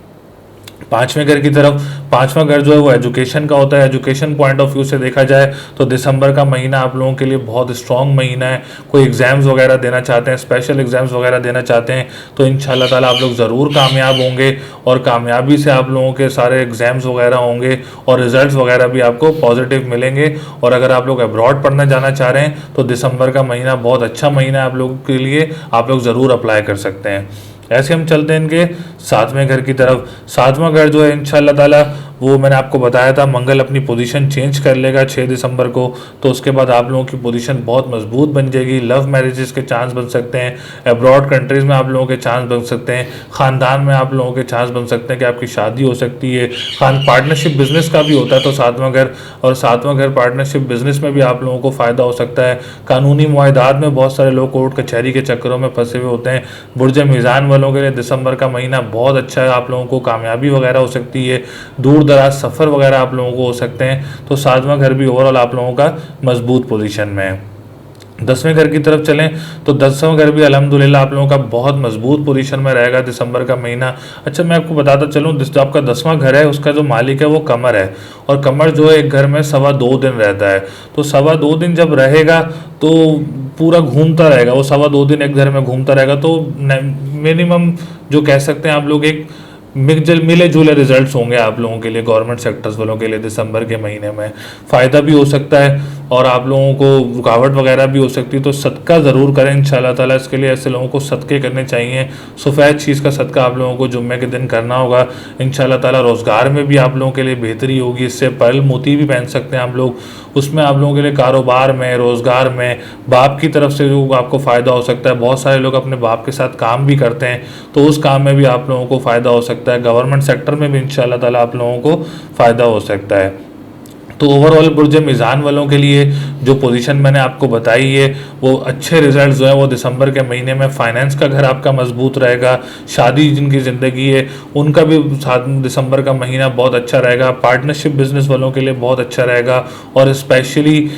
5वें घर की तरफ। 5वां घर जो है वो एजुकेशन का होता है। एजुकेशन पॉइंट ऑफ व्यू से देखा जाए तो दिसंबर का महीना आप लोगों के लिए बहुत स्ट्रॉन्ग महीना है। कोई एग्ज़ाम्स वगैरह देना चाहते हैं, स्पेशल एग्ज़ाम्स वगैरह देना चाहते हैं, तो इंशाल्लाह ताला आप लोग ज़रूर कामयाब होंगे। और कामयाबी से आप लोगों के सारे एग्ज़ाम्स वगैरह होंगे और रिजल्ट्स वगैरह भी आपको पॉजिटिव मिलेंगे। और अगर आप लोग अब्रॉड पढ़ना जाना चाह रहे हैं तो दिसंबर का महीना बहुत अच्छा महीना है आप लोगों के लिए, आप लोग ज़रूर अप्लाई कर सकते हैं। ऐसे हम चलते हैं इनके 7वें घर की तरफ। 7वां घर जो है इंशाल्लाह ताला वो मैंने आपको बताया था, मंगल अपनी पोजीशन चेंज कर लेगा 6 दिसंबर को। तो उसके बाद आप लोगों की पोजीशन बहुत मजबूत बन जाएगी। लव मैरिजेस के चांस बन सकते हैं, अब्रॉड कंट्रीज़ में आप लोगों के चांस बन सकते हैं, ख़ानदान में आप लोगों के चांस बन सकते हैं कि आपकी शादी हो सकती है। पार्टनरशिप बिजनेस का भी होता है तो 7वां घर, और 7वां घर पार्टनरशिप बिजनेस में भी आप लोगों को फ़ायदा हो सकता है। कानूनी मुआहदात में बहुत सारे लोग कोर्ट कचहरी के चक्करों में फंसे हुए होते हैं। बुर्ज मीज़ान वालों के लिए दिसंबर का महीना बहुत अच्छा है। आप लोगों को कामयाबी वगैरह हो सकती है, दूर दराज सफ़र वगैरह आप लोगों को हो सकते हैं। तो 7वां घर भी ओवरऑल आप लोगों का मजबूत पोजीशन में है। 10वें घर की तरफ चलें तो 10वां घर भी अल्हम्दुलिल्लाह आप लोगों का बहुत मजबूत पोजीशन में रहेगा दिसंबर का महीना। अच्छा, मैं आपको बताता चलूँ, जो आपका 10वां घर है उसका जो मालिक है वो कमर है, और कमर जो है एक घर में 2.25 दिन रहता है। तो 2.25 दिन जब रहेगा तो पूरा घूमता रहेगा, वो 2.25 दिन एक घर में घूमता रहेगा। तो मिनिमम जो कह सकते हैं आप लोग एक मिले जुले रिजल्ट्स होंगे आप लोगों के लिए, गवर्नमेंट सेक्टर्स वालों के लिए दिसंबर के महीने में फ़ायदा भी हो सकता है और आप लोगों को रुकावट वगैरह भी हो सकती है। तो सदका ज़रूर करें इंशाल्लाह ताला। इसके लिए ऐसे लोगों को सदक़े करने चाहिए। सफ़ेद चीज़ का सदका आप लोगों को जुम्मे के दिन करना होगा इंशाल्लाह ताला। रोज़गार में भी आप लोगों के लिए बेहतरी होगी। इससे पर्ल मोती भी पहन सकते हैं आप लोग। उसमें आप लोगों के लिए कारोबार में, रोज़गार में बाप की तरफ से जो आपको फ़ायदा हो सकता है। बहुत सारे लोग अपने बाप के साथ काम भी करते हैं, तो उस काम में भी आप लोगों को फ़ायदा हो सकता है। गवर्नमेंट सेक्टर में भी इंशाल्लाह ताला आप लोगों को फ़ायदा हो सकता है। तो ओवरऑल बुर्ज मीज़ान वालों के लिए जो पोजीशन मैंने आपको बताई है वो अच्छे रिजल्ट्स जो है वो दिसंबर के महीने में। फाइनेंस का घर आपका मजबूत रहेगा। शादी जिनकी ज़िंदगी है उनका भी 7 दिसंबर का महीना बहुत अच्छा रहेगा। पार्टनरशिप बिजनेस वालों के लिए बहुत अच्छा रहेगा। और स्पेशली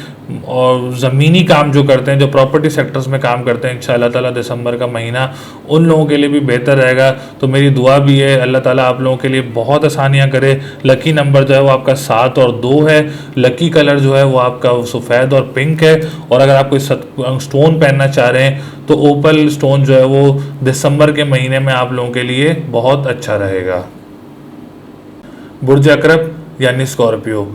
और ज़मीनी काम जो करते हैं, जो प्रॉपर्टी सेक्टर्स में काम करते हैं, इंशाल्लाह ताला दिसंबर का महीना उन लोगों के लिए भी बेहतर रहेगा। तो मेरी दुआ भी है अल्लाह ताला आप लोगों के लिए बहुत आसानियाँ करे। लकी नंबर जो है वो आपका 7 और 2 है। लकी कलर जो है वो आपका सफ़ेद और पिंक है। और अगर आप कोई स्टोन पहनना चाह रहे हैं तो ओपल स्टोन जो है वो दिसंबर के महीने में आप लोगों के लिए बहुत अच्छा रहेगा। बुर्ज अकरब यानी स्कॉर्पियो,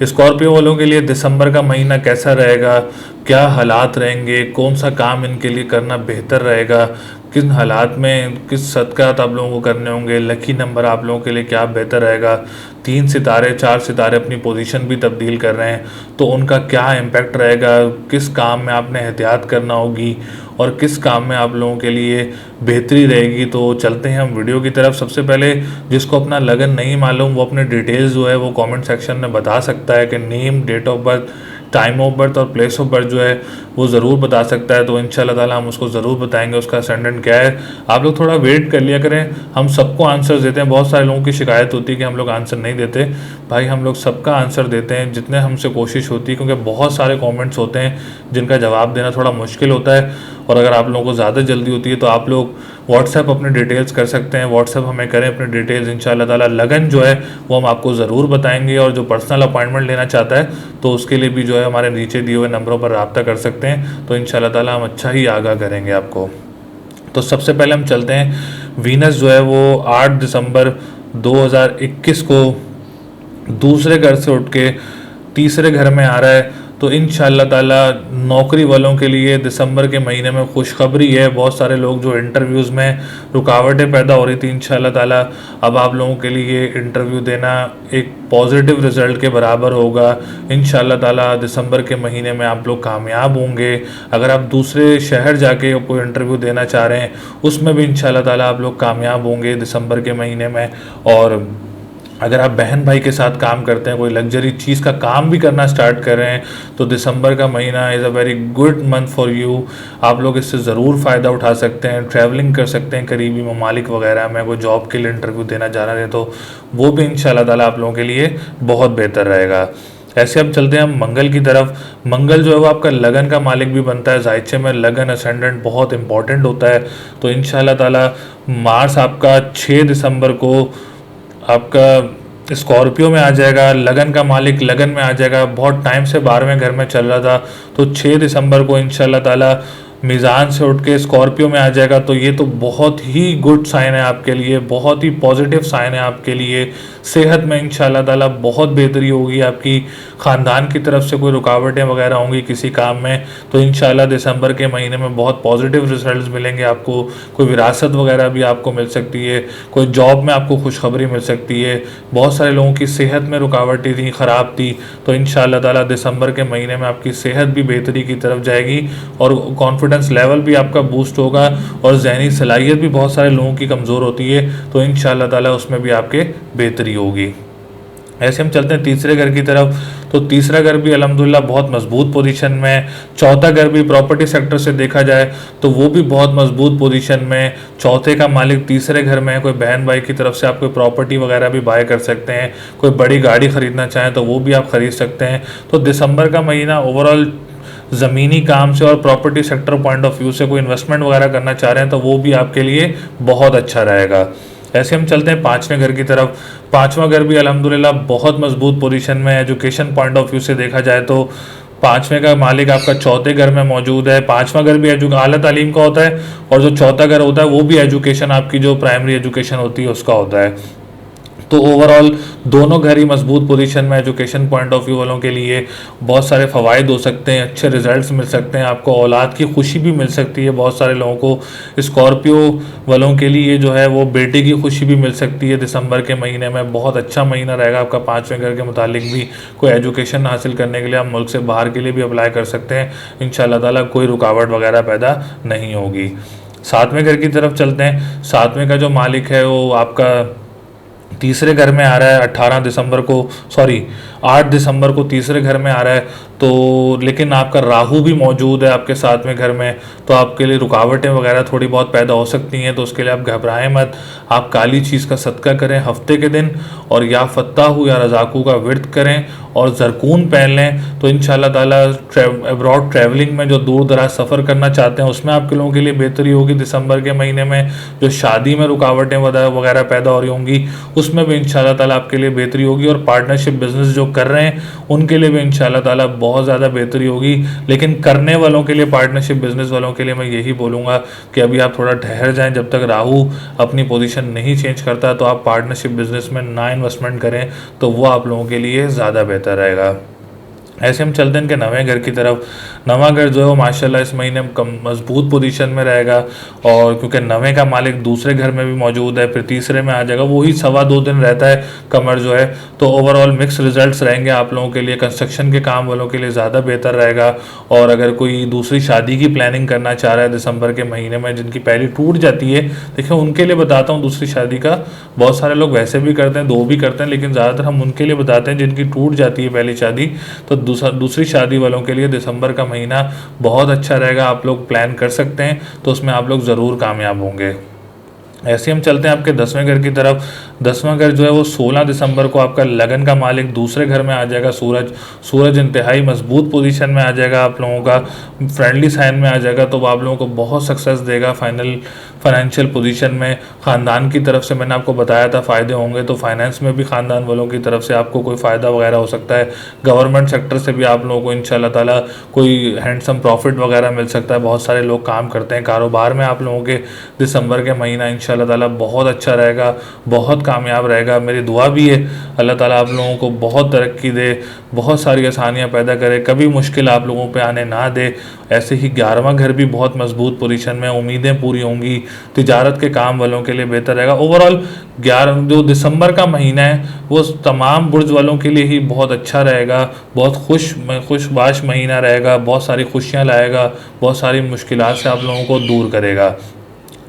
स्कॉर्पियो वालों के लिए दिसंबर का महीना कैसा रहेगा, क्या हालात रहेंगे, कौन सा काम इनके लिए करना बेहतर रहेगा, किन हालात में किस सदक़ात आप लोगों को करने होंगे, लकी नंबर आप लोगों के लिए क्या बेहतर रहेगा। 3 सितारे 4 सितारे अपनी पोजीशन भी तब्दील कर रहे हैं, तो उनका क्या इम्पैक्ट रहेगा, किस काम में आपने एहतियात करना होगी और किस काम में आप लोगों के लिए बेहतरी रहेगी। तो चलते हैं हम वीडियो की तरफ। सबसे पहले जिसको अपना लगन नहीं मालूम वो अपने डिटेल्स जो है वो कमेंट सेक्शन में बता सकता है कि name, date of birth, time of birth और प्लेस ऑफ बर्थ जो है वो ज़रूर बता सकता है, तो इंशाल्लाह ताला हम उसको ज़रूर बताएंगे उसका असेंडेंट क्या है। आप लोग थोड़ा वेट कर लिया करें, हम सबको आंसर देते हैं। बहुत सारे लोगों की शिकायत होती है कि हम लोग आंसर नहीं देते। भाई हम लोग सबका आंसर देते हैं जितने हमसे कोशिश होती है, क्योंकि बहुत सारे कमेंट्स होते हैं जिनका जवाब देना थोड़ा मुश्किल होता है। और अगर आप लोगों को ज़्यादा जल्दी होती है तो आप लोग व्हाट्सएप अपने डिटेल्स कर सकते हैं, व्हाट्सएप हमें करें अपने डिटेल्स। इंशाल्लाह ताला लगन जो है वो हम आपको ज़रूर बताएंगे। और जो पर्सनल अपॉइंटमेंट लेना चाहता है तो उसके लिए भी जो है हमारे नीचे दिए हुए नंबरों पर रब्ता कर सकते हैं, तो इंशाल्लाह ताला हम अच्छा ही आगाह करेंगे आपको। तो सबसे पहले हम चलते हैं, वीनस जो है वो 8 दिसंबर 2021 को दूसरे घर से उठ के तीसरे घर में आ रहा है। तो इंशाल्लाह ताला नौकरी वालों के लिए दिसंबर के महीने में खुशखबरी है। बहुत सारे लोग जो इंटरव्यूज़ में रुकावटें पैदा हो रही थी, इंशाल्लाह ताला अब आप लोगों के लिए इंटरव्यू देना एक पॉजिटिव रिज़ल्ट के बराबर होगा। इंशाल्लाह ताला दिसंबर के महीने में आप लोग कामयाब होंगे। अगर आप दूसरे शहर जाके कोई इंटरव्यू देना चाह रहे हैं उसमें भी इंशाल्लाह ताला आप लोग कामयाब होंगे दिसंबर के महीने में। और अगर आप बहन भाई के साथ काम करते हैं, कोई लग्जरी चीज़ का काम भी करना स्टार्ट कर रहे हैं, तो दिसंबर का महीना is a very good month for you. आप लोग इससे ज़रूर फ़ायदा उठा सकते हैं, ट्रैवलिंग कर सकते हैं करीबी ममालिक वगैरह में। कोई जॉब के लिए इंटरव्यू देना जा रहे हैं तो वो भी इंशाल्लाह ताला आप लोगों के लिए बहुत बेहतर रहेगा। ऐसे अब चलते हैं हम मंगल की तरफ। मंगल जो है वो आपका लगन का मालिक भी बनता है। जायचे में लगन असेंडेंट बहुत इंपॉर्टेंट होता है। तो इंशाल्लाह ताला मार्स आपका 6 दिसंबर को आपका स्कॉर्पियो में आ जाएगा, लगन का मालिक लगन में आ जाएगा। बहुत टाइम से 12वें घर में चल रहा था, तो 6 दिसंबर को इंशाल्लाह ताला मीज़ान से उठ के स्कॉर्पियो में आ जाएगा। तो ये तो बहुत ही गुड साइन है आपके लिए, बहुत ही पॉजिटिव साइन है आपके लिए। सेहत में इंशाल्लाह ताला बहुत बेहतरी होगी आपकी। ख़ानदान की तरफ से कोई रुकावटें वगैरह होंगी किसी काम में तो इंशाल्लाह दिसंबर के महीने में बहुत पॉजिटिव रिजल्ट्स मिलेंगे आपको। कोई विरासत वगैरह भी आपको मिल सकती है, कोई जॉब में आपको खुशखबरी मिल सकती है। बहुत सारे लोगों की सेहत में रुकावटें थी, ख़राब थी, तो इंशाल्लाह ताला दिसंबर के महीने में आपकी सेहत भी बेहतरी की तरफ जाएगी और कॉन्फिडेंस लेवल भी आपका बूस्ट होगा। और जहनी सलाहियत भी बहुत सारे लोगों की कमज़ोर होती है, तो इंशाल्लाह ताला उसमें भी आपके बेहतरी होगी। ऐसे हम चलते हैं तीसरे घर की तरफ। तो तीसरा घर भी अल्हम्दुलिल्लाह बहुत मजबूत पोजीशन में। चौथा घर भी प्रॉपर्टी सेक्टर से देखा जाए तो वो भी बहुत मजबूत पोजीशन में। चौथे का मालिक तीसरे घर में है। कोई बहन भाई की तरफ से आप कोई प्रॉपर्टी वगैरह भी बाय कर सकते हैं। कोई बड़ी गाड़ी खरीदना चाहें तो वो भी आप खरीद सकते हैं। तो दिसंबर का महीना ओवरऑल ज़मीनी काम से और property sector point of view से कोई इन्वेस्टमेंट वगैरह करना चाह रहे हैं तो वो भी आपके लिए बहुत अच्छा रहेगा। ऐसे हम चलते हैं पाँचवें घर की तरफ। पाँचवा घर भी अल्हम्दुलिल्लाह बहुत मजबूत पोजीशन में है। एजुकेशन पॉइंट ऑफ व्यू से देखा जाए तो पाँचवें का मालिक आपका चौथे घर में मौजूद है। पाँचवा घर भी आला तालीम का होता है और जो चौथा घर होता है वो भी एजुकेशन, आपकी जो प्राइमरी एजुकेशन होती है उसका होता है। तो ओवरऑल दोनों घर ही मजबूत पोजीशन में। एजुकेशन पॉइंट ऑफ व्यू वालों के लिए बहुत सारे फ़वाइद हो सकते हैं, अच्छे रिजल्ट्स मिल सकते हैं आपको, औलाद की खुशी भी मिल सकती है बहुत सारे लोगों को। स्कॉर्पियो वालों के लिए जो है वो बेटे की खुशी भी मिल सकती है दिसंबर के महीने में। बहुत अच्छा महीना रहेगा आपका पाँचवें घर के मुतालिक भी। कोई एजुकेशन हासिल करने के लिए आप मुल्क से बाहर के लिए भी अप्लाई कर सकते हैं। इंशाल्लाह ताला कोई रुकावट वगैरह पैदा नहीं होगी। सातवें घर की तरफ चलते हैं। सातवें का जो मालिक है वो आपका तीसरे घर में आ रहा है 8 दिसंबर को तीसरे घर में आ रहा है। तो लेकिन आपका राहु भी मौजूद है आपके सातवें घर में, तो आपके लिए रुकावटें वगैरह थोड़ी बहुत पैदा हो सकती हैं। तो उसके लिए आप घबराएं मत। आप काली चीज़ का सदका करें हफ्ते के दिन, और या फत्ताहू या रज़ाकू का विर्द करें और ज़रकून पहन लें। तो इंशाल्लाह ताला अब्रॉड ट्रैवलिंग में जो दूर दराज सफ़र करना चाहते हैं उसमें आपके लोगों के लिए बेहतरी होगी दिसंबर के महीने में। जो शादी में रुकावटें वगैरह पैदा हो रही होंगी उसमें भी इंशाल्लाह ताला आपके लिए बेहतरी होगी। और पार्टनरशिप बिजनेस जो कर रहे हैं उनके लिए भी इंशाल्लाह ताला बहुत ज़्यादा बेहतरी होगी। लेकिन करने वालों के लिए, पार्टनरशिप बिजनेस वालों के लिए मैं यही बोलूँगा कि अभी आप थोड़ा ठहर जाएं। जब तक राहु अपनी पोजीशन नहीं चेंज करता तो आप पार्टनरशिप बिजनेस में ना इन्वेस्टमेंट करें, तो वो आप लोगों के लिए ज़्यादा बेहतर रहेगा। ऐसे हम चलते हैं इनके नवे घर की तरफ। नवा घर जो है वो माशाल्लाह इस महीने कम मजबूत पोजीशन में रहेगा। और क्योंकि नवे का मालिक दूसरे घर में भी मौजूद है, फिर तीसरे में आ जाएगा, वही 2.25 दिन रहता है कमर जो है। तो ओवरऑल मिक्स रिजल्ट्स रहेंगे आप लोगों के लिए। कंस्ट्रक्शन के काम वालों के लिए ज़्यादा बेहतर रहेगा। और अगर कोई दूसरी शादी की प्लानिंग करना चाह रहा है दिसंबर के महीने में, जिनकी पहली टूट जाती है, देखिए उनके लिए बताता हूँ दूसरी शादी का। बहुत सारे लोग वैसे भी करते हैं, 2 भी करते हैं, लेकिन ज़्यादातर हम उनके लिए बताते हैं जिनकी टूट जाती है पहली शादी। तो दूसरी शादी वालों के लिए दिसंबर का महीना बहुत अच्छा रहेगा, आप लोग प्लान कर सकते हैं, तो उसमें आप लोग ज़रूर कामयाब होंगे। ऐसे हम चलते हैं आपके 10वें घर की तरफ। 10वां घर जो है वो 16 दिसंबर को आपका लगन का मालिक दूसरे घर में आ जाएगा। सूरज इंतहाई मजबूत पोजीशन में आ जाएगा, आप लोगों का फ्रेंडली साइन में आ जाएगा, तो वो आप लोगों को बहुत सक्सेस देगा फाइनेंशियल पोजीशन में। ख़ानदान की तरफ से मैंने आपको बताया था फ़ायदे होंगे, तो फाइनेंस में भी ख़ानदान वालों की तरफ से आपको कोई फ़ायदा वगैरह हो सकता है। गवर्नमेंट सेक्टर से भी आप लोगों को इंशाल्लाह ताला कोई हैंडसम प्रॉफिट वगैरह मिल सकता है। बहुत सारे लोग काम करते हैं कारोबार में, आप लोगों के दिसंबर के महीना इंशाल्लाह ताला बहुत अच्छा रहेगा, बहुत कामयाब रहेगा। मेरी दुआ भी है अल्लाह ताला आप लोगों को बहुत तरक्की दे, बहुत सारी आसानियाँ पैदा करे, कभी मुश्किल आप लोगों पे आने ना दे। ऐसे ही 11वां घर भी बहुत मजबूत पोजीशन में, उम्मीदें पूरी होंगी, तिजारत के काम वालों के लिए बेहतर रहेगा। ओवरऑल 11 जो दिसंबर का महीना है वो तमाम बुर्ज वालों के लिए ही बहुत अच्छा रहेगा, बहुत खुशबाश महीना रहेगा, बहुत सारी खुशियाँ लाएगा, बहुत सारी मुश्किलात से आप लोगों को दूर करेगा।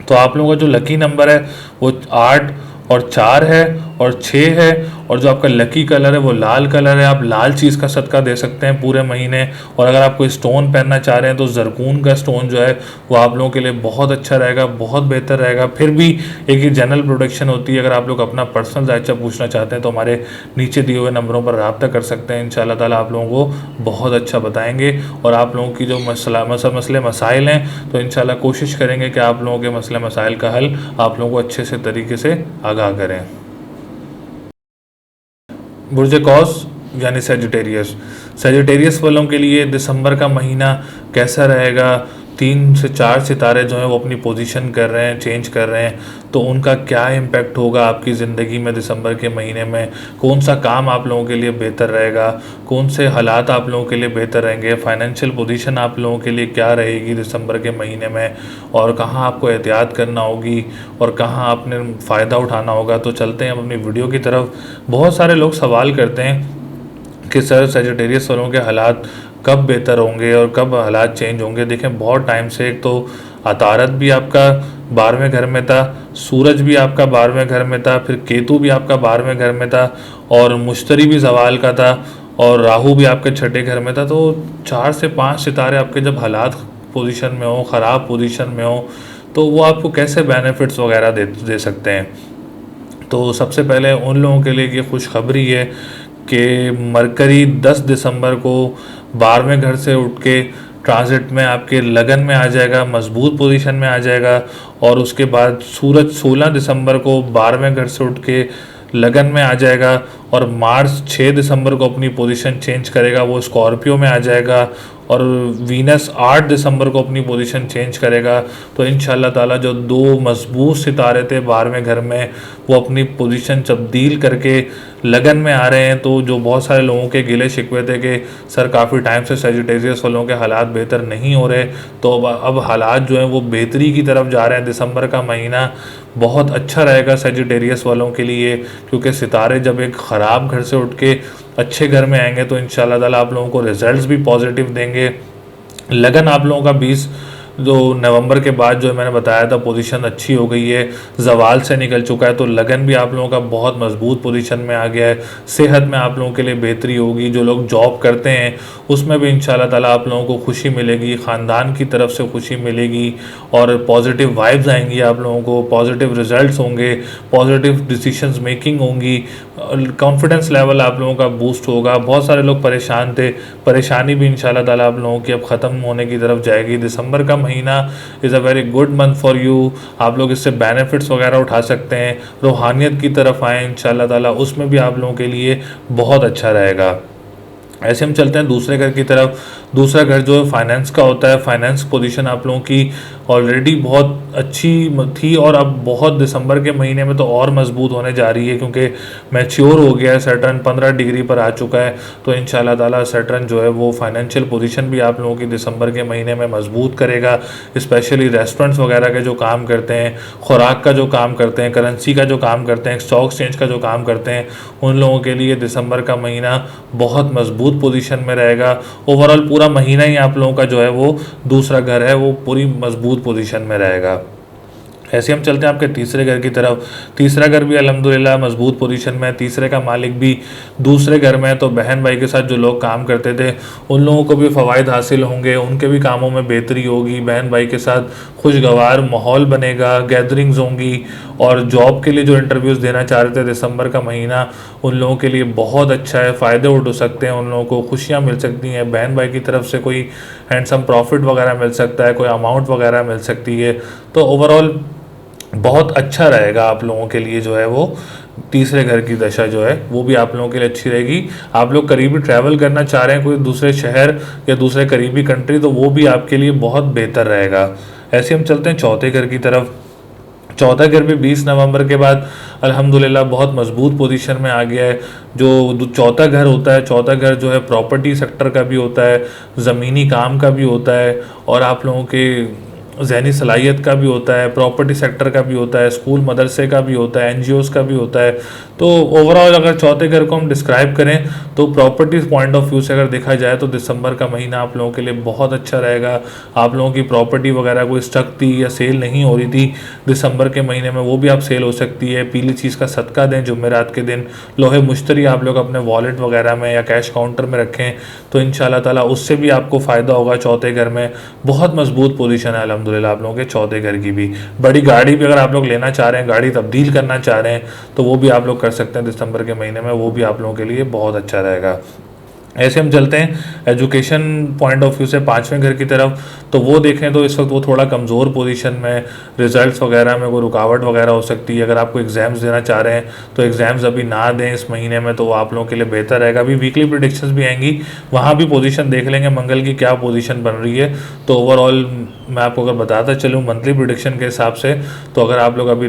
तो आप लोगों का जो लकी नंबर है वो 8 और 4 है और 6 है, और जो आपका लकी कलर है वो लाल कलर है। आप लाल चीज़ का सदका दे सकते हैं पूरे महीने। और अगर आप कोई स्टोन पहनना चाह रहे हैं तो ज़रकून का स्टोन जो है वो आप लोगों के लिए बहुत अच्छा रहेगा, बहुत बेहतर रहेगा। फिर भी एक ही जनरल प्रोडक्शन होती है, अगर आप लोग अपना पर्सनल जायचा पूछना चाहते हैं तो हमारे नीचे दिए हुए नंबरों पर रब्ता कर सकते हैं। इंशाल्लाह ताला आप लोगों को बहुत अच्छा बताएंगे, और आप लोगों की जो मसले मसाइल हैं तो इंशाल्लाह कोशिश करेंगे कि आप लोगों के मसले मसाइल का हल आप लोगों को अच्छे से तरीके से आगाह करें। बुर्ज कौस यानी सेजिटेरियस वालों के लिए दिसंबर का महीना कैसा रहेगा? 3 से 4 सितारे जो हैं वो अपनी पोजीशन कर रहे हैं, चेंज कर रहे हैं, तो उनका क्या इम्पैक्ट होगा आपकी ज़िंदगी में दिसंबर के महीने में? कौन सा काम आप लोगों के लिए बेहतर रहेगा, कौन से हालात आप लोगों के लिए बेहतर रहेंगे, फाइनेंशियल पोजीशन आप लोगों के लिए क्या रहेगी दिसंबर के महीने में, और कहाँ आपको एहतियात करना होगी और कहाँ आपने फ़ायदा उठाना होगा। तो चलते हैं हम अपनी वीडियो की तरफ। बहुत सारे लोग सवाल करते हैं कि सर सेजिटेरियस वालों के हालात कब बेहतर होंगे और कब हालात चेंज होंगे। देखें बहुत टाइम से एक तो अतारत भी आपका 12वें घर में था, सूरज भी आपका 12वें घर में था, फिर केतु भी आपका 12वें घर में था, और मुश्तरी भी ज़वाल का था, और राहु भी आपके 6ठे घर में था। तो 4 से 5 सितारे आपके जब हालात पोजीशन में हो, ख़राब पोजीशन में हो, तो वो आपको कैसे बेनिफिट्स वगैरह दे सकते हैं। तो सबसे पहले उन लोगों के लिए ये खुशखबरी है कि मरकरी 10 दिसंबर को 12वें घर से उठ के ट्रांजिट में आपके लगन में आ जाएगा, मजबूत पोजीशन में आ जाएगा। और उसके बाद सूरज 16 दिसंबर को 12वें घर से उठ के लगन में आ जाएगा, और मार्स 6 दिसंबर को अपनी पोजीशन चेंज करेगा, वो स्कॉर्पियो में आ जाएगा। और वीनस 8 दिसंबर को अपनी पोजीशन चेंज करेगा। तो इंशाल्लाह ताला जो 2 मजबूत सितारे थे 12वें घर में, वो अपनी पोजीशन तब्दील करके लगन में आ रहे हैं। तो जो बहुत सारे लोगों के गिले शिकवे थे कि सर काफ़ी टाइम से सेजिटेरियस वालों के हालात बेहतर नहीं हो रहे, तो अब हालात जो हैं वो बेहतरी की तरफ जा रहे हैं। दिसंबर का महीना बहुत अच्छा रहेगा सेजिटेरियस वालों के लिए, क्योंकि सितारे जब एक ख़राब घर से उठ के अच्छे घर में आएंगे तो इंशाल्लाह ताला आप लोगों को रिजल्ट्स भी पॉजिटिव देंगे। लगन आप लोगों का 20 जो नवंबर के बाद जो मैंने बताया था पोजीशन अच्छी हो गई है, जवाल से निकल चुका है, तो लगन भी आप लोगों का बहुत मजबूत पोजीशन में आ गया है। सेहत में आप लोगों के लिए बेहतरी होगी, जो लोग जॉब करते हैं उसमें भी इंशाल्लाह ताला आप लोगों को खुशी मिलेगी, ख़ानदान की तरफ से खुशी मिलेगी, और पॉजिटिव वाइब्स आएंगी, आप लोगों को पॉजिटिव रिजल्ट्स होंगे, पॉजिटिव डिसीशंस मेकिंग होंगी, कॉन्फिडेंस लेवल आप लोगों का बूस्ट होगा। बहुत सारे लोग परेशान थे, परेशानी भी इंशाल्लाह ताला आप लोगों की अब ख़त्म होने की तरफ जाएगी। दिसंबर का महीना is a very good month for you, आप लोग इससे बेनिफिट्स वगैरह उठा सकते हैं, रूहानियत की तरफ आएँ इंशाल्लाह ताला, उसमें भी आप लोगों के लिए बहुत अच्छा रहेगा। ऐसे हम चलते हैं दूसरे घर की तरफ। दूसरा घर जो है फाइनेंस का होता है। फाइनेंस पोजीशन आप लोगों की ऑलरेडी बहुत अच्छी थी, और अब बहुत दिसंबर के महीने में तो और मजबूत होने जा रही है, क्योंकि मैच्योर हो गया है सैटर्न, 15 डिग्री पर आ चुका है। तो इंशाल्लाह ताला सैटर्न जो है वो फाइनेंशियल पोजीशन भी आप लोगों की दिसंबर के महीने में मजबूत करेगा। स्पेशली रेस्टोरेंट्स वगैरह के जो काम करते हैं, खुराक का जो काम करते हैं, करेंसी का जो काम करते हैं, स्टॉक एक्सचेंज का जो काम करते हैं, उन लोगों के लिए दिसंबर का महीना बहुत मजबूत पोजीशन में रहेगा। ओवरऑल पूरा महीना ही आप लोगों का जो है वो दूसरा घर है वो पूरी मजबूत पोजीशन में रहेगा। ऐसे हम चलते हैं आपके तीसरे घर की तरफ। तीसरा घर भी अल्हम्दुलिल्लाह मजबूत पोजीशन में है, तीसरे का मालिक भी दूसरे घर में है, तो बहन भाई के साथ जो लोग काम करते थे उन लोगों को भी फ़वाइद हासिल होंगे, उनके भी कामों में बेहतरी होगी, बहन भाई के साथ खुशगवार माहौल बनेगा, गैदरिंग्स होंगी। और जॉब के लिए जो इंटरव्यूज़ देना चाह रहे थे, दिसंबर का महीना उन लोगों के लिए बहुत अच्छा है, फ़ायदे उठ सकते हैं, उन लोगों को खुशियाँ मिल सकती हैं, बहन भाई की तरफ से कोई हैंडसम प्रॉफिट वगैरह मिल सकता है, कोई अमाउंट वगैरह मिल सकती है। तो ओवरऑल बहुत अच्छा रहेगा आप लोगों के लिए जो है वो तीसरे घर की दशा जो है वो भी आप लोगों के लिए अच्छी रहेगी। आप लोग करीबी ट्रैवल करना चाह रहे हैं कोई दूसरे शहर या दूसरे करीबी कंट्री, तो वो भी आपके लिए बहुत बेहतर रहेगा। ऐसे हम चलते हैं चौथे घर की तरफ। चौथा घर भी 20 नवंबर के बाद अल्हम्दुलिल्लाह बहुत मजबूत पोजीशन में आ गया है। जो चौथा घर होता है, चौथा घर जो है प्रॉपर्टी सेक्टर का भी होता है, ज़मीनी काम का भी होता है, और आप लोगों के ज़हनी सलाहियत का भी होता है, प्रॉपर्टी सेक्टर का भी होता है, स्कूल मदरसे का भी होता है, एनजीओज़ का भी होता है। तो ओवरऑल अगर चौथे घर को हम डिस्क्राइब करें तो प्रॉपर्टीज़ पॉइंट ऑफ व्यू से अगर देखा जाए तो दिसंबर का महीना आप लोगों के लिए बहुत अच्छा रहेगा। आप लोगों की प्रॉपर्टी वगैरह कोई स्टक थी या सेल नहीं हो रही थी दिसंबर के महीने में, वो भी आप सेल हो सकती है। पीली चीज़ का सदका दें जुमेरात के दिन, लोहे मुश्तरी आप लोग अपने वॉलेट वगैरह में या कैश काउंटर में रखें, तो इंशाल्लाह ताला उससे भी आपको फ़ायदा होगा। चौथे घर में बहुत मजबूत पोजीशन है अल्हम्दुलिल्लाह आप लोगों के चौथे घर की भी। बड़ी गाड़ी भी अगर आप लोग लेना चाह रहे हैं, गाड़ी तब्दील करना चाह रहे हैं, तो वो भी आप लोग कर सकते हैं दिसंबर के महीने में, वो भी आप लोगों के लिए बहुत अच्छा रहेगा। ऐसे हम चलते हैं एजुकेशन पॉइंट ऑफ व्यू से पाँचवें घर की तरफ। तो वो देखें तो इस वक्त वो थोड़ा कमज़ोर पोजीशन में, रिजल्ट्स वगैरह में कोई रुकावट वगैरह हो सकती है। अगर आपको एग्ज़ाम्स देना चाह रहे हैं तो एग्ज़ाम्स अभी ना दें इस महीने में, तो वो आप लोगों के लिए बेहतर रहेगा। अभी वीकली प्रेडिक्शंस भी आएंगी, वहाँ भी पोजीशन देख लेंगे मंगल की क्या पोजीशन बन रही है। तो ओवरऑल मैं आपको अगर बताता चलूँ मंथली प्रेडिक्शन के हिसाब से, तो अगर आप लोग अभी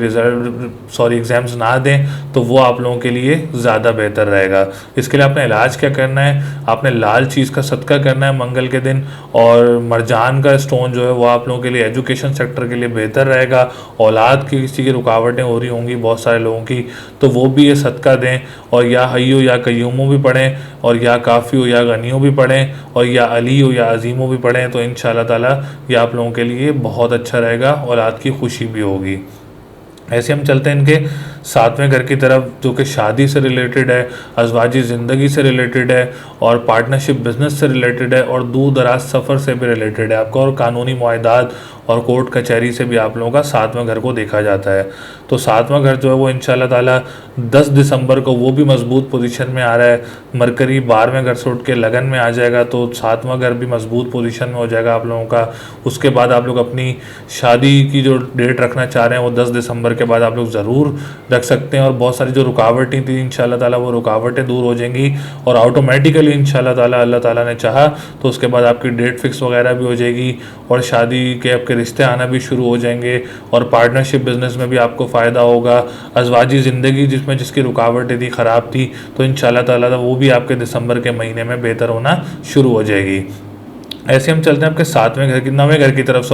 एग्ज़ाम्स ना दें तो वो आप लोगों के लिए ज़्यादा बेहतर रहेगा। इसके लिए आपने इलाज क्या करना है, आपने लाल चीज़ का सदका करना है मंगल के दिन, और मरजान का स्टोन जो है वो आप लोगों के लिए एजुकेशन सेक्टर के लिए बेहतर रहेगा। औलाद की किसी की रुकावटें हो रही होंगी बहुत सारे लोगों की, तो वो भी ये सदका दें, और या हय्यो या कय्यूमो भी पढ़ें, और या काफ़ी या गनियो भी पढ़ें, और या अली या अजीमो भी पढ़ें, तो इंशाल्लाह ताला ये आप लोगों के लिए बहुत अच्छा रहेगा, औलाद की खुशी भी होगी। ऐसे हम चलते हैं इनके सातवें घर की तरफ, जो कि शादी से रिलेटेड है, अज़वाजी ज़िंदगी से रिलेटेड है, और पार्टनरशिप बिजनेस से रिलेटेड है, और दूर दराज सफ़र से भी रिलेटेड है आपका, और कानूनी मुआहदात और कोर्ट कचहरी से भी आप लोगों का सातवें घर को देखा जाता है। तो सातवां घर जो है वो इंशाल्लाह ताला 10 दिसंबर को वो भी मजबूत पोजीशन में आ रहा है। मरकरी 12वें घर से उठ के लगन में आ जाएगा, तो सातवां घर भी मजबूत पोजीशन में हो जाएगा आप लोगों का। उसके बाद आप लोग अपनी शादी की जो डेट रखना चाह रहे हैं वो 10 दिसंबर के बाद आप लोग ज़रूर रख सकते हैं, और बहुत सारी जो रुकावटें थी इंशाल्लाह ताला वो रुकावटें दूर हो जाएंगी, और ऑटोमेटिकली इंशाल्लाह ताला अल्लाह ताला ने चाहा तो उसके बाद आपकी डेट फिक्स वगैरह भी हो जाएगी, और शादी के आपके रिश्ते आना भी शुरू हो जाएंगे, और पार्टनरशिप बिजनेस में भी आपको फ़ायदा होगा। अज़वाजी ज़िंदगी जिसकी रुकावटें थी, ख़राब थी, तो इंशाल्लाह ताला वो भी आपके दिसंबर के महीने में बेहतर होना शुरू हो जाएगी। ऐसे हम चलते हैं आपके नवें घर की तरफ।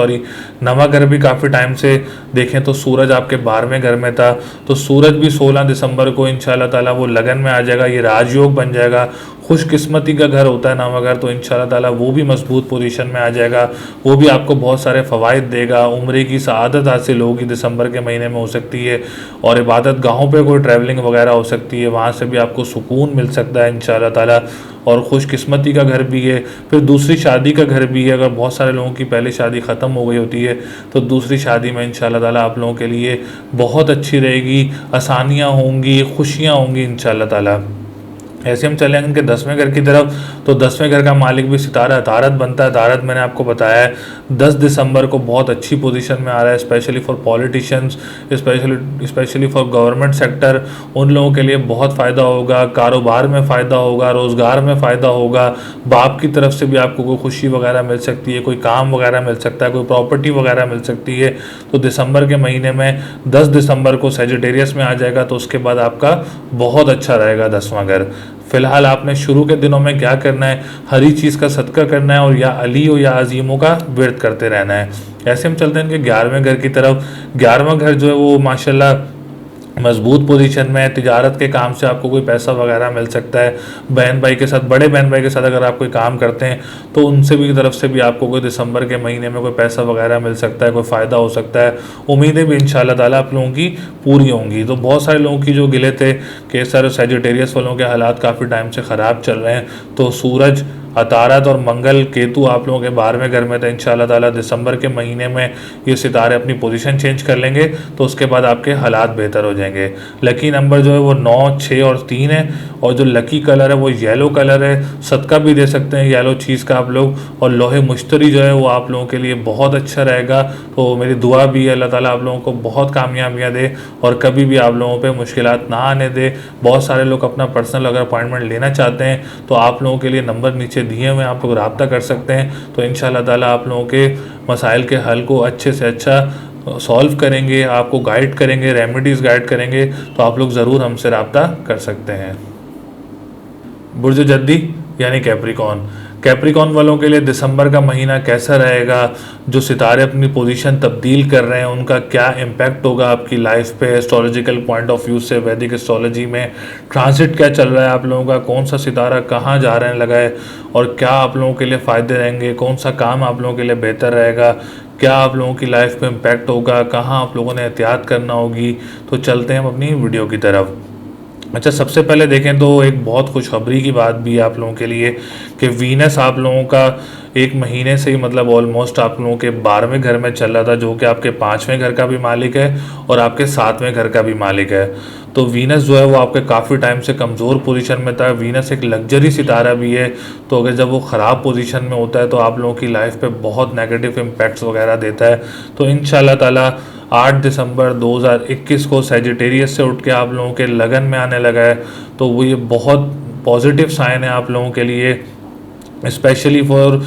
नवा घर भी काफ़ी टाइम से देखें तो सूरज आपके 12वें घर में था, तो सूरज भी 16 दिसंबर को इंशाल्लाह ताला वो लगन में आ जाएगा, ये राजयोग बन जाएगा। खुशकिस्मती का घर होता है नवा घर, तो इंशाल्लाह ताला वो भी मजबूत पोजीशन में आ जाएगा, वो भी आपको बहुत सारे फ़वाइद देगा। उम्रे की सआदत हासिल होगी दिसंबर के महीने में हो सकती है, और इबादत गाहों पे कोई ट्रैवलिंग वगैरह हो सकती है, वहाँ से भी आपको सुकून मिल सकता है इंशाल्लाह ताला। और खुशकिस्मती का घर भी है, फिर दूसरी शादी का घर भी है। अगर बहुत सारे लोगों की पहले शादी ख़त्म हो गई होती है तो दूसरी शादी में इंशाल्लाह ताला आप लोगों के लिए बहुत अच्छी रहेगी, आसानियाँ होंगी, खुशियाँ होंगी इंशाल्लाह ताला। ऐसे हम चलेंगे इनके 10वें घर की तरफ। तो 10वें घर का मालिक भी सितारा तारत बनता है। तारत मैंने आपको बताया है 10 दिसंबर को बहुत अच्छी पोजीशन में आ रहा है, specially for politicians, specially for government sector. उन लोगों के लिए बहुत फ़ायदा होगा, कारोबार में फ़ायदा होगा, रोज़गार में फ़ायदा होगा, बाप की तरफ से भी आपको कोई खुशी वगैरह मिल सकती है, कोई काम वगैरह मिल सकता है, कोई प्रॉपर्टी वगैरह मिल सकती है। तो दिसंबर के महीने में 10 दिसंबर को सेजिटेरियस में आ जाएगा, तो उसके बाद आपका बहुत अच्छा रहेगा 10वां घर। फिलहाल आपने शुरू के दिनों में क्या करना है, हरी चीज़ का सदका करना है, और या अली हो या अजीमों का विर्द करते रहना है। ऐसे हम चलते हैं इनके 11वें घर की तरफ। 11वां घर जो है वो माशाल्लाह मजबूत पोजीशन में है, तिजारत के काम से आपको कोई पैसा वगैरह मिल सकता है। बहन भाई के साथ, बड़े बहन भाई के साथ अगर आप कोई काम करते हैं तो उनसे भी तरफ से भी आपको कोई दिसंबर के महीने में कोई पैसा वगैरह मिल सकता है, कोई फ़ायदा हो सकता है। उम्मीदें भी इंशाल्लाह ताला आप लोगों की पूरी होंगी। तो बहुत सारे लोगों की जो गिले थे कि सर सैजिटेरियस वालों के हालात काफ़ी टाइम से ख़राब चल रहे हैं, तो सूरज, अतारत और मंगल, केतु आप लोगों के 12वें घर में थे। इंशाल्लाह ताला दिसंबर के महीने में ये सितारे अपनी पोजीशन चेंज कर लेंगे, तो उसके बाद आपके हालात बेहतर हो जाएंगे। लकी नंबर जो है वो 9, 6 और 3 है, और जो लकी कलर है वो येलो कलर है। सदका भी दे सकते हैं येलो चीज़ का आप लोग। और लोहे मुश्तरी जो है वो आप लोगों के लिए बहुत अच्छा रहेगा। तो मेरी दुआ भी है अल्लाह ताला आप लोगों को बहुत कामयाबियाँ दे और कभी भी आप लोगों पे मुश्किलात ना आने दे। बहुत सारे लोग अपना पर्सनल अगर अपॉइंटमेंट लेना चाहते हैं तो आप लोगों के लिए नंबर नीचे दिए हुए, आप लोग रब्ता कर सकते हैं। तो इंशाल्लाह ताला आप लोगों के मसाइल के हल को अच्छे से अच्छा सॉल्व करेंगे, आपको गाइड करेंगे, रेमेडीज़ गाइड करेंगे। तो आप लोग ज़रूर हमसे रब्ता कर सकते हैं। बुर्ज जद्दी यानी कैप्रिकॉन, कैप्रिकॉन वालों के लिए दिसंबर का महीना कैसा रहेगा? जो सितारे अपनी पोजीशन तब्दील कर रहे हैं उनका क्या इम्पैक्ट होगा आपकी लाइफ पे? एस्ट्रोलॉजिकल पॉइंट ऑफ व्यू से, वैदिक एस्ट्रोलॉजी में ट्रांजिट क्या चल रहा है आप लोगों का, कौन सा सितारा कहाँ जा रहे हैं लगा है, और क्या आप लोगों के लिए फ़ायदे रहेंगे, कौन सा काम आप लोगों के लिए बेहतर रहेगा, क्या आप लोगों की लाइफ पे इम्पैक्ट होगा, कहाँ आप लोगों ने एहतियात करना होगी। तो चलते हैं हम अपनी वीडियो की तरफ। अच्छा, सबसे पहले देखें तो एक बहुत खुशखबरी की बात भी है आप लोगों के लिए कि वीनस आप लोगों का एक महीने से ही मतलब ऑलमोस्ट आप लोगों के 12वें घर में चल रहा था, जो कि आपके 5वें घर का भी मालिक है और आपके 7वें घर का भी मालिक है। तो वीनस जो है वो आपके काफ़ी टाइम से कमज़ोर पोजीशन में था। वीनस एक लग्जरी सितारा भी है, तो अगर जब वो ख़राब पोजीशन में होता है तो आप लोगों की लाइफ पे बहुत नेगेटिव इम्पैक्ट्स वगैरह देता है। तो इंशाल्लाह ताला 8 दिसंबर 2021 को सैजिटेरियस से उठ के आप लोगों के लगन में आने लगा है। तो वो ये बहुत पॉजिटिव साइन है आप लोगों के लिए, specially for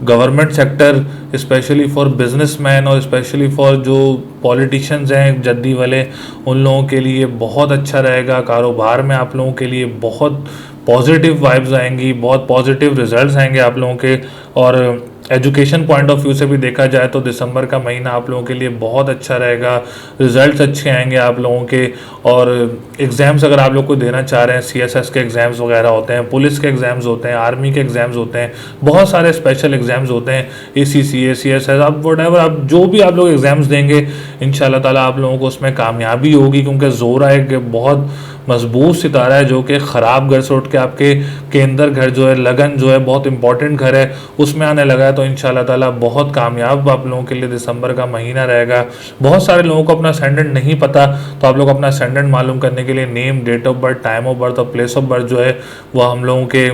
government sector, specially for businessman और स्पेशली फॉर जो पॉलिटिशियंस हैं जद्दी वाले, उन लोगों के लिए बहुत अच्छा रहेगा। कारोबार में आप लोगों के लिए बहुत पॉजिटिव वाइब्स आएंगी, बहुत पॉजिटिव रिजल्ट्स आएंगे आप लोगों के। और एजुकेशन पॉइंट ऑफ व्यू से भी देखा जाए तो दिसंबर का महीना आप लोगों के लिए बहुत अच्छा रहेगा, रिजल्ट्स अच्छे आएंगे आप लोगों के। और एग्ज़ाम्स अगर आप लोग को देना चाह रहे हैं, सीएसएस के एग्ज़ाम्स वगैरह होते हैं, पुलिस के एग्ज़ाम्स होते हैं, आर्मी के एग्ज़ाम्स होते हैं, बहुत सारे स्पेशल एग्ज़ाम्स होते हैं, एसीसीए, सीएसएस, आप वटएवर आप जो भी आप लोग एग्ज़ाम्स देंगे इंशाल्लाह ताला आप लोगों को उसमें कामयाबी होगी। क्योंकि ज़ोरा एक बहुत मजबूत सितारा है जो कि ख़राब घर से उठ के आपके केंद्र घर जो है, लगन जो है, बहुत इंपॉर्टेंट घर है, उसमें आने लगा है। तो इंशाल्लाह ताला बहुत कामयाब आप लोगों के लिए दिसंबर का महीना रहेगा। बहुत सारे लोगों को अपना असेंडेंट नहीं पता, तो आप लोग अपना असेंडेंट मालूम करने के लिए name, date of birth, time of birth और प्लेस ऑफ बर्थ जो है वो हम लोगों के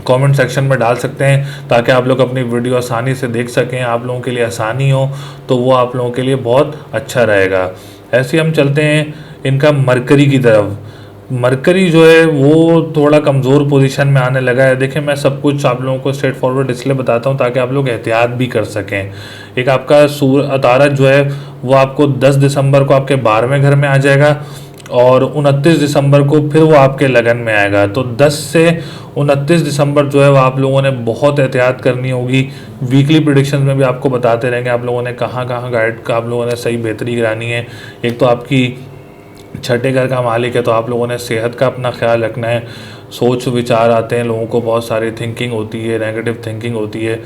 कमेंट सेक्शन में डाल सकते हैं, ताकि आप लोग अपनी वीडियो आसानी से देख सकें, आप लोगों के लिए आसानी हो। तो वो आप लोगों के लिए बहुत अच्छा रहेगा। ऐसे हम चलते हैं इनका मरकरी की तरफ। मरकरी जो है वो थोड़ा कमज़ोर पोजीशन में आने लगा है। देखिए, मैं सब कुछ आप लोगों को स्ट्रेट फॉरवर्ड इसलिए बताता हूँ ताकि आप लोग एहतियात भी कर सकें। एक आपका अतारत जो है वो आपको 10 दिसंबर को आपके 12वें घर में आ जाएगा और 29 दिसंबर को फिर वो आपके लगन में आएगा। तो 10 से 29 दिसंबर जो है वो आप लोगों ने बहुत एहतियात करनी होगी। वीकली प्रेडिक्शंस में भी आपको बताते रहेंगे आप लोगों ने कहाँ कहाँ गाइड का आप लोगों ने सही बेहतरी करानी है। एक तो आपकी 6ठे घर का मालिक है, तो आप लोगों ने सेहत का अपना ख्याल रखना है। सोच विचार आते हैं लोगों को, बहुत सारी थिंकिंग होती है, नेगेटिव थिंकिंग होती है,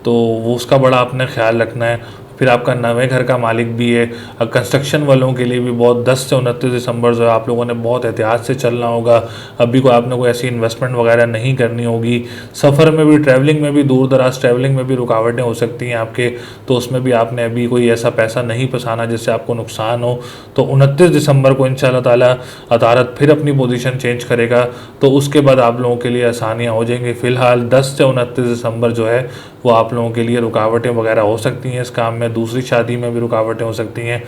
तो वो उसका बड़ा आपने ख्याल रखना है। फिर आपका 9वें घर का मालिक भी है। कंस्ट्रक्शन वालों के लिए भी बहुत 10 से 29 दिसंबर जो है आप लोगों ने बहुत एहतियात से चलना होगा। अभी को आपने कोई ऐसी इन्वेस्टमेंट वगैरह नहीं करनी होगी। सफ़र में भी, ट्रैवलिंग में भी, दूर दराज ट्रैवलिंग में भी रुकावटें हो सकती हैं आपके, तो उसमें भी आपने अभी कोई ऐसा पैसा नहीं फंसाना जिससे आपको नुकसान हो। तो 29 दिसंबर को इंशाल्लाह ताला अतारत फिर अपनी पोजीशन चेंज करेगा, तो उसके बाद आप लोगों के लिए आसानियाँ हो जाएंगी। फ़िलहाल 10 से 29 दिसंबर जो है वो आप लोगों के लिए रुकावटें वगैरह हो सकती हैं इस काम में, दूसरी शादी में भी रुकावटें हो सकती हैं।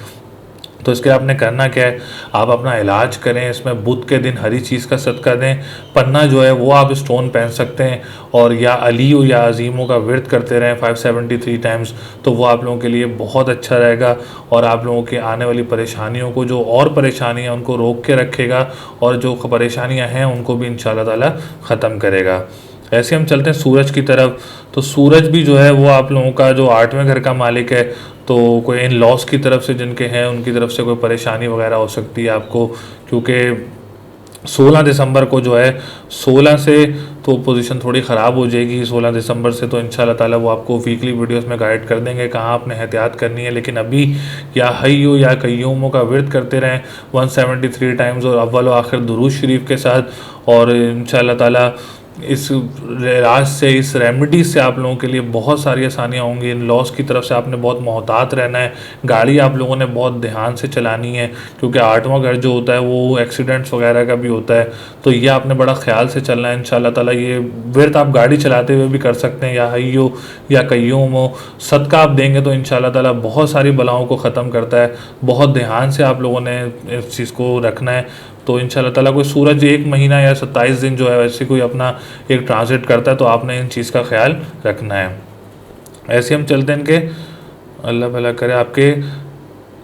तो इसके लिए आपने करना क्या है, आप अपना इलाज करें। इसमें बुध के दिन हरी चीज़ का सदका दें। पन्ना जो है वो आप स्टोन पहन सकते हैं, और या अलीओ या अजीमों का विर्द करते रहें 573 टाइम्स, तो वो आप लोगों के लिए बहुत अच्छा रहेगा और आप लोगों के आने वाली परेशानियों को, जो और परेशानियाँ उनको रोक के रखेगा, और जो परेशानियाँ हैं उनको भी इंशाल्लाह ताला ख़त्म करेगा। ऐसे हम चलते हैं सूरज की तरफ। तो सूरज भी जो है वो आप लोगों का जो 8वें घर का मालिक है, तो कोई इन लॉस की तरफ से जिनके हैं उनकी तरफ से कोई परेशानी वगैरह हो सकती है आपको, क्योंकि 16 दिसंबर को जो है 16 से तो पोजीशन थोड़ी ख़राब हो जाएगी। 16 दिसंबर से तो इंशाल्लाह ताला वो आपको वीकली वीडियोस में गाइड कर देंगे कहाँ आपने एहतियात करनी है। लेकिन अभी या हय्यो या कय्यूमों का विर्द करते रहें 173 टाइम्स और अव्वल व आखिर दुरूद शरीफ के साथ, और इंशाल्लाह ताला इस इलाज से, इस रेमेडी से आप लोगों के लिए बहुत सारी आसानियाँ होंगी। इन लॉस की तरफ से आपने बहुत मोहतात रहना है। गाड़ी आप लोगों ने बहुत ध्यान से चलानी है, क्योंकि 8वां घर जो होता है वो एक्सीडेंट्स वगैरह का भी होता है, तो ये आपने बड़ा ख्याल से चलना है इंशाल्लाह ताला। ये विर्द आप गाड़ी चलाते हुए भी कर सकते हैं, या हय्यो या कय्यूम हो। सदका आप देंगे तो इंशाल्लाह ताला बहुत सारी बलाओं को ख़त्म करता है। बहुत ध्यान से आप लोगों ने इस चीज़ को रखना है। तो इंशाल्लाह ताला कोई सूरज 1 महीना या 27 दिन जो है वैसे कोई अपना एक ट्रांजिट करता है, तो आपने इन चीज़ का ख्याल रखना है। ऐसे हम चलते हैं इनके, अल्लाह भला करे, आपके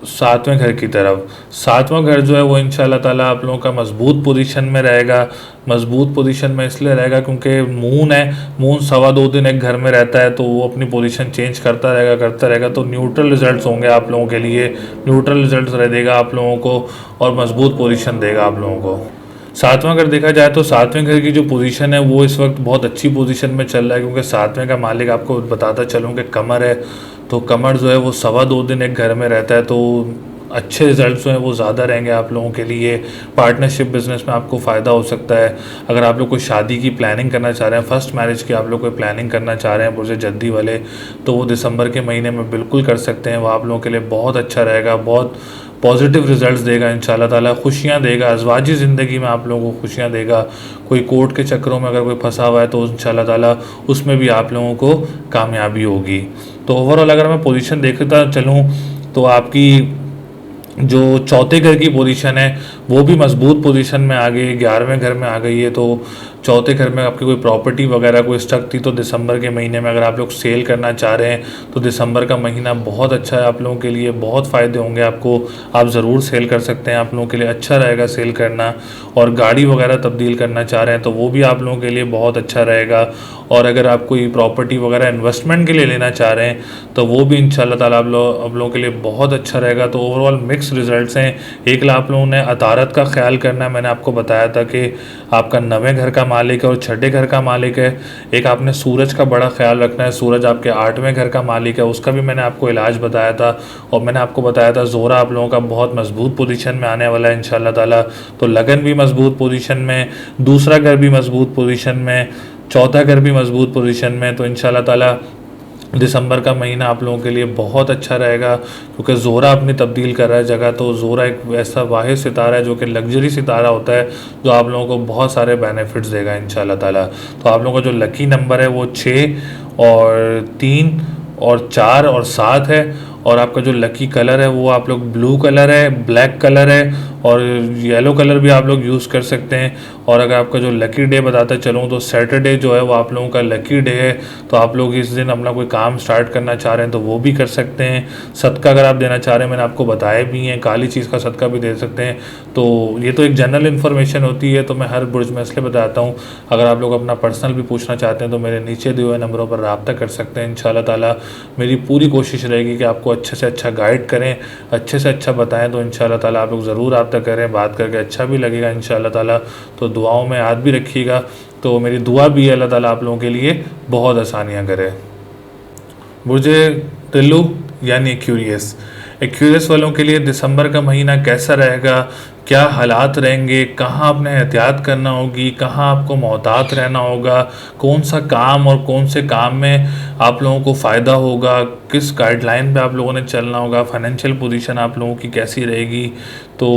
7वें घर की तरफ। 7वां घर जो है वो इंशाल्लाह ताला आप लोगों का मजबूत पोजीशन में रहेगा। मजबूत पोजीशन में इसलिए रहेगा क्योंकि मून है, मून 2.25 दिन एक घर में रहता है, तो वो अपनी पोजीशन चेंज करता रहेगा, तो न्यूट्रल रिजल्ट्स होंगे आप लोगों के लिए, न्यूट्रल रिजल्ट्स देगा आप लोगों को और मजबूत पोजीशन देगा आप लोगों को। 7वां घर देखा जाए तो 7वें घर की जो पोजीशन है वो इस वक्त बहुत अच्छी पोजीशन में चल रहा है, क्योंकि 7वें का मालिक आपको बताता चलूँ कि कमर है, तो कमर जो है वो 2.25 दिन एक घर में रहता है, तो अच्छे रिजल्ट जो हैं वो ज़्यादा रहेंगे आप लोगों के लिए। पार्टनरशिप बिजनेस में आपको फ़ायदा हो सकता है। अगर आप लोग कोई शादी की प्लानिंग करना चाह रहे हैं, फर्स्ट मैरिज की आप लोग कोई प्लानिंग करना चाह रहे हैं बुर्ज जद्दी वाले, तो वो दिसंबर के महीने में बिल्कुल कर सकते हैं। वो आप लोगों के लिए बहुत अच्छा रहेगा, बहुत पॉजिटिव रिजल्ट्स देगा इंशाल्लाह ताला, खुशियाँ देगा, अज़वाजी ज़िंदगी में आप लोगों को खुशियाँ देगा। कोई कोर्ट के चक्करों में अगर कोई फंसा हुआ है तो इंशाल्लाह ताला उसमें भी आप लोगों को कामयाबी होगी। तो ओवरऑल अगर मैं पोजीशन देखता चलूँ तो आपकी जो चौथे घर की पोजीशन है वो भी मजबूत पोजीशन में आ गई, 11वें घर में आ गई है। तो चौथे घर में आपकी कोई प्रॉपर्टी वगैरह कोई स्टक थी तो दिसंबर के महीने में अगर आप लोग सेल करना चाह रहे हैं तो दिसंबर का महीना बहुत अच्छा है आप लोगों के लिए, बहुत फ़ायदे होंगे आपको, आप ज़रूर सेल कर सकते हैं, आप लोगों के लिए अच्छा रहेगा सेल करना। और गाड़ी वगैरह तब्दील करना चाह रहे हैं तो वो भी आप लोगों के लिए बहुत अच्छा रहेगा। और अगर आप कोई प्रॉपर्टी वगैरह इन्वेस्टमेंट के लिए लेना चाह रहे हैं तो वो भी इंशाल्लाह ताला आप लोगों के लिए बहुत अच्छा रहेगा। तो ओवरऑल मिक्स रिजल्ट्स हैं। एक आप लोगों ने अतारत का ख्याल करना है, मैंने आपको बताया था कि आपका 9वें घर का मालिक है और 6ठे घर का मालिक है। एक आपने सूरज का बड़ा ख्याल रखना है, सूरज आपके 8वें घर का मालिक है, उसका भी मैंने आपको इलाज बताया था। और मैंने आपको बताया था जोरा आप लोगों का बहुत मजबूत पोजीशन में आने वाला है इंशाल्लाह ताला। तो लगन भी मजबूत पोजीशन में, दूसरा घर भी मजबूत पोजीशन में, चौथा घर भी मजबूत पोजीशन में। तो इंशाल्लाह ताला दिसंबर का महीना आप लोगों के लिए बहुत अच्छा रहेगा, क्योंकि जोरा अपनी तब्दील कर रहा है जगह। तो जोरा एक ऐसा वाहिद सितारा है जो कि लग्जरी सितारा होता है, जो आप लोगों को बहुत सारे बेनिफिट्स देगा इंशाल्लाह ताला। तो आप लोगों का जो लकी नंबर है वो 6 और 3 और 4 और 7 है। और आपका जो लकी कलर है वो आप लोग ब्लू कलर है, ब्लैक कलर है और येलो कलर भी आप लोग यूज़ कर सकते हैं। और अगर आपका जो लकी डे बताता चलूँ तो सैटरडे जो है वो आप लोगों का लकी डे है, तो आप लोग इस दिन अपना कोई काम स्टार्ट करना चाह रहे हैं तो वो भी कर सकते हैं। सदका अगर आप देना चाह रहे हैं, मैंने आपको बताया भी है, काली चीज़ का सदका भी दे सकते हैं। तो ये तो एक जनरल इन्फॉर्मेशन होती है, तो मैं हर बुर्ज में इसलिए बताता हूँ। अगर आप लोग अपना पर्सनल भी पूछना चाहते हैं तो मेरे नीचे दिए हुए नंबरों पर रब्ता कर सकते हैं। इंशाल्लाह ताला मेरी पूरी कोशिश रहेगी कि आपको अच्छे से अच्छा गाइड करें, अच्छे से अच्छा बताएं। तो इंशाल्लाह ताला आप लोग ज़रूर रब्ता करें, बात करके अच्छा भी लगेगा इंशाल्लाह ताला। तो दुआओं में याद भी रखिएगा। तो मेरी दुआ भी है अल्लाह ताला आप लोगों के लिए बहुत आसानियाँ करे। बुर्जे तिल्लू यानी एक्यूरियस वालों के लिए दिसंबर का महीना कैसा रहेगा, क्या हालात रहेंगे, कहाँ आपने एहतियात करना होगी, कहाँ आपको मोहतात रहना होगा, कौन सा काम और कौन से काम में आप लोगों को फ़ायदा होगा, किस गाइडलाइन पे आप लोगों ने चलना होगा, फाइनेंशियल पोजीशन आप लोगों की कैसी रहेगी। तो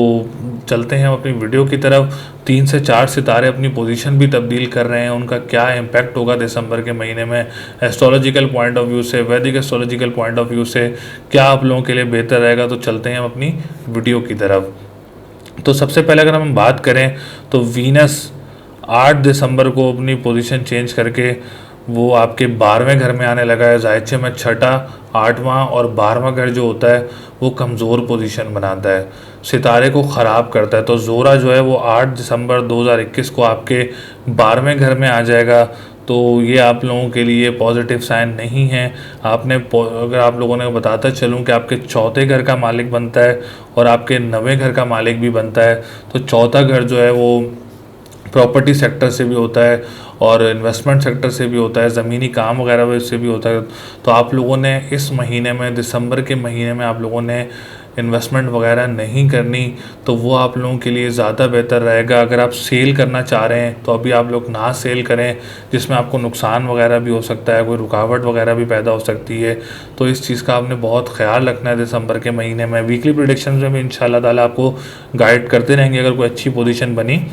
चलते हैं अपनी वीडियो की तरफ। 3 से 4 सितारे अपनी पोजीशन भी तब्दील कर रहे हैं, उनका क्या इम्पैक्ट होगा दिसंबर के महीने में एस्ट्रोलॉजिकल पॉइंट ऑफ व्यू से, वैदिक एस्ट्रोलॉजिकल पॉइंट ऑफ व्यू से क्या आप लोगों के लिए बेहतर रहेगा। तो चलते हैं अपनी वीडियो की तरफ। तो सबसे पहले अगर हम बात करें तो वीनस 8 दिसंबर को अपनी पोजीशन चेंज करके वो आपके 12वें घर में आने लगा है। जायचे में 6ठा, 8वां और 12वां घर जो होता है वो कमज़ोर पोजीशन बनाता है, सितारे को ख़राब करता है। तो जोरा जो है वो 8 दिसंबर 2021 को आपके 12वें घर में आ जाएगा। तो ये आप लोगों के लिए पॉजिटिव साइन नहीं है। अगर आप लोगों ने बताता चलूँ कि आपके चौथे घर का मालिक बनता है और आपके 9वें घर का मालिक भी बनता है, तो चौथा घर जो है वो प्रॉपर्टी सेक्टर से भी होता है और इन्वेस्टमेंट सेक्टर से भी होता है, ज़मीनी काम वगैरह से भी होता है। तो आप लोगों ने इस महीने में, दिसंबर के महीने में आप लोगों ने इन्वेस्टमेंट वगैरह नहीं करनी, तो वो आप लोगों के लिए ज़्यादा बेहतर रहेगा। अगर आप सेल करना चाह रहे हैं तो अभी आप लोग ना सेल करें, जिसमें आपको नुकसान वगैरह भी हो सकता है, कोई रुकावट वगैरह भी पैदा हो सकती है। तो इस चीज़ का आपने बहुत ख्याल रखना है दिसंबर के महीने में। वीकली प्रेडिक्शन में भी इंशाल्लाह ताला आपको गाइड करते रहेंगे अगर कोई अच्छी पोजीशन बनी।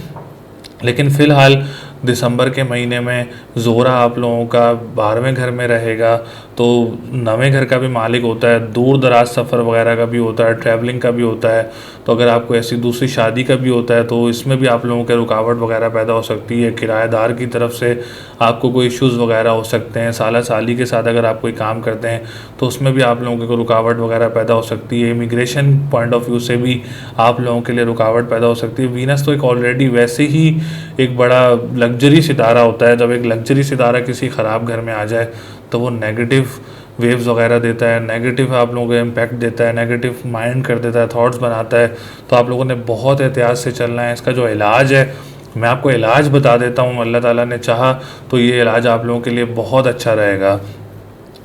लेकिन फ़िलहाल दिसंबर के महीने में ज़ोरा आप लोगों का 12वें घर में रहेगा, तो 9वें घर का भी मालिक होता है, दूर दराज सफ़र वगैरह का भी होता है, ट्रैवलिंग का भी होता है। तो अगर आपको ऐसी दूसरी शादी का भी होता है तो इसमें भी आप लोगों के रुकावट वगैरह पैदा हो सकती है। किराएदार की तरफ से आपको कोई इश्यूज़ वगैरह हो सकते हैं। साला साली के साथ अगर आप कोई काम करते हैं तो उसमें भी आप लोगों को रुकावट वगैरह पैदा हो सकती है। इमिग्रेशन पॉइंट ऑफ व्यू से भी आप लोगों के लिए रुकावट पैदा हो सकती है। वीनस तो एक ऑलरेडी वैसे ही एक बड़ा लग्जरी सितारा होता है। जब एक लग्जरी सितारा किसी ख़राब घर में आ जाए तो वो नेगेटिव वेव्स वगैरह देता है, नेगेटिव आप लोगों को इम्पैक्ट देता है, नेगेटिव माइंड कर देता है, थॉट्स बनाता है। तो आप लोगों ने बहुत एहतियात से चलना है। इसका जो इलाज है, मैं आपको इलाज बता देता हूँ। अल्लाह ताला ने चाहा तो ये इलाज आप लोगों के लिए बहुत अच्छा रहेगा।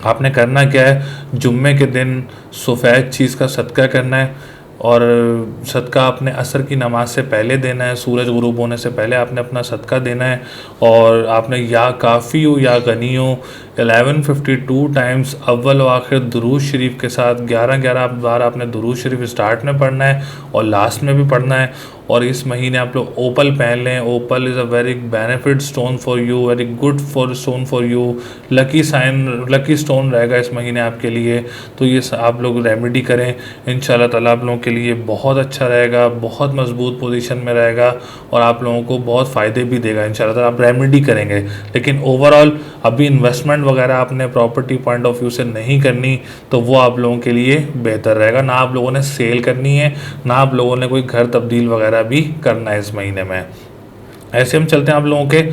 आपने करना क्या है, जुम्मे के दिन सफ़ेद चीज़ का सदका करना है और सदका आपने असर की नमाज से पहले देना है। सूरज गुरूब होने से पहले आपने अपना सदका देना है और आपने या काफ़ी हो या गनी हो 1152 टाइम्स अव्वल व आखिर दुरूद शरीफ के साथ 11 बार आपने दुरूद शरीफ स्टार्ट में पढ़ना है और लास्ट में भी पढ़ना है। और इस महीने आप लोग ओपल पहन लें। Opal is a very benefit stone for you, very good for stone for you. Lucky stone रहेगा इस महीने आपके लिए। तो ये आप लोग रेमेडी करें, इंशाल्लाह ताला आप लोगों के लिए बहुत अच्छा रहेगा, बहुत मजबूत पोजीशन में रहेगा और आप लोगों को बहुत फ़ायदे भी देगा इंशाल्लाह ताला। आप रेमेडी करेंगे। लेकिन ओवरऑल अभी इन्वेस्टमेंट वगैरह आपने प्रॉपर्टी पॉइंट ऑफ व्यू से नहीं करनी, तो वो आप लोगों के लिए बेहतर रहेगा। ना आप लोगों ने सेल करनी है, ना आप लोगों ने कोई घर तब्दील वगैरह भी करना है इस महीने में। ऐसे हम चलते हैं आप लोगों के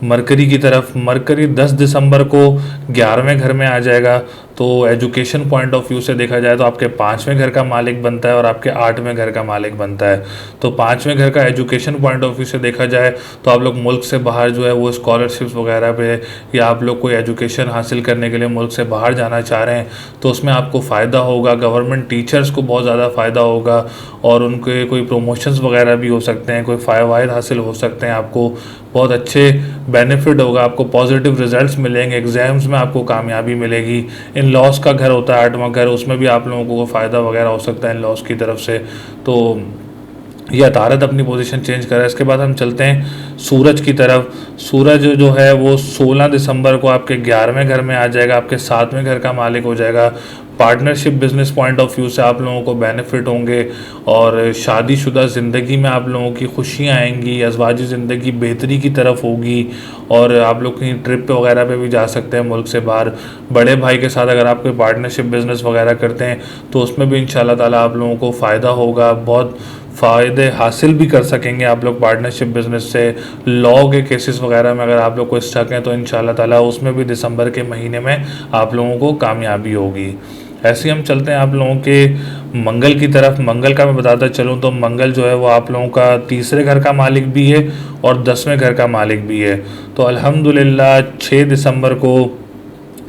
मरकरी की तरफ। मरकरी 10 दिसंबर को 11वें घर में आ जाएगा। तो एजुकेशन पॉइंट ऑफ व्यू से देखा जाए तो आपके 5वें घर का मालिक बनता है और आपके 8वें घर का मालिक बनता है। तो 5वें घर का एजुकेशन पॉइंट ऑफ व्यू से देखा जाए तो आप लोग मुल्क से बाहर जो है वो स्कॉलरशिप्स वगैरह पे, या आप लोग कोई एजुकेशन हासिल करने के लिए मुल्क से बाहर जाना चाह रहे हैं तो उसमें आपको फ़ायदा होगा। गवर्नमेंट टीचर्स को बहुत ज़्यादा फ़ायदा होगा और उनके कोई प्रमोशंस वगैरह भी हो सकते हैं, कोई फ़ायदे हासिल हो सकते हैं। आपको बहुत अच्छे बेनिफिट होगा, आपको पॉजिटिव रिजल्ट्स मिलेंगे, एग्ज़ाम्स में आपको कामयाबी मिलेगी। इन लॉस का घर होता है 8वां घर, उसमें भी आप लोगों को फ़ायदा वगैरह हो सकता है इन लॉस की तरफ से। तो यह तारत अपनी पोजीशन चेंज कर रहा है। इसके बाद हम चलते हैं सूरज की तरफ। सूरज जो है वो 16 दिसंबर को आपके 11वें घर में आ जाएगा, आपके 7वें घर का मालिक हो जाएगा। Partnership business point of view से आप लोगों को बेनिफिट होंगे और शादीशुदा ज़िंदगी में आप लोगों की खुशियाँ आएंगी, अज़वाजी ज़िंदगी बेहतरी की तरफ होगी और आप लोग कहीं ट्रिप पे वगैरह पे भी जा सकते हैं मुल्क से बाहर। बड़े भाई के साथ अगर आप कोई पार्टनरशिप बिज़नेस वगैरह करते हैं तो उसमें भी इंशाल्लाह ताला आप लोगों को फ़ायदा होगा, बहुत फ़ायदे हासिल भी कर सकेंगे आप लोग पार्टनरशिप बिज़नेस से। लॉ के केसेस वगैरह में अगर आप लोग को स्टक हैं तो इंशाल्लाह ताला उसमें भी दिसंबर के महीने में आप लोगों को कामयाबी होगी। ऐसे ही हम चलते हैं आप लोगों के मंगल की तरफ। मंगल का मैं बताता चलूँ तो मंगल जो है वो आप लोगों का 3रे घर का मालिक भी है और 10वें घर का मालिक भी है। तो अल्हम्दुलिल्लाह 6 दिसंबर को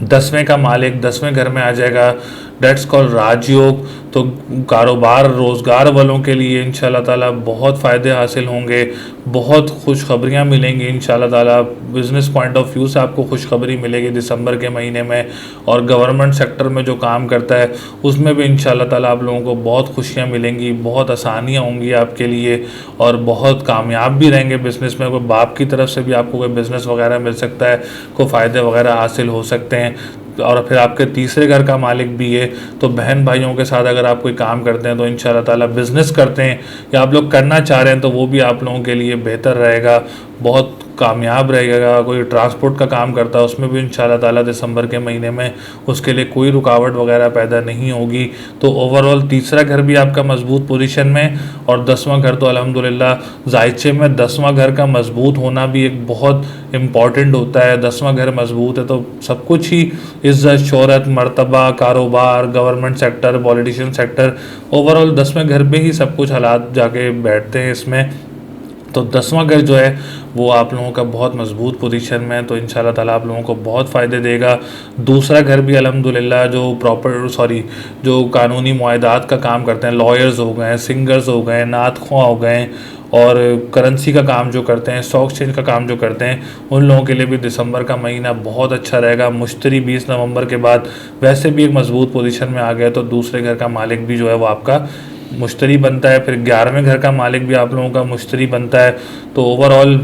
10वें का मालिक 10वें घर में आ जाएगा। डेट्स कॉल्ड राजयोग। तो कारोबार रोज़गार वालों के लिए इंशाल्लाह ताला बहुत फ़ायदे हासिल होंगे, बहुत खुशखबरियाँ मिलेंगी इंशाल्लाह ताला। बिज़नेस पॉइंट ऑफ व्यू से आपको खुशखबरी मिलेगी दिसंबर के महीने में। और गवर्नमेंट सेक्टर में जो काम करता है उसमें भी इंशाल्लाह ताला आप लोगों को बहुत खुशियाँ मिलेंगी, बहुत आसानियाँ होंगी आपके लिए और बहुत कामयाब भी रहेंगे बिज़नेस में। कोई बाप की तरफ से भी आपको कोई बिज़नेस वगैरह मिल सकता है, कोई फ़ायदे वगैरह हासिल हो सकते हैं। और फिर आपके 3रे घर का मालिक भी है। तो बहन भाइयों के साथ अगर आप कोई काम करते हैं तो इंशाल्लाह ताला बिज़नेस करते हैं या आप लोग करना चाह रहे हैं तो वो भी आप लोगों के लिए बेहतर रहेगा। बहुत कामयाब रहेगा। कोई ट्रांसपोर्ट का काम करता है उसमें भी इंशाल्लाह ताला दिसंबर के महीने में उसके लिए कोई रुकावट वगैरह पैदा नहीं होगी। तो ओवरऑल तीसरा घर भी आपका मजबूत पोजीशन में, और 10वां घर तो अल्हम्दुलिल्लाह जायचे में 10वां घर का मजबूत होना भी एक बहुत इम्पॉर्टेंट होता है। 10वां घर मजबूत है तो सब कुछ ही इज्जत, शोहरत, मर्तबा, कारोबार, government sector, politician sector, overall 10वें घर पे ही सब कुछ हालात जाके बैठते हैं इसमें। तो 10वां घर जो है वो आप लोगों का बहुत मजबूत पोजीशन में है, तो इंशाल्लाह ताला आप लोगों को बहुत फ़ायदे देगा। दूसरा घर भी अल्हम्दुलिल्लाह जो कानूनी मुआहदात का काम करते हैं, लॉयर्स हो गए, सिंगर्स हो गए, नात ख्वां हो गए, और करेंसी का काम जो करते हैं, स्टॉक एक्सचेंज का काम जो करते हैं, उन लोगों के लिए भी दिसंबर का महीना बहुत अच्छा रहेगा। मुश्तरी 20 नवंबर के बाद वैसे भी एक मजबूत पोजीशन में आ गया, तो दूसरे घर का मालिक भी जो है वो आपका मुश्तरी बनता है। फिर 11वें घर का मालिक भी आप लोगों का मुश्तरी बनता है। तो ओवरऑल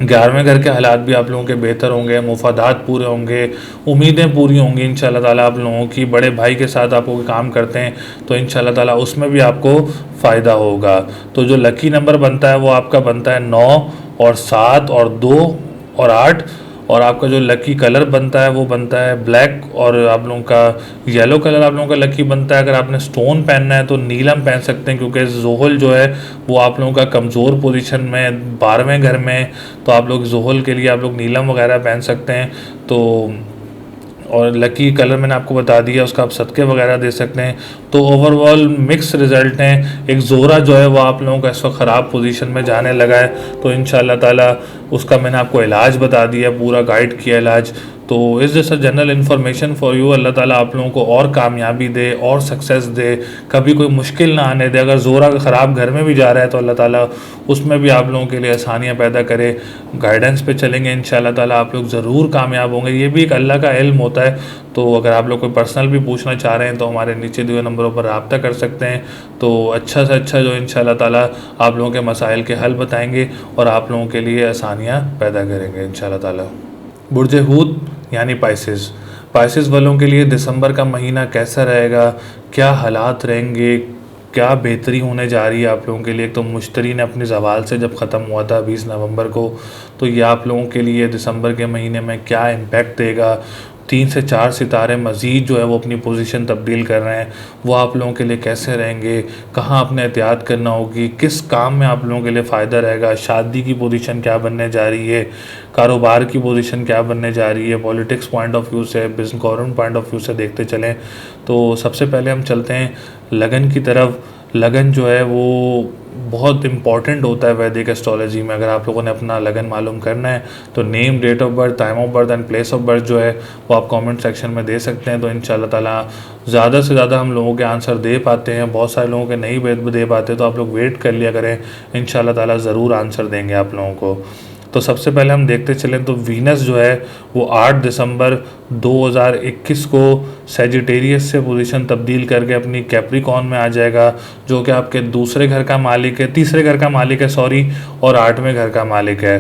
11वें घर के हालात भी आप लोगों के बेहतर होंगे, मुफादात पूरे होंगे, उम्मीदें पूरी होंगी इंशाल्लाह ताला आप लोगों की। बड़े भाई के साथ आप लोग काम करते हैं तो इंशाल्लाह ताला उसमें भी आपको फ़ायदा होगा। तो जो लकी नंबर बनता है वो आपका बनता है 9 और 7 और 2 और 8, और आपका जो लकी कलर बनता है वो बनता है ब्लैक, और आप लोगों का येलो कलर आप लोगों का लकी बनता है। अगर आपने स्टोन पहनना है तो नीलम पहन सकते हैं, क्योंकि जोहल जो है वो आप लोगों का कमज़ोर पोजीशन में 12वें घर में, तो आप लोग जोहल के लिए आप लोग नीलम वगैरह पहन सकते हैं। तो और लकी कलर मैंने आपको बता दिया, उसका आप सदक़े वगैरह दे सकते हैं। तो ओवरऑल मिक्स रिज़ल्ट हैं। एक ज़ोरा जो है वो आप लोगों का इस वक्त ख़राब पोजीशन में जाने लगा है, तो इंशाल्लाह ताला उसका मैंने आपको इलाज बता दिया, पूरा गाइड किया इलाज। तो इस जैसा जनरल इन्फॉर्मेशन फॉर यू, अल्लाह ताला आप लोगों को और कामयाबी दे और सक्सेस दे, कभी कोई मुश्किल ना आने दे। अगर ज़ोरा ख़राब घर में भी जा रहा है तो अल्लाह ताला उसमें भी आप लोगों के लिए आसानियाँ पैदा करे। गाइडेंस पे चलेंगे इंशाल्लाह ताला आप लोग ज़रूर कामयाब होंगे। ये भी एक अल्लाह का इल्म होता है। तो अगर आप लोग कोई पर्सनल भी पूछना चाह रहे हैं तो हमारे नीचे दिए नंबरों पर रब्ता कर सकते हैं। तो अच्छा से अच्छा जो इंशाल्लाह ताला आप लोगों के मसाइल के हल बताएंगे और आप लोगों के लिए आसानियाँ पैदा करेंगे इंशाल्लाह ताला। बुर्ज हूत यानी पाइसेस वालों के लिए दिसंबर का महीना कैसा रहेगा, क्या हालात रहेंगे, क्या बेहतरी होने जा रही है आप लोगों के लिए। तो मुश्तरी ने अपनी ज़वाल से जब ख़त्म हुआ था 20 नवंबर को, तो ये आप लोगों के लिए दिसंबर के महीने में क्या इम्पैक्ट देगा। 3 से 4 सितारे मज़ीद जो है वो अपनी पोजीशन तब्दील कर रहे हैं, वो आप लोगों के लिए कैसे रहेंगे, कहाँ अपने एहतियात करना होगी, किस काम में आप लोगों के लिए फ़ायदा रहेगा, शादी की पोजीशन क्या बनने जा रही है, कारोबार की पोजीशन क्या बनने जा रही है, पॉलिटिक्स पॉइंट ऑफ व्यू से, business government point of view से देखते चलें। तो सबसे पहले हम चलते हैं लगन की तरफ। लगन जो है वो बहुत इंपॉर्टेंट होता है वैदिक एस्ट्रोलॉजी में। अगर आप लोगों ने अपना लगन मालूम करना है तो name, date of birth, time of birth and place of birth जो है वो आप कमेंट सेक्शन में दे सकते हैं। तो इंशाल्लाह ताला ज़्यादा से ज़्यादा हम लोगों के आंसर दे पाते हैं। बहुत सारे लोगों के नहीं दे पाते, तो आप लोग वेट कर लिया करें, इंशाल्लाह ताला ज़रूर आंसर देंगे आप लोगों को। तो सबसे पहले हम देखते चलें तो वीनस जो है वो 8 दिसंबर 2021 को सैजिटेरियस से पोजीशन तब्दील करके अपनी कैप्रिकॉन में आ जाएगा, जो कि आपके दूसरे घर का मालिक है, तीसरे घर का मालिक है सॉरी, और 8वें घर का मालिक है।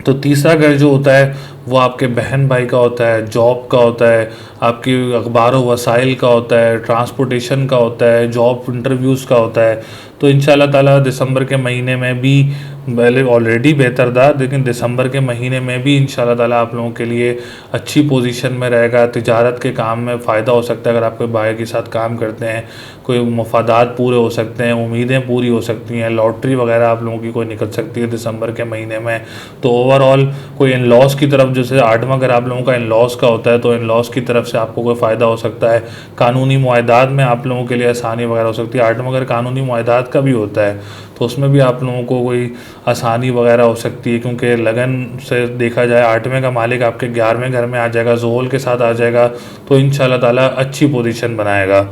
तो तीसरा घर जो होता है वो आपके बहन भाई का होता है, जॉब का होता है, आपकी अखबार व वसाइल का होता है, ट्रांसपोर्टेशन का होता है, जॉब इंटरव्यूज़ का होता है। तो इंशाल्लाह ताला दिसंबर के महीने में भी पहले ऑलरेडी बेहतर था, लेकिन दिसंबर के महीने में भी इंशाल्लाह ताला आप लोगों के लिए अच्छी पोजीशन में रहेगा। तिजारत के काम में फ़ायदा हो सकता है। अगर आप कोई भाई के साथ काम करते हैं, कोई मफादात पूरे हो सकते हैं, उम्मीदें पूरी हो सकती हैं, लॉटरी वगैरह आप लोगों की कोई निकल सकती है दिसंबर के महीने में। तो ओवरऑल कोई इन लॉस की तरफ, जैसे 8वां घर आप लोगों का इन लॉस का होता है, तो इन लॉस की तरफ से आपको कोई फ़ायदा हो सकता है। कानूनी मुआहदात में आप लोगों के लिए आसानी वगैरह हो सकती है। 8वां घर कानूनी मुआहदात का भी होता है, तो उसमें भी आप लोगों को कोई आसानी वगैरह हो सकती है, क्योंकि लगन से देखा जाए 8वें का मालिक आपके 11वें घर में आ जाएगा, जोहल के साथ आ जाएगा, तो इंशाल्लाह ताला अच्छी पोजीशन बनाएगा।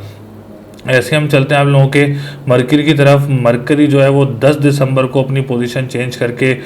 ऐसे हम चलते हैं आप लोगों के मरकरी की तरफ। मरकरी जो है वो 10 दिसंबर को अपनी पोजीशन चेंज करके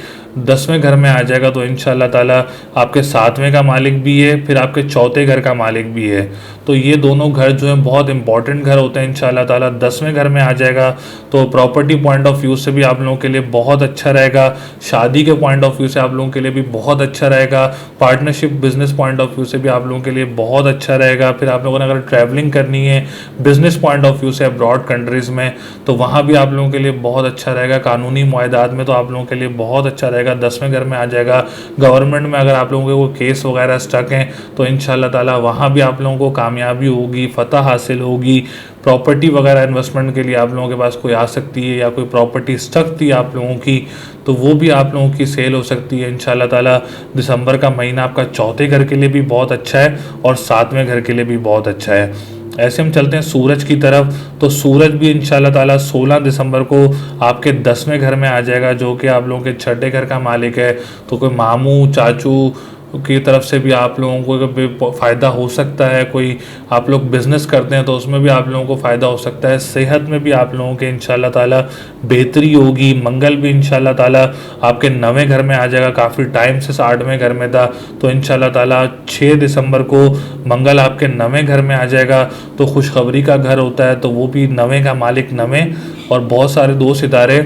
10वें घर में आ जाएगा, तो इंशाल्लाह ताला आपके 7वें का मालिक भी है, फिर आपके चौथे घर का मालिक भी है। तो ये दोनों घर जो है बहुत इंपॉर्टेंट घर होते हैं। इंशाल्लाह ताला 10वें घर में आ जाएगा, तो प्रॉपर्टी पॉइंट ऑफ व्यू से भी आप लोगों के लिए बहुत अच्छा रहेगा। शादी के पॉइंट ऑफ व्यू से आप लोगों के लिए भी बहुत अच्छा रहेगा। Partnership business point of view से भी आप लोगों के लिए बहुत अच्छा रहेगा। फिर आप लोगों ने अगर ट्रैवलिंग करनी है बिजनेस पॉइंट ऑफ व्यू से अब्रॉड कंट्रीज़ में, तो वहाँ भी आप लोगों के लिए बहुत अच्छा रहेगा। कानूनी मुआहदात में तो आप लोगों के लिए बहुत अच्छा रहेगा। जाएगा, 10वें घर में आ जाएगा। गवर्नमेंट में अगर आप लोगों के कोई केस वगैरह स्टक हैं तो इंशाल्लाह ताला वहाँ भी आप लोगों को कामयाबी होगी, फतह हासिल होगी। प्रॉपर्टी वगैरह इन्वेस्टमेंट के लिए आप लोगों के पास कोई आ सकती है, या कोई प्रॉपर्टी स्टक थी आप लोगों की तो वो भी आप लोगों की सेल हो सकती है इंशाल्लाह ताला। दिसंबर का महीना आपका चौथे घर के लिए भी बहुत अच्छा है और 7वें घर के लिए भी बहुत अच्छा है। ऐसे हम चलते हैं सूरज की तरफ, तो सूरज भी इंशाल्लाह ताला 16 दिसंबर को आपके 10वें घर में आ जाएगा, जो कि आप लोगों के छठे घर का मालिक है। तो कोई मामू चाचू की तरफ से भी आप लोगों को कभी फ़ायदा हो सकता है, कोई आप लोग बिज़नेस करते हैं तो उसमें भी आप लोगों को फ़ायदा हो सकता है। सेहत में भी आप लोगों के इंशाल्लाह ताला बेहतरी होगी। मंगल भी इंशाल्लाह ताला आपके 9वें घर में आ जाएगा, काफ़ी टाइम से 8वें घर में था, तो इंशाल्लाह ताला 6 दिसंबर को मंगल आपके 9वें घर में आ जाएगा। तो खुशखबरी का घर होता है, तो वो भी 9वें का मालिक 9वें, और बहुत सारे 2 सितारे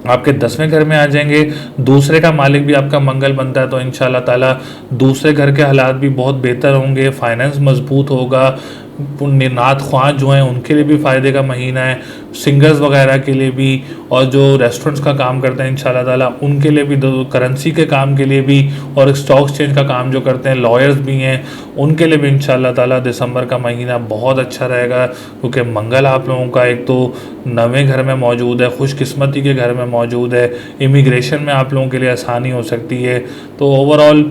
आपके 10वें घर में आ जाएंगे। दूसरे का मालिक भी आपका मंगल बनता है, तो इंशाल्लाह ताला दूसरे घर के हालात भी बहुत बेहतर होंगे, फाइनेंस मजबूत होगा। नात ख्वाह जो हैं उनके लिए भी फ़ायदे का महीना है, सिंगर्स वगैरह के लिए भी, और जो रेस्टोरेंट्स का काम करते हैं इंशाल्लाह ताला उनके लिए भी, करेंसी के काम के लिए भी, और स्टॉक एक्सचेंज का काम जो करते हैं, लॉयर्स भी हैं, उनके लिए भी इंशाल्लाह ताला दिसंबर का महीना बहुत अच्छा रहेगा। क्योंकि मंगल आप लोगों का एक तो 9वें घर में मौजूद है, खुशकिस्मती के घर में मौजूद है, इमिग्रेशन में आप लोगों के लिए आसानी हो सकती है। तो ओवरऑल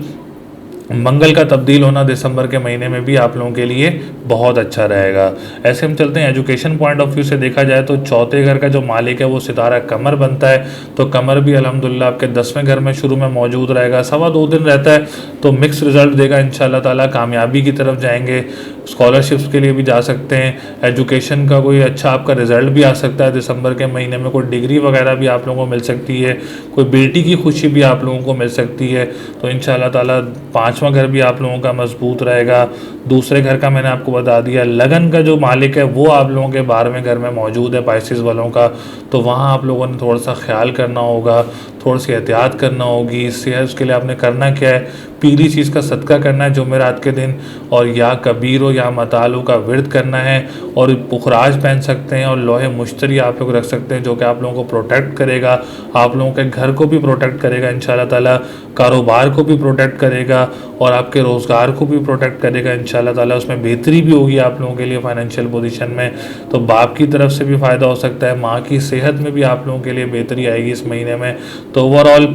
मंगल का तब्दील होना दिसंबर के महीने में भी आप लोगों के लिए बहुत अच्छा रहेगा। ऐसे हम चलते हैं एजुकेशन पॉइंट ऑफ व्यू से देखा जाए तो चौथे घर का जो मालिक है वो सितारा कमर बनता है, तो कमर भी अल्हम्दुलिल्लाह आपके 10वें घर में शुरू में मौजूद रहेगा। 2.25 दिन रहता है, तो मिक्स रिजल्ट देगा इंशाल्लाह ताला, कामयाबी की तरफ जाएंगे। स्कॉलरशिप्स के लिए भी जा सकते हैं, एजुकेशन का कोई अच्छा आपका रिजल्ट भी आ सकता है दिसंबर के महीने में, कोई डिग्री वगैरह भी आप लोगों को मिल सकती है, कोई बेटी की खुशी भी आप लोगों को मिल सकती है। तो इंशाल्लाह ताला 5वां घर भी आप लोगों का मजबूत रहेगा। दूसरे घर का मैंने आपको बता दिया। लगन का जो मालिक है वो आप लोगों के 12वें घर में मौजूद है, पाइसिस वालों का, तो वहाँ आप लोगों ने थोड़ा सा ख्याल करना होगा, थोड़ी सी एहतियात करना होगी। इससे है उसके लिए आपने करना क्या है, पीली चीज़ का सदका करना है जुमेरात के दिन, और या कबीर या मतालू का विर्द करना है, और पुखराज पहन सकते हैं, और लोहे मुश्तरी आप लोग रख सकते हैं, जो कि आप लोगों को प्रोटेक्ट करेगा, आप लोगों के घर को भी प्रोटेक्ट करेगा इंशाल्लाह ताला, कारोबार को भी प्रोटेक्ट करेगा, और आपके रोज़गार को भी प्रोटेक्ट करेगा इंशाल्लाह ताला। उसमें बेहतरी भी होगी आप लोगों के लिए फाइनेंशियल पोजीशन में। तो बाप की तरफ से भी फ़ायदा हो सकता है, माँ की सेहत में भी आप लोगों के लिए बेहतरी आएगी इस महीने में। तो ओवरऑल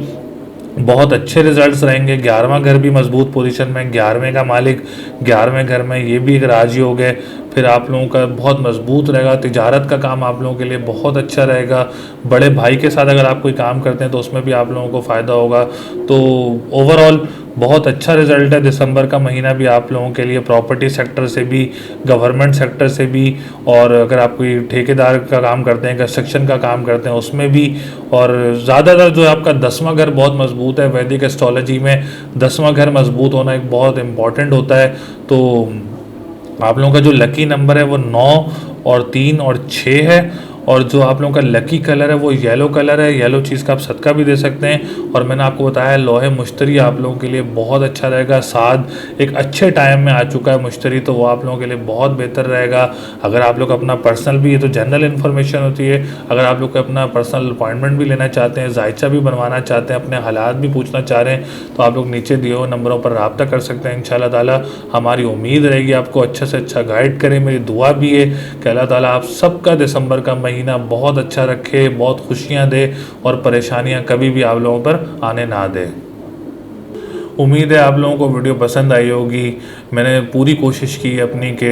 बहुत अच्छे रिजल्ट्स रहेंगे। 11वां घर भी मजबूत पोजीशन में, 11वें का मालिक 11वें घर में, ये भी एक राजयोग है। फिर आप लोगों का बहुत मजबूत रहेगा, तिजारत का काम आप लोगों के लिए बहुत अच्छा रहेगा। बड़े भाई के साथ अगर आप कोई काम करते हैं तो उसमें भी आप लोगों को फ़ायदा होगा। तो ओवरऑल बहुत अच्छा रिजल्ट है दिसंबर का महीना भी आप लोगों के लिए, प्रॉपर्टी सेक्टर से भी, गवर्नमेंट सेक्टर से भी, और अगर आप कोई ठेकेदार का काम करते हैं, कंस्ट्रक्शन का काम करते हैं उसमें भी। और ज़्यादातर जो आपका 10वां घर बहुत मजबूत है, वैदिक एस्ट्रोलॉजी में 10वां घर मजबूत होना एक बहुत इम्पॉर्टेंट होता है। तो आप लोगों का जो लकी नंबर है वो 9 और 3 और 6 है, और जो आप लोगों का लकी कलर है वो येलो कलर है। येलो चीज़ का आप सदका भी दे सकते हैं। और मैंने आपको बताया लोहे मुश्तरी आप लोगों के लिए बहुत अच्छा रहेगा। साद एक अच्छे टाइम में आ चुका है मुश्तरी, तो वो आप लोगों के लिए बहुत बेहतर रहेगा। अगर आप लोग अपना पर्सनल भी, ये तो जनरल इन्फॉर्मेशन होती है, अगर आप लोग अपना पर्सनल अपॉइंटमेंट भी लेना चाहते हैं, जायचा भी बनवाना चाहते हैं, अपने हालात भी पूछना चाह रहे हैं, तो आप लोग नीचे दिए हुए नंबरों पर रब्ता कर सकते हैं इंशाल्लाह ताला। हमारी उम्मीद रहेगी आपको अच्छे से अच्छा गाइड करें। मेरी दुआ भी है कि अल्लाह ताला आप सबका दिसंबर का महीना बहुत अच्छा रखे, बहुत खुशियाँ दे, और परेशानियाँ कभी भी आप लोगों पर आने ना दे। उम्मीद है आप लोगों को वीडियो पसंद आई होगी। मैंने पूरी कोशिश की अपनी कि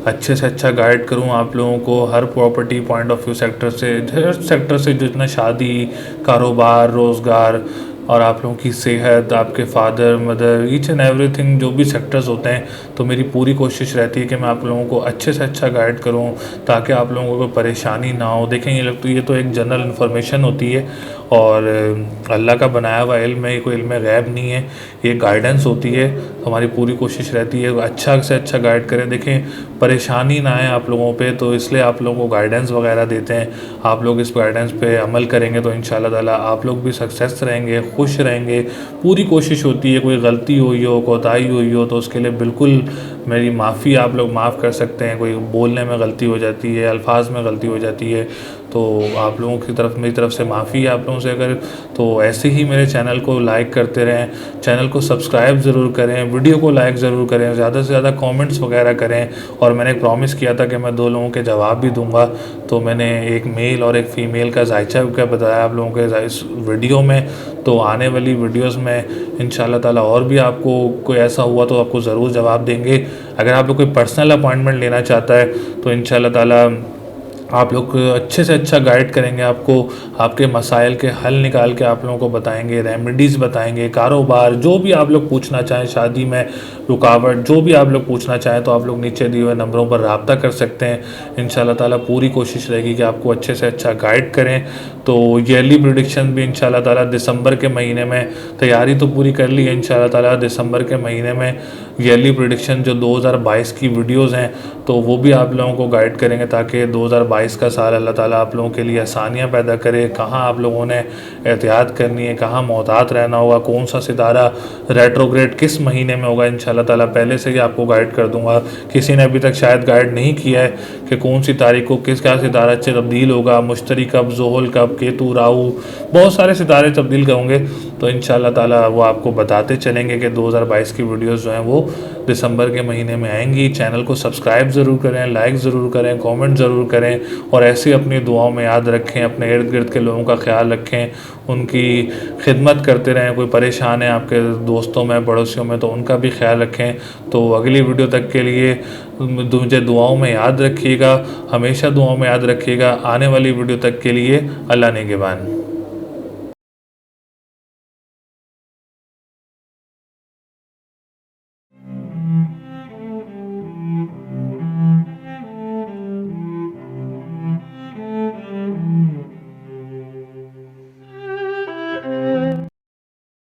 अच्छे से अच्छा गाइड करूं आप लोगों को, हर property point of view sector से, हर सेक्टर से, जितना शादी, कारोबार, रोज़गार, और आप लोगों की सेहत, आपके father mother, each and everything, जो भी सेक्टर्स होते हैं। तो मेरी पूरी कोशिश रहती है कि मैं आप लोगों को अच्छे से अच्छा गाइड करूं, ताकि आप लोगों को परेशानी ना हो। देखें ये तो एक जनरल इन्फॉर्मेशन होती है, और अल्लाह का बनाया हुआ इल्म है, कोई इल्म गैब नहीं है, ये गाइडेंस होती है। तो हमारी पूरी कोशिश रहती है अच्छा से अच्छा गाइड करें। देखें परेशानी ना आए आप लोगों पे, तो इसलिए आप लोगों को गाइडेंस वगैरह देते हैं। आप लोग इस गाइडेंस पे अमल करेंगे तो इंशाल्लाह ताला आप लोग भी सक्सेस रहेंगे, खुश रहेंगे। पूरी कोशिश होती है, कोई गलती हुई हो, कोताही हुई हो, तो उसके लिए बिल्कुल मेरी माफ़ी, आप लोग माफ़ कर सकते हैं। कोई बोलने में गलती हो जाती है, अल्फाज में गलती हो जाती है, तो आप लोगों की तरफ मेरी तरफ से माफ़ी है आप लोगों से। अगर तो ऐसे ही मेरे चैनल को लाइक करते रहें, चैनल को सब्सक्राइब ज़रूर करें, वीडियो को लाइक ज़रूर करें, ज़्यादा से ज़्यादा कमेंट्स वगैरह करें। और मैंने एक प्रॉमिस किया था कि मैं 2 लोगों के जवाब भी दूंगा, तो मैंने एक मेल और एक फ़ीमेल का जायचा क्या बताया आप लोगों के इस वीडियो में। तो आने वाली वीडियोस में इंशाल्लाह ताला और भी आपको कोई ऐसा हुआ तो आपको ज़रूर जवाब देंगे। अगर आप लोग कोई पर्सनल अपॉइंटमेंट लेना चाहता है तो इंशाल्लाह ताला आप लोग अच्छे से अच्छा गाइड करेंगे, आपको आपके मसाइल के हल निकाल के आप लोगों को बताएंगे, रेमेडीज़ बताएंगे, कारोबार जो भी आप लोग पूछना चाहें, शादी में रुकावट जो भी आप लोग पूछना चाहें तो आप लोग नीचे दिए हुए नंबरों पर रब्ता कर सकते हैं। इंशाल्लाह ताला पूरी कोशिश रहेगी कि आपको अच्छे से अच्छा गाइड करें। तो ईयरली प्रेडिक्शन भी इंशाल्लाह ताला दिसंबर के महीने में तैयारी तो पूरी कर ली है। इंशाल्लाह ताला दिसंबर के महीने में ईयरली प्रेडिक्शन जो 2022 की वीडियोज़ हैं तो वो भी आप लोगों को गाइड करेंगे, ताकि 2022 का साल अल्लाह ताला आप लोगों के लिए आसानियाँ पैदा करे। कहाँ आप लोगों ने एहतियात करनी है, कहाँ मोहतात रहना होगा, कौन सा सितारा रेट्रोग्रेड किस महीने में होगा, इंशाल्लाह ताला पहले से ही आपको गाइड कर दूंगा। किसी ने अभी तक शायद गाइड नहीं किया है कि कौन सी तारीख को किस क्या सितारा अच्छे तब्दील होगा, मुश्तरी कब, ज़ोहल कब, केतु, राहु, बहुत सारे सितारे तब्दील होंगे। तो इंशाल्लाह ताला वो आपको बताते चलेंगे कि 2022 की वीडियोज़ जो हैं वो दिसंबर के महीने में आएंगी। चैनल को सब्सक्राइब ज़रूर करें, लाइक ज़रूर करें, कमेंट ज़रूर करें और ऐसे अपनी दुआओं में याद रखें। अपने इर्द गिर्द के लोगों का ख्याल रखें, उनकी खिदमत करते रहें। कोई परेशान है आपके दोस्तों में, पड़ोसियों में, तो उनका भी ख्याल रखें। तो अगली वीडियो तक के लिए मुझे दुआओं में याद रखिएगा, हमेशा दुआओं में याद रखिएगा। आने वाली वीडियो तक के लिए अल्लाह निगहबान।